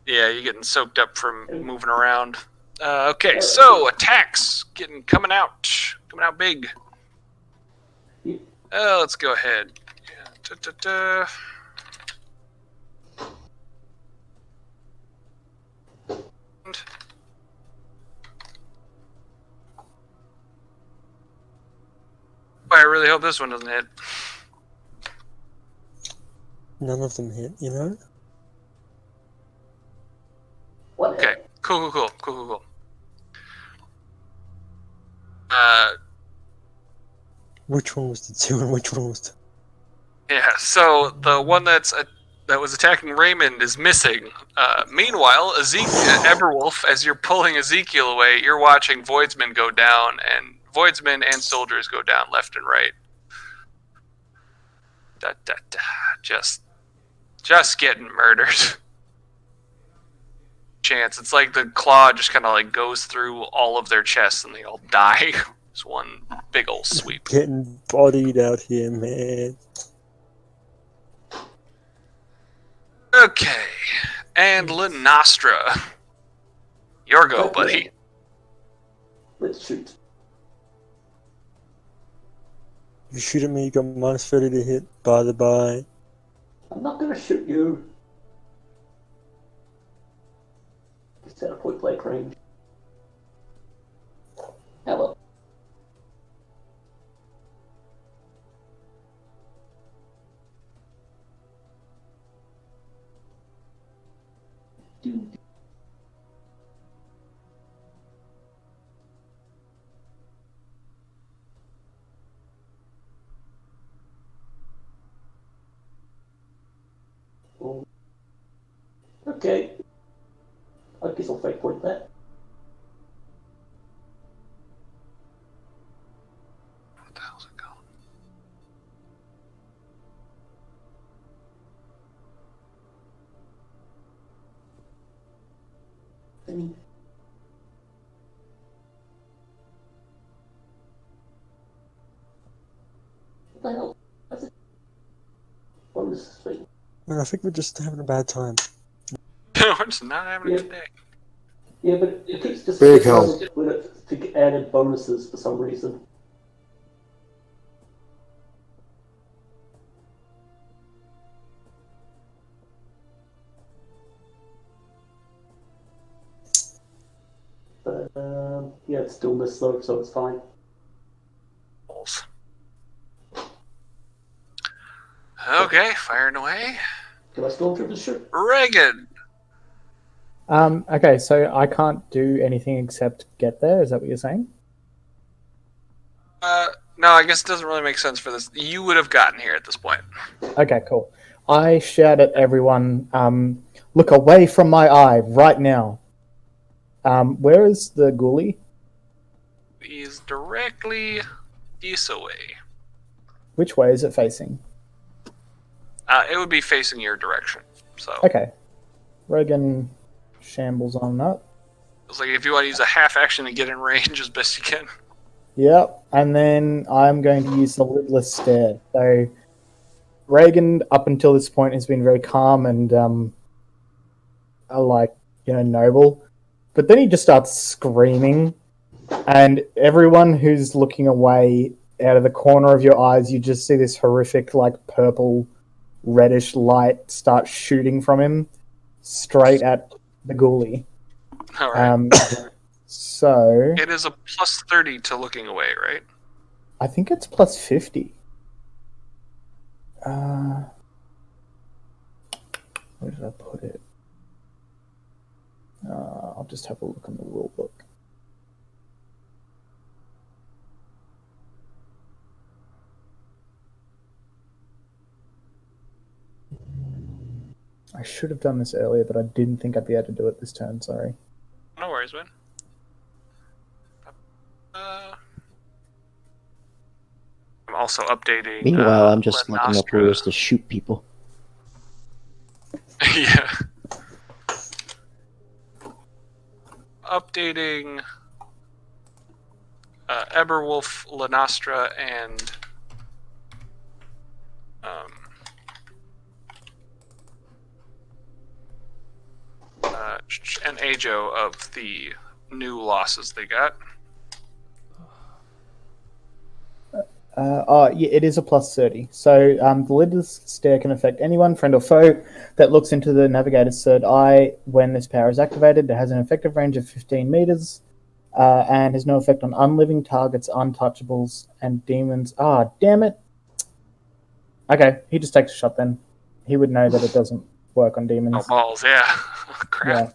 Yeah, you're getting soaked up from moving around. Okay, so attacks coming out big. Let's go ahead. Yeah, I really hope this one doesn't hit. None of them hit, you know? What? Okay, cool. Which one was the 2 and which one was the... Yeah, so the one that was attacking Raymond is missing. Meanwhile, Eberwolf, as you're pulling Ezekiel away, you're watching Voidsman go down, and Voidsman and soldiers go down left and right. Just getting murdered. Chance. It's like the claw just kind of like goes through all of their chests and they all die. It's one big old sweep. Getting bodied out here, man. Okay. And Lenastra. Your go, buddy. Let's shoot. You shoot at me, you got minus 30 to hit, by the by. I'm not gonna shoot you. It's at a point blank range. Hello. Okay. I guess I'll fake point that. What the hell's it called? What the hell? That's it. Bonus thing. Man, I think we're just having a bad time. We're just not having Yeah. a good day. Yeah, but it keeps just Big help. when it to added bonuses for some reason. But yeah, it's still missed though, so it's fine. Okay, firing away. Can I still trip the ship? Reagan. Okay, so I can't do anything except get there. Is that what you're saying? No, I guess it doesn't really make sense for this. You would have gotten here at this point. Okay, cool. I shout at everyone, look away from my eye right now. Where is the ghoulie? He's directly this away. Which way is it facing? It would be facing your direction. So Okay. Reagan shambles on up. it's like if you want to use a half action to get in range as best you can. Yep, and then I'm going to use the lidless stare. So Reagan, up until this point, has been very calm and noble. But then he just starts screaming, and everyone who's looking away out of the corner of your eyes, you just see this horrific, purple, reddish light start shooting from him straight at the ghoulie. All right. So It is a plus 30 to looking away, right? I think it's plus 50. Where did I put it? I'll just have a look on the rule book. I should have done this earlier, but I didn't think I'd be able to do it this turn, sorry. No worries, man. I'm also updating. Meanwhile, I'm just looking up Lenostra. ways to shoot people. Yeah. Updating Eberwolf, Lenostra, and Ajo of the new losses they got. Yeah, it is a plus 30. So the lidless stare can affect anyone, friend or foe, that looks into the navigator's third eye when this power is activated. It has an effective range of 15 meters and has no effect on unliving targets, untouchables, and demons. Ah, damn it. Okay, he just takes a shot then. He would know that it doesn't work on demons. Oh, balls, yeah. Crap.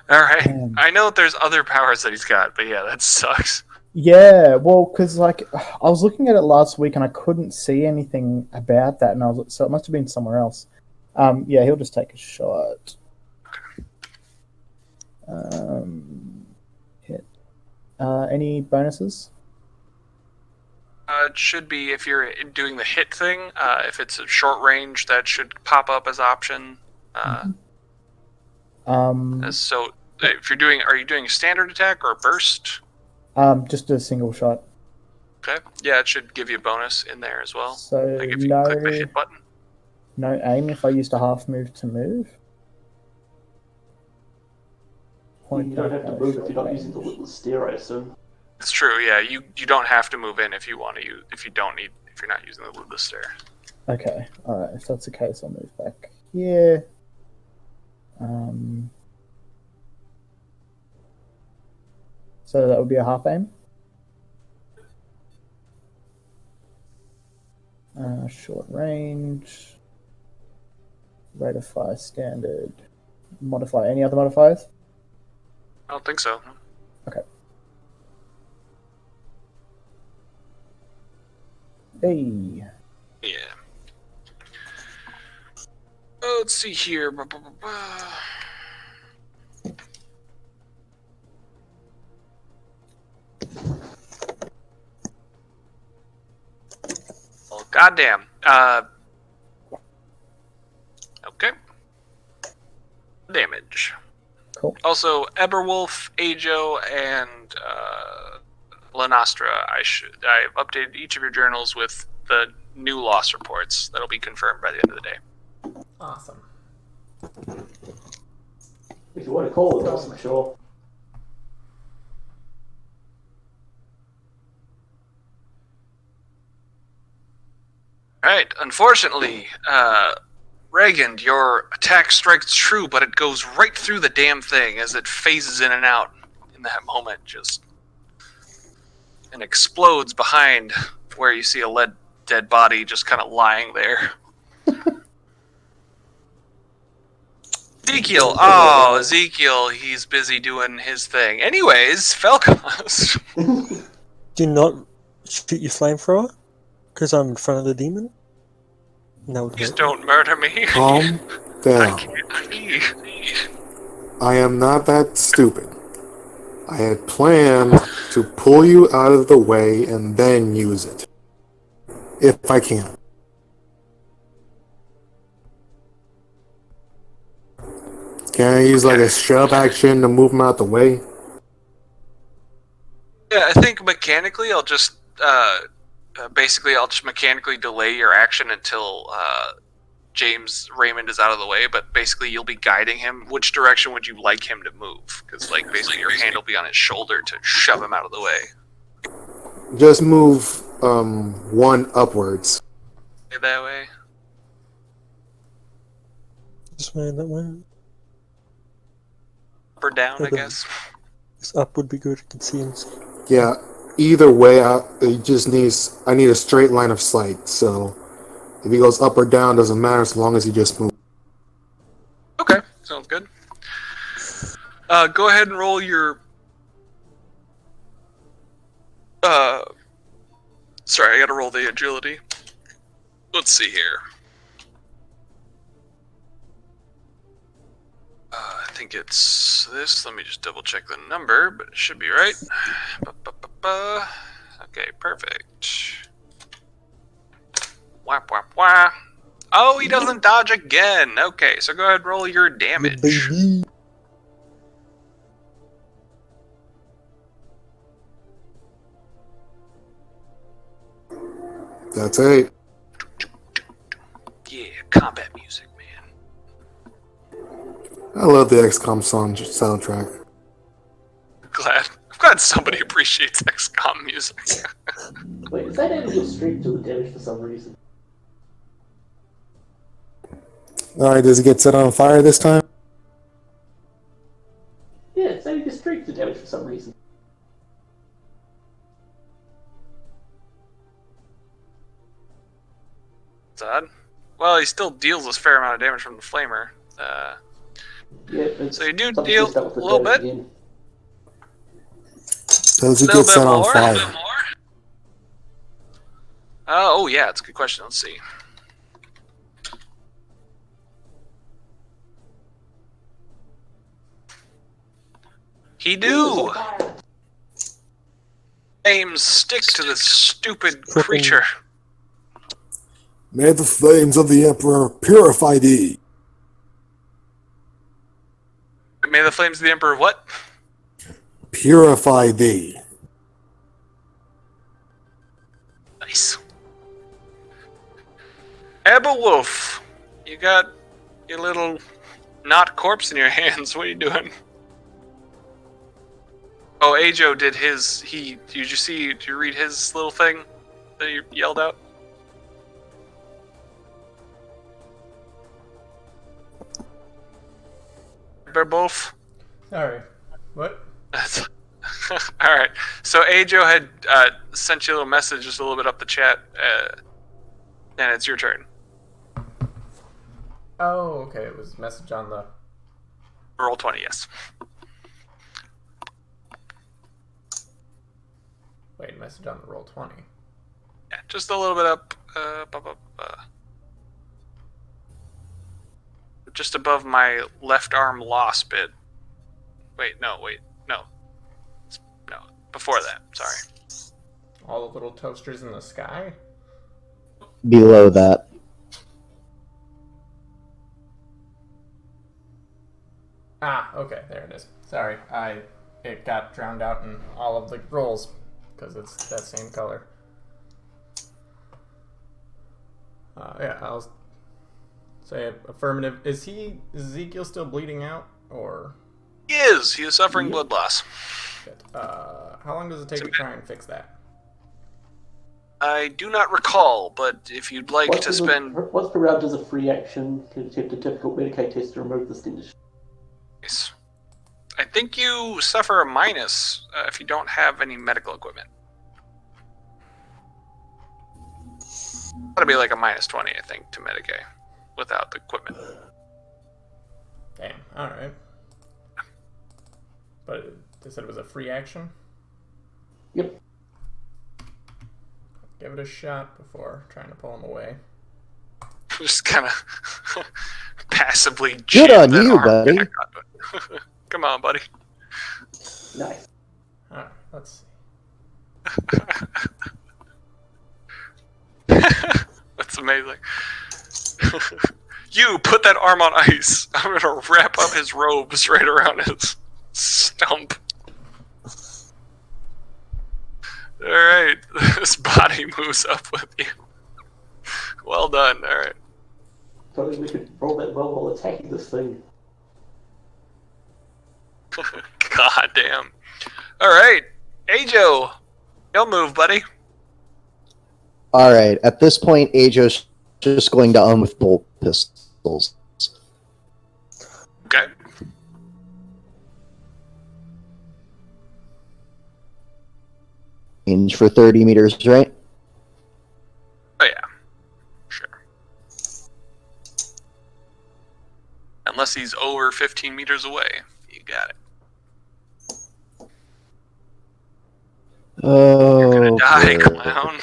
Yeah. All right. Damn. I know that there's other powers that he's got, but yeah, that sucks. Yeah, well, because I was looking at it last week and I couldn't see anything about that, and so it must have been somewhere else. Yeah, he'll just take a shot. Hit. Any bonuses? It should be if you're doing the hit thing. If it's a short range, that should pop up as option. So if you're doing, are you doing a standard attack or a burst? Just a single shot. Okay. Yeah, it should give you a bonus in there as well. So Like if you click the hit button. no aim if I used a half move to move. You don't have to move if you're not using the little steer, I assume. It's true. Yeah, you don't have to move in if you want to. If you don't need if you're not using the stair. Okay, alright, if that's the case, I'll move back here. So that would be a half aim. Short range. Rate of fire standard. Modify. Any other modifiers? I don't think so. Okay. Hey. Yeah. Let's see here. Oh, goddamn. Okay. Damage. Cool. Also, Eberwolf, Ajo, and Lanastra. I've updated each of your journals with the new loss reports. That'll be confirmed by the end of the day. Awesome. If you want to call it awesome, sure. Alright, unfortunately, Reagan, your attack strikes true, but it goes right through the damn thing as it phases in and out in that moment, and explodes behind where you see a lead dead body just kind of lying there. Ezekiel, he's busy doing his thing. Anyways, Falcos. Do not shoot your flamethrower, because I'm in front of the demon. No, Please don't murder me. Calm I down. can't breathe. I am not that stupid. I had planned to pull you out of the way and then use it. If I can. Can I use like a shove action to move him out the way? Yeah, I think mechanically I'll just mechanically delay your action until James Raymond is out of the way, but basically you'll be guiding him. Which direction would you like him to move? Because like basically your hand will be on his shoulder to shove him out of the way. Just move one upwards. That way. This way and that way. Up or down, I guess. This up would be good. I can see him. Yeah, either way, I need a straight line of sight, so if he goes up or down, doesn't matter as long as he just moves. Okay, sounds good. Go ahead and roll your... Sorry, I gotta roll the agility. Let's see here. I think it's this. Let me just double check the number, but it should be right. Okay, perfect. Wah, wah, wah. Oh, he doesn't dodge again. Okay, so go ahead and roll your damage. Baby. That's it. Yeah, combat music, man. I love the XCOM song soundtrack. I'm glad somebody appreciates XCOM music. Wait, is that enemy straight to the damage for some reason? Alright, does it get set on fire this time? Yeah, it's enemy straight to damage for some reason. It's odd. Well, he still deals a fair amount of damage from the flamer. Yeah, So you do something deal to start with a the little damage bit. again. Does it Little get bit set on more. fire? Oh yeah, it's a good question. Let's see. He do. Flames stick to this stupid creature. May the flames of the Emperor purify thee. May the flames of the Emperor what? Purify thee. Nice. Wolf, you got your little not corpse in your hands. What are you doing? Oh, Ajo did his. Did you read his little thing that you yelled out? Eberbolf. Sorry. What? All right. So Ajo had sent you a little message just a little bit up the chat, and it's your turn. Oh, okay. It was a message on the... Roll 20, yes. Wait, message on the roll 20. Yeah, just a little bit up, just above my left arm loss bit. No, before that. Sorry. All the little toasters in the sky? Below that. Ah, okay, there it is. Sorry, it got drowned out in all of the rolls because it's that same color. Yeah, I'll say affirmative. Is Ezekiel still bleeding out, or? He is. He is suffering blood loss. Shit. How long does it take to try and fix that? I do not recall, but if you'd like to spend... Once per round as a free action, can attempt a difficult Medicaid test to remove this condition. Nice. I think you suffer a minus if you don't have any medical equipment. That'll be like a minus 20, I think, to Medicaid without the equipment. Damn. All right. But they said it was a free action? Yep. Give it a shot before trying to pull him away. Just kind of passively Good jam on that you, arm buddy. back onto it. Come on, buddy. Nice. All right, let's see. That's amazing. You put that arm on ice. I'm gonna wrap up his robes right around his stump. Alright, this body moves up with you. Well done, alright. So we could roll that well while attacking this thing. God damn. Alright, Ajo, you'll move, buddy. Alright, at this point, Ajo's just going to with bolt pistols. Okay. Range for 30 meters, right? Oh yeah, sure. Unless he's over 15 meters away. You got it. Oh, You're gonna die, boy. clown.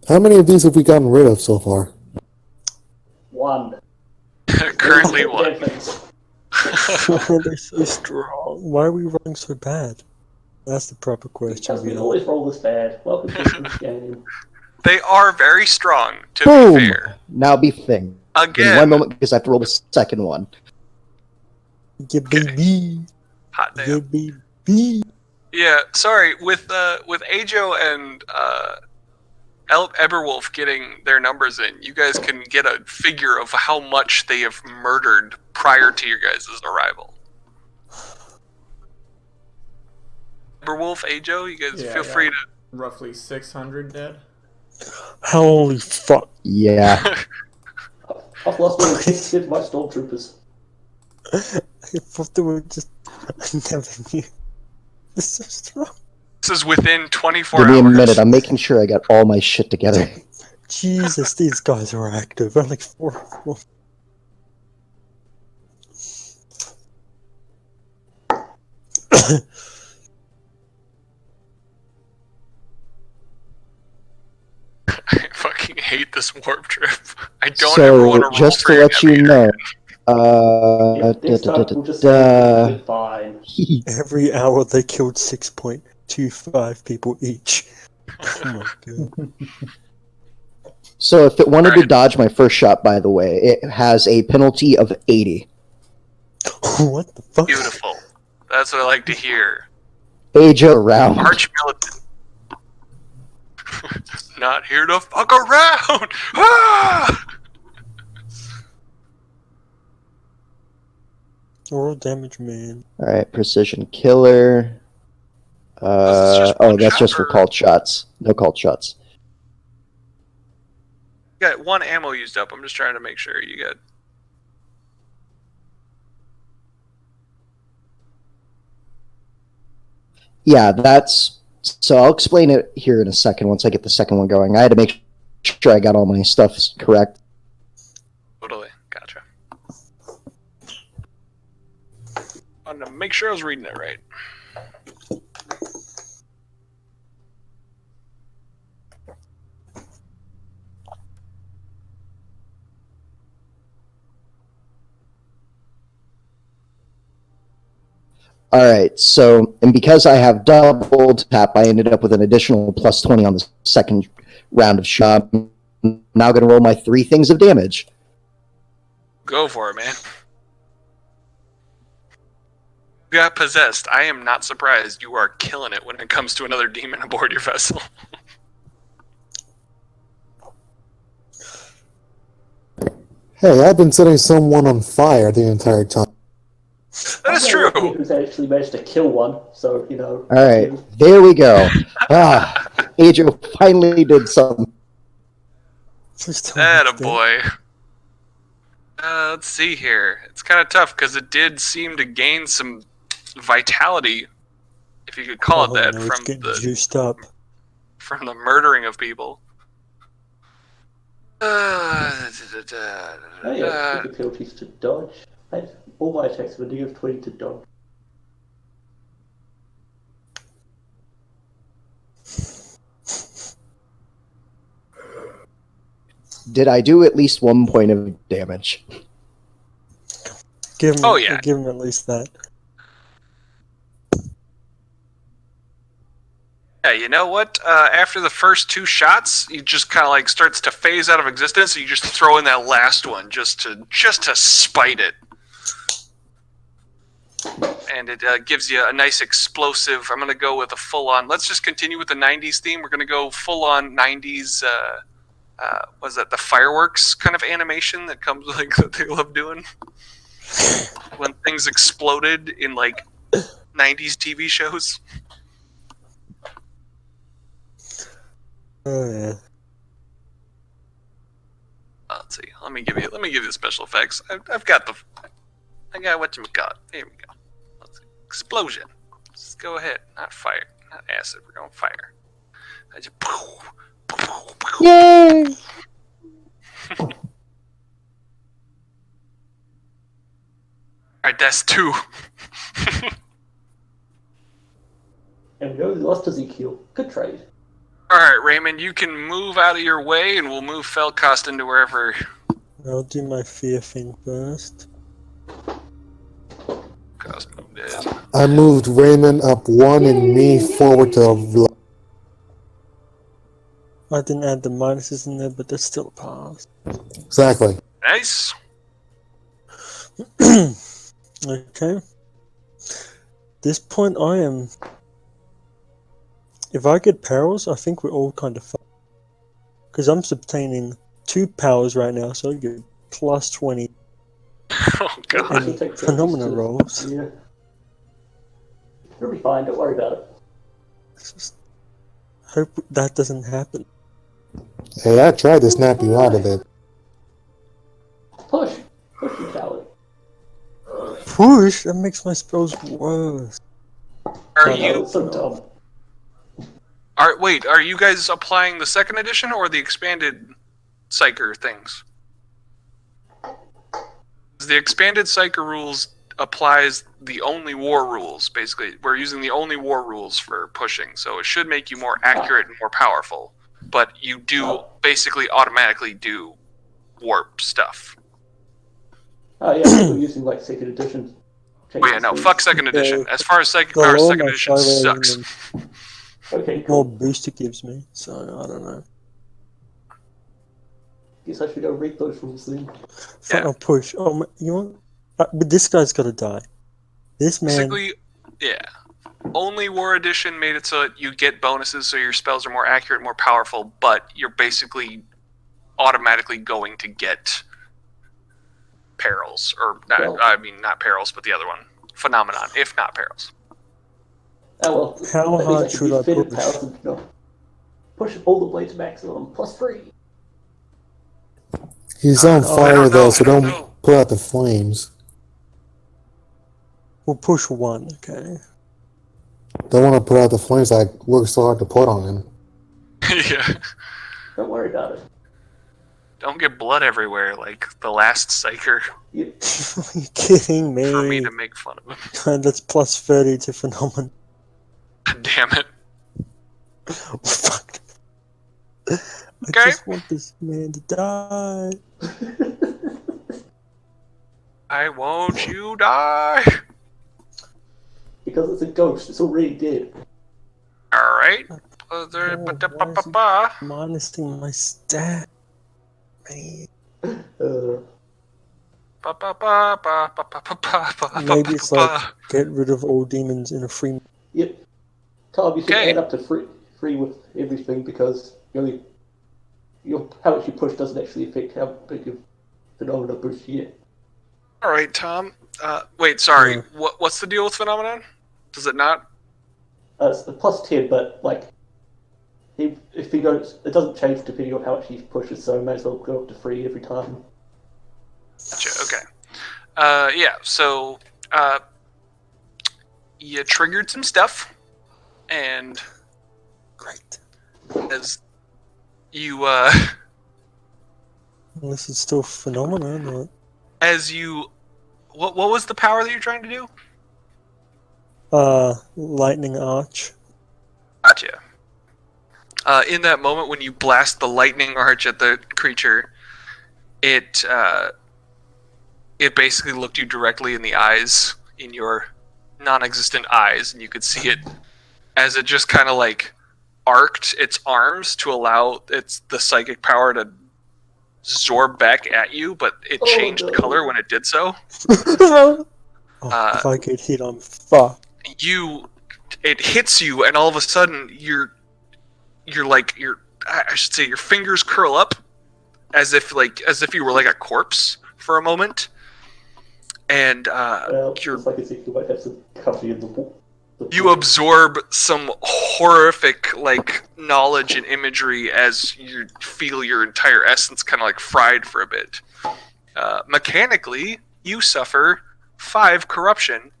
How many of these have we gotten rid of so far? One. Currently one. Why are they so strong? Why are we rolling so bad? That's the proper question. Because we always roll this bad. Welcome to this game. They are very strong, to Boom! be fair. Now be thing. Give me one Again, moment because I have to roll the second one. Yeah, baby. hot damn. Yeah, baby. Yeah, sorry. With Ajo and Eberwolf getting their numbers in, you guys can get a figure of how much they have murdered prior to your guys' arrival. Eberwolf, Ajo, you guys feel free to... Roughly 600 dead. Holy fuck. Yeah. I've lost more than 60 of my stormtroopers. I thought they were just... I never knew. They're so strong. This is within 24 Give me a hours. minute. I'm making sure I got all my shit together. Jesus, these guys are active. They're like 4 of them. I fucking hate this warp trip. I don't ever want to So, roll just for to it let you every know, Yeah, this time we'll just say fine. Every hour they killed 6.25 people each. Oh my god. So if it wanted to Alright. dodge my first shot, by the way, it has a penalty of 80. What the fuck? Beautiful. That's what I like to hear. Ajo around. Arch militant. Not here to fuck around! Ah! Oral damage, man. Alright, precision killer. Was this just one That's shot, just for or- called shots. No called shots. You got 1 ammo used up. I'm just trying to make sure you got. Yeah, that's. So I'll explain it here in a second once I get the second one going. I had to make sure I got all my stuff correct. Totally. Gotcha. I wanted to make sure I was reading it right. All right, so, and because I have double tap, I ended up with an additional plus 20 on the second round of shot. I'm now going to roll my 3 things of damage. Go for it, man. You got possessed. I am not surprised. You are killing it when it comes to another demon aboard your vessel. Hey, I've been setting someone on fire the entire time. That is true. Who's actually managed to kill one, so, you know. All right, there we go. Ajo finally did something. Please tell me That a it's dead. boy. Let's see here. It's kind of tough because it did seem to gain some vitality, if you could call it that, no, it's getting juiced up. from the murdering of people. Oh yeah, the penalties to dodge. All my attacks were negative 20 to dodge. Did I do at least 1 point of damage? Give him, Oh, yeah. give him at least that. Yeah, you know what? After the first 2 shots, he just kind of like starts to phase out of existence. So you just throw in that last one just to spite it, and it gives you a nice explosive. I'm gonna go with a full on. Let's just continue with the '90s theme. We're gonna go full on '90s. Was that the fireworks kind of animation that comes like that they love doing when things exploded in like '90s TV shows? Oh yeah. Let's see. Let me give you the special effects. I got what you got. Here we go. Let's see. Explosion. Let's go ahead. Not fire. Not acid. We're going fire. I just. Yay! Alright, that's 2. And we know we lost Ezekiel. Good trade. Alright, Raymond, you can move out of your way and we'll move Felcost into wherever. I'll do my fear thing first. Felcost moved in. I moved Raymond up 1 and me forward to the I didn't add the minuses in there, but that's still a pass. exactly. Nice. Okay. This point I am... If I get perils, I think we're all kind of fucked. Because I'm obtaining 2 powers right now, so I get plus 20. Oh god. And phenomena rolls. Yeah. It'll be fine, don't worry about it. Just hope that doesn't happen. Hey, I tried to snap you out of it. Push! Push, you coward. Push? That makes my spells worse. Are Oh, you that's so dumb. Are you guys applying the 2nd edition or the expanded Psyker things? The expanded Psyker rules applies the only war rules, basically. We're using the only war rules for pushing, so it should make you more accurate and more powerful. But you do basically automatically do warp stuff. Oh yeah, we're using like 2nd edition. Oh yeah, no, fuck 2nd edition. As far as psychic The power, lower 2nd my edition fire sucks. rating, Okay, the more cool. boost it gives me, so I don't know. Guess I should go read those rules then. Fine, Yeah. I'll push. Oh, you know what? But this guy's gotta die. This man... Basically, yeah. Only War Edition made it so that you get bonuses, so your spells are more accurate, more powerful, but you're basically automatically going to get perils, or not, Well- I mean not perils, but the other one, phenomenon, if not perils. Oh well, How that means hard I can should use I fitted push? powers and push all the blades maximum plus 3. He's on I fire don't though, know. so don't put out the flames. We'll push 1, okay? Don't want to put out the flames. I worked so hard to put on him. Yeah. Don't worry about it. Don't get blood everywhere like the last psyker You, Are you kidding me? for me to make fun of him. God, that's plus 30 to phenomenon. Damn it. Fuck. I Okay. just want this man to die. I won't you die. because it's a ghost, it's already dead. Alright. Minusing my stat. Man. Maybe it's like get rid of all demons in a free. Yep. Tom, you should Okay. add up to three with everything because how much you push doesn't actually affect how big of phenomena boost you get. Alright, Tom. Wait, sorry. Yeah. What's the deal with phenomenon? Does it not? It's the plus 10, but like, if he goes, it doesn't change depending on how much he pushes, so may as well go up to 3 every time. Gotcha, okay. Yeah, so, you triggered some stuff, and Great. as you, Unless it's still phenomenon. Or... as you, what was the power that you're trying to do? Lightning Arch. Gotcha. In that moment when you blast the lightning arch at the creature, it basically looked you directly in the eyes, in your non-existent eyes, and you could see it as it just kind of like arced its arms to allow the psychic power to absorb back at you, but it changed color when it did so. If I get hit, I'm fucked. It hits you, and all of a sudden your fingers curl up as if you were like a corpse for a moment, and It's like as if you might have some coffee in the wall. you absorb some horrific like knowledge and imagery as you feel your entire essence kind of like fried for a bit. Mechanically, you suffer 5 corruption,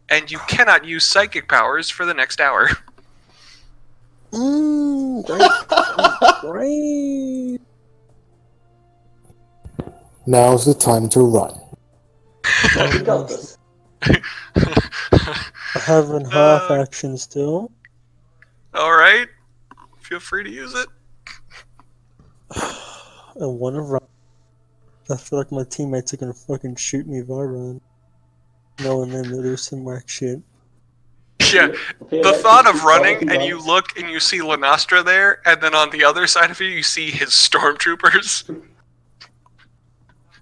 and you cannot use psychic powers for the next hour. Great. Now's the time to run. We got this. I have an half action still. Alright. Feel free to use it. I want to run. I feel like my teammates are gonna fucking shoot me if I run. Knowing them that there's some whack shit. Yeah, the thought of running and you look and you see Lanastra there, and then on the other side of you see his stormtroopers.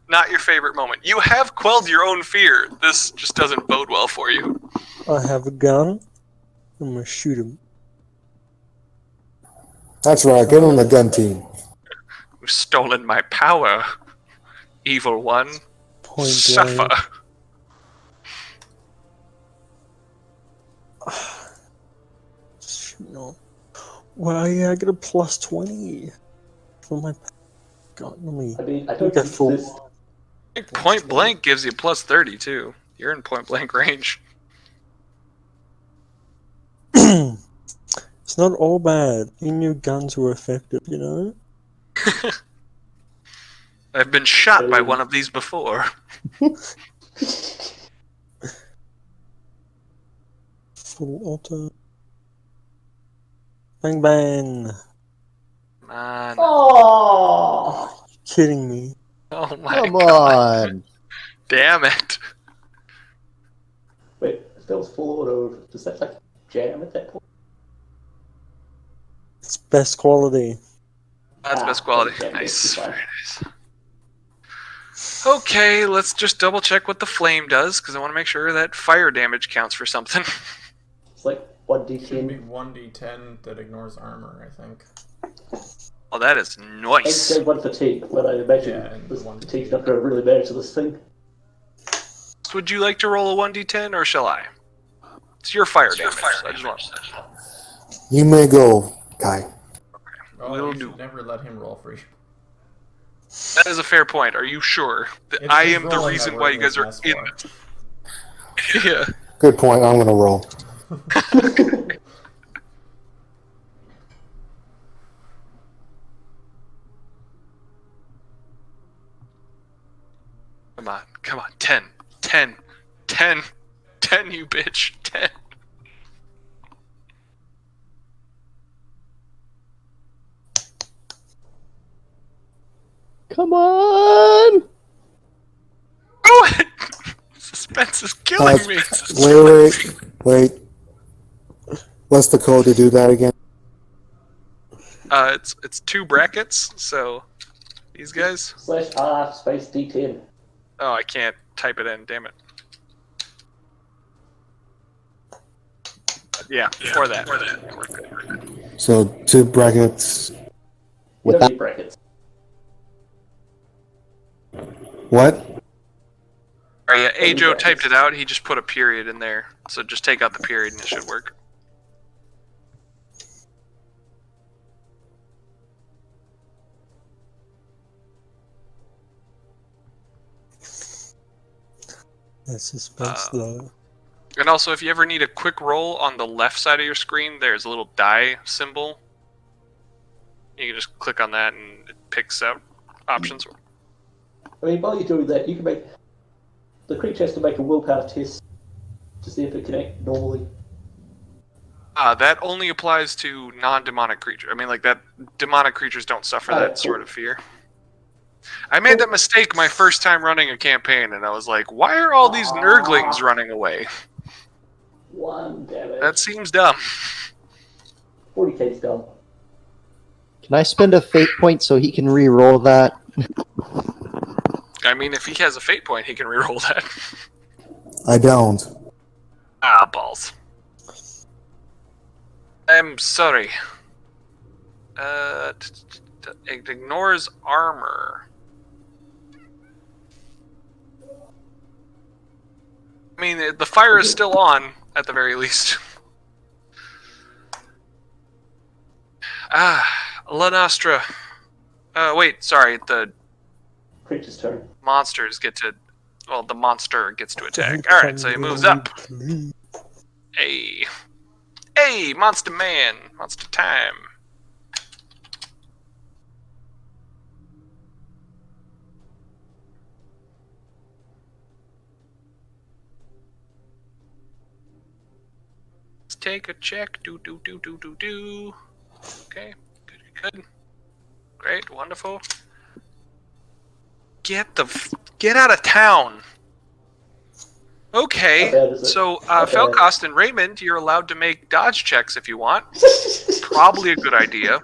Not your favorite moment. You have quelled your own fear. This just doesn't bode well for you. I have a gun. I'm gonna shoot him. That's right. Get on the gun team. You've stolen my power, evil one. Point Suffer. blank. No. Well, yeah, I get a plus 20 for my. God, let me. I mean, I don't get think full. this. Point blank gives you plus 30 too. You're in point blank range. It's not all bad. He knew guns were effective, you know? I've been shot by one of these before. Full auto. Bang bang. Man. Oh! Kidding me. Oh my Come god. on. Damn it. Wait, if that was full auto, does that like jam at that point? It's best quality. That's best quality. okay, Nice. fine. Very nice. Okay, let's just double check what the flame does, because I want to make sure that fire damage counts for something. It's like Should be 1d10. 1d10 that ignores armor, I think. Oh, that is I'd nice. say 1 fatigue, but I imagine Yeah, and this one- fatigue's not going to really matter to this thing. Would you like to roll a 1d10, or shall I? It's your fire damage. So I just want. You may go, Kai. Oh, Will you do. should never let him roll for you. That is a fair point. Are you sure that It's I his am the rolling reason that why we're you guys in are this in? mess Yeah. Good point. I'm gonna roll. Come on. 10, 10, 10, 10, you bitch. 10. Come on! Go ahead. Suspense is killing me. Wait. What's the code to do that again? It's 2 brackets. So these guys. /R space D10. Oh, I can't type it in. Damn it. Yeah, for that. So 2 brackets. You With don't that, need brackets. What? Alright, yeah, Ajo typed it out. He just put a period in there. So just take out the period and it should work. That's suspense low. And also, if you ever need a quick roll on the left side of your screen, there's a little die symbol. You can just click on that and it picks out options. I mean, while you're doing that, you can make the creature has to make a willpower test to see if it can act normally. That only applies to non-demonic creatures. I mean, like, that demonic creatures don't suffer that sort of fear. I made that mistake my first time running a campaign, and I was like, why are all these nurglings running away? 1 damage. That seems dumb. 40k's done. can I spend a fate point so he can re-roll that? I mean, if he has a fate point, he can reroll that. I don't. Ah, balls. I'm sorry. It ignores armor. I mean, the fire is still on, at the very least. La Nostra. Wait, sorry, the Creature's turn. monsters get to... Well, the monster gets to attack. Alright, so he moves up. Hey. Hey, Monster Man. Monster time. Let's take a check. Do. Okay. Good. Great. Wonderful. Get out of town. Okay, How bad is it? so How bad? Felcost and Raymond, you're allowed to make dodge checks if you want. Probably a good idea.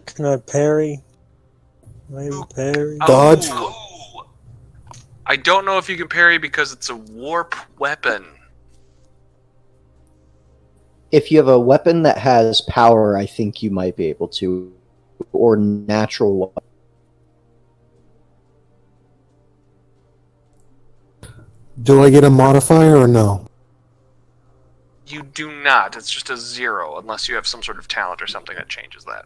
Can I parry? Maybe parry? Dodge? Oh. I don't know if you can parry because it's a warp weapon. If you have a weapon that has power, I think you might be able to. Or natural weapon. Do I get a modifier or no? You do not. It's just a 0 unless you have some sort of talent or something that changes that.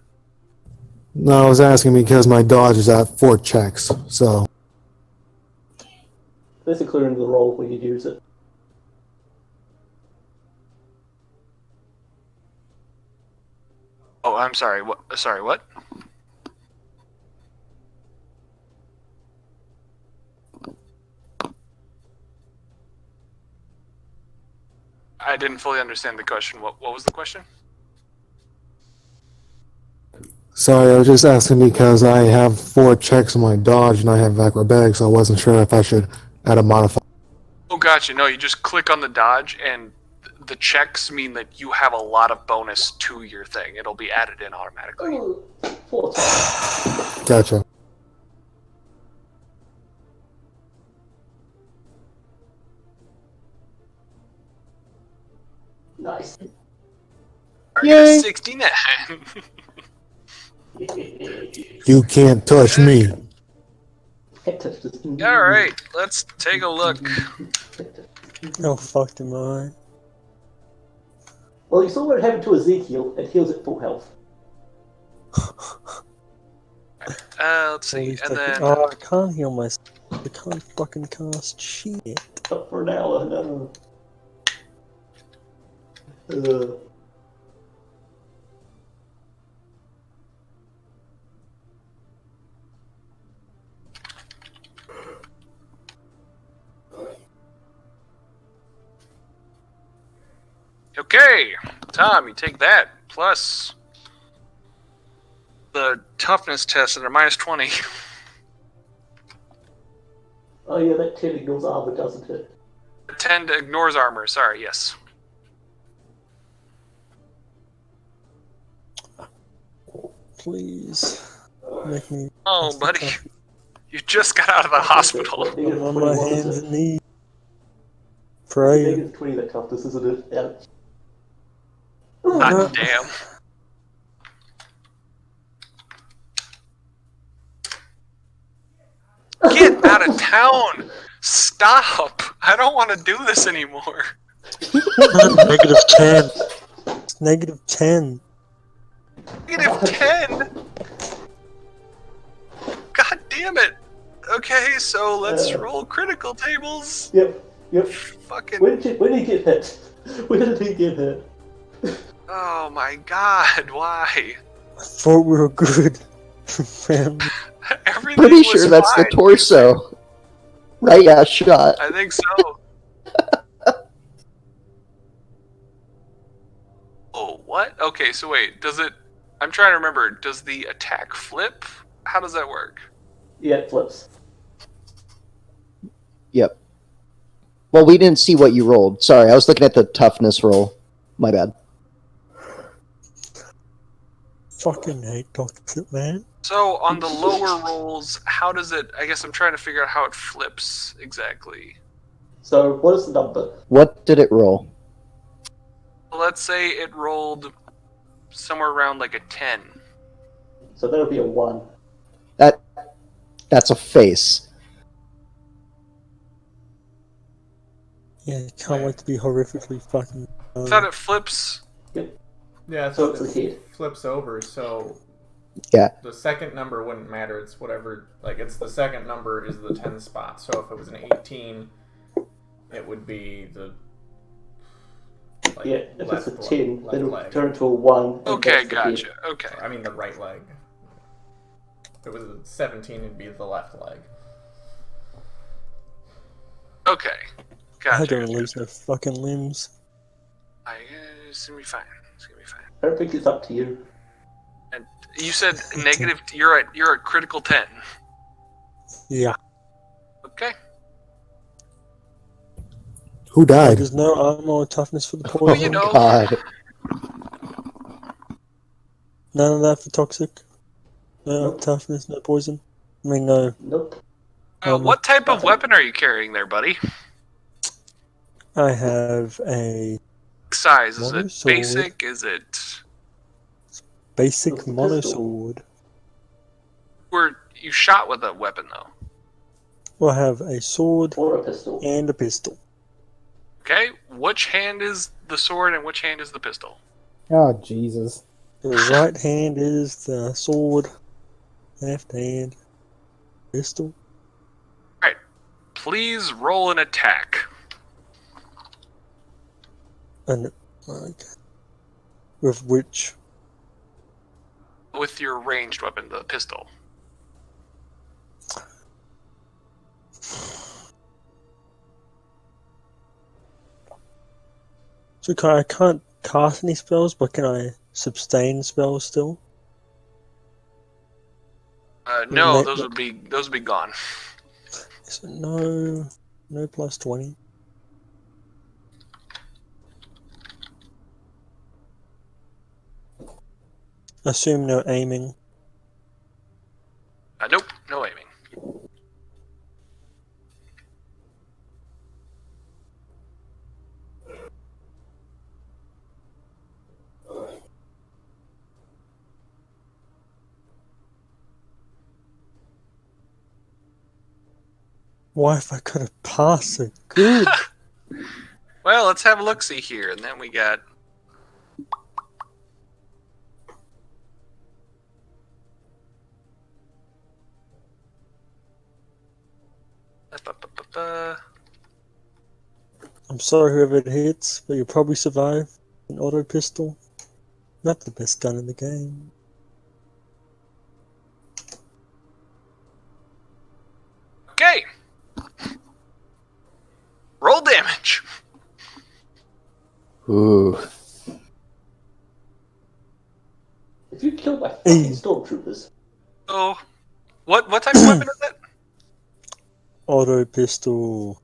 No, I was asking because my dodge is at 4 checks, so... That's including the roll when you use it. Oh, I'm sorry. What? Sorry, what? I didn't fully understand the question. What was the question? Sorry, I was just asking because I have 4 checks on my dodge and I have acrobatic, so I wasn't sure if I should add a modifier. Oh, gotcha. No, you just click on the dodge, and the checks mean that you have a lot of bonus to your thing. It'll be added in automatically. Oh, 4 times. Gotcha. Nice. Yay. 69. You can't touch me. All right, let's take a look. Oh, fuck am I? Well, you saw what happened to Ezekiel, and he was at full health. Let's At see, least and I can- then Oh, I can't heal myself. I can't fucking cast shit. Not for an hour, no. Uh, okay, Tom, you take that plus the toughness test at a minus 20. oh yeah, that 10 ignores armor, doesn't it? 10 ignores armor. Sorry, yes. Please. Make me. Oh, that's the buddy, tough- you just got out of the hospital. What, I'm negative on 20 my was hands it? and knees. It's Pray. negative 20 that toughness, isn't it? Yeah. God damn. Get out of town! Stop! I don't want to do this anymore. Negative 10. It's negative 10. Negative 10? God damn it! Okay, so let's roll critical tables. Yep. Fucking. When did he get hit? When did he get hit? Oh my god, why? I thought we were good. Fam. Everything Pretty was sure that's the fine. torso. Right, yeah, shot. I think so. Oh, what? Okay, so wait, does it... I'm trying to remember, does the attack flip? How does that work? Yeah, it flips. Yep. Well, we didn't see what you rolled. Sorry, I was looking at the toughness roll. My bad. Fucking hate toxic, man. So, on the lower rolls, how does it... I guess I'm trying to figure out how it flips exactly. So, what is the number? What did it roll? Let's say it rolled somewhere around like a 10. So that would be a 1. That's a face. Yeah, can't wait to be horrifically fucking. I thought it flips... Yeah, So so it's a it hit. flips over, so Yeah. the second number wouldn't matter. It's whatever, like, it's the second number is the 10 spot. So if it was an 18, it would be the. Like, Yeah, if it's a 10, left it'll leg. turn to a 1. and Okay, that's the hit. gotcha. Okay. I mean, the right leg. If it was a 17, it'd be the left leg. Okay. Gotcha. I don't lose no fucking limbs. It's gonna be fine. It's gonna be fine. I don't think it's up to you. And you said negative... You're at critical 10. Yeah. Okay. Who died? There's no armor or toughness for the Oh, Well, poison. you know... God. None of that for toxic. No Nope. toughness, no poison. I mean, no. Nope. what type of weapon are you carrying there, buddy? I have a Size? Is it Monosword. basic? Is it... basic What's the monosword. You shot with a weapon, though. I have a sword Or a pistol. and a pistol. Okay, which hand is the sword and which hand is the pistol? Oh, Jesus. The right hand is the sword, left hand, pistol. Please roll an attack. And okay. With which With your ranged weapon, the pistol. so I can't cast any spells, but can I sustain spells still? No, Let- those would be gone. So no plus 20. Assume no aiming. Nope, no aiming. Why if I could have passed so good? Well, let's have a look-see here, and then we got I'm sorry whoever it hits, but you'll probably survive. An auto pistol. Not the best gun in the game. Okay. Roll damage. Ooh. If you kill my fucking stormtroopers, Oh, what type of weapon is that? Auto pistol.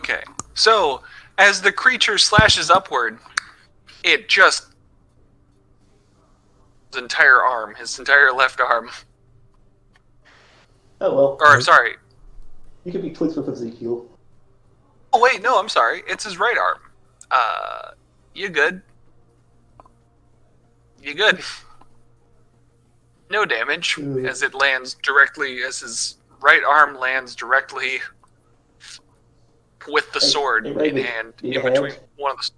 Okay. So, as the creature slashes upward, it just his entire left arm. oh well. Or sorry. You can be twins with Ezekiel. Oh wait, no, I'm sorry. It's his right arm. You good? You good? No damage as it lands directly as his right arm lands directly with the sword in hand in between one of the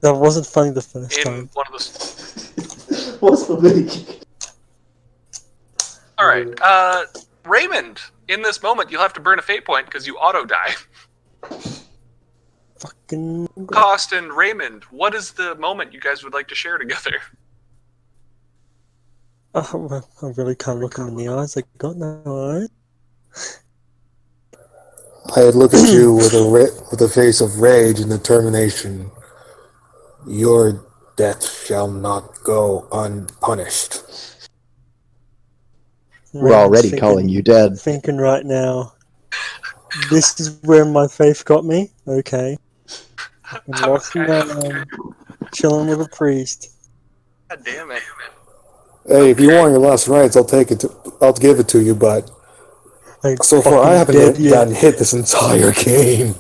That wasn't funny the first time. one of the. What's the movie? All right, Raymond. In this moment, you'll have to burn a fate point because you auto die. Fucking. Cost and Raymond, what is the moment you guys would like to share together? Oh, well, I really can't look him in the eyes. I got no eyes. I look at you with a face of rage and determination. Your death shall not go unpunished. We're already calling you dead. Thinking right now, this is where my faith got me. Okay. I'm lost and chilling with a priest. God damn it. Hey, if you want your last rights, I'll give it to you, but Like, so far I haven't gotten hit this entire game.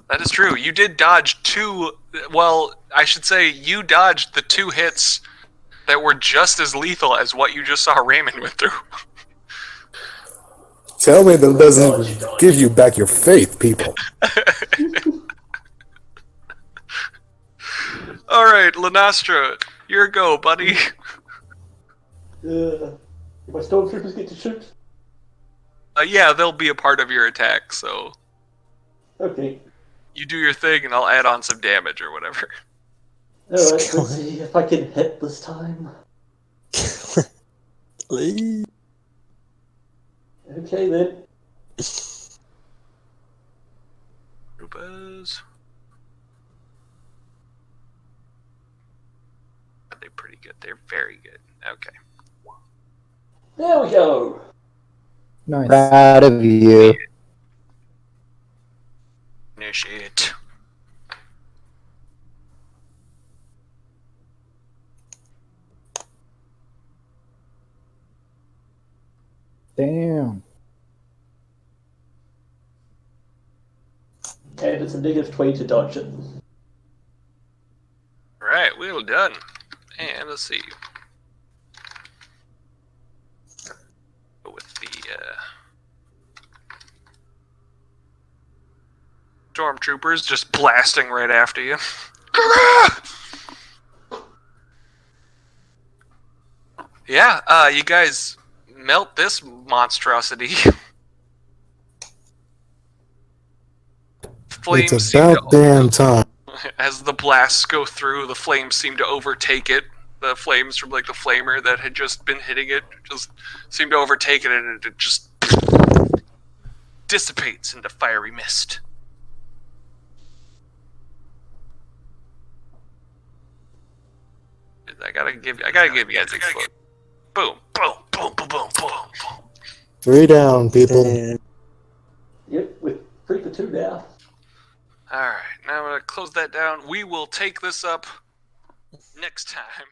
That is true. You did dodge two. Well, I should say you dodged the two hits that were just as lethal as what you just saw Raymond went through. Tell me that doesn't give you back your faith, people. All right, Lanastra, your go, buddy. My stormtroopers get to shoot? Yeah, they'll be a part of your attack, so Okay. you do your thing and I'll add on some damage or whatever. Alright, let's see if I can hit this time. Please. Okay then. Troopers. They're pretty good. They're very good. Okay. There we go. Nice. Proud of you. Initiate. Damn. And it's a -20 to dodge it. Alright, well done. And let's see. Go with the stormtroopers just blasting right after you. Yeah, you guys melt this monstrosity. Flames It's seem about damn time. as the blasts go through, the flames seem to overtake it. The flames from like the flamer that had just been hitting it just seem to overtake it, and it just dissipates into fiery mist. I gotta give you guys a explode. Boom, boom, boom, boom, boom, boom, boom. 3 down, people. And Yep, we're 3 for 2 now. Alright, now I'm gonna close that down. We will take this up next time.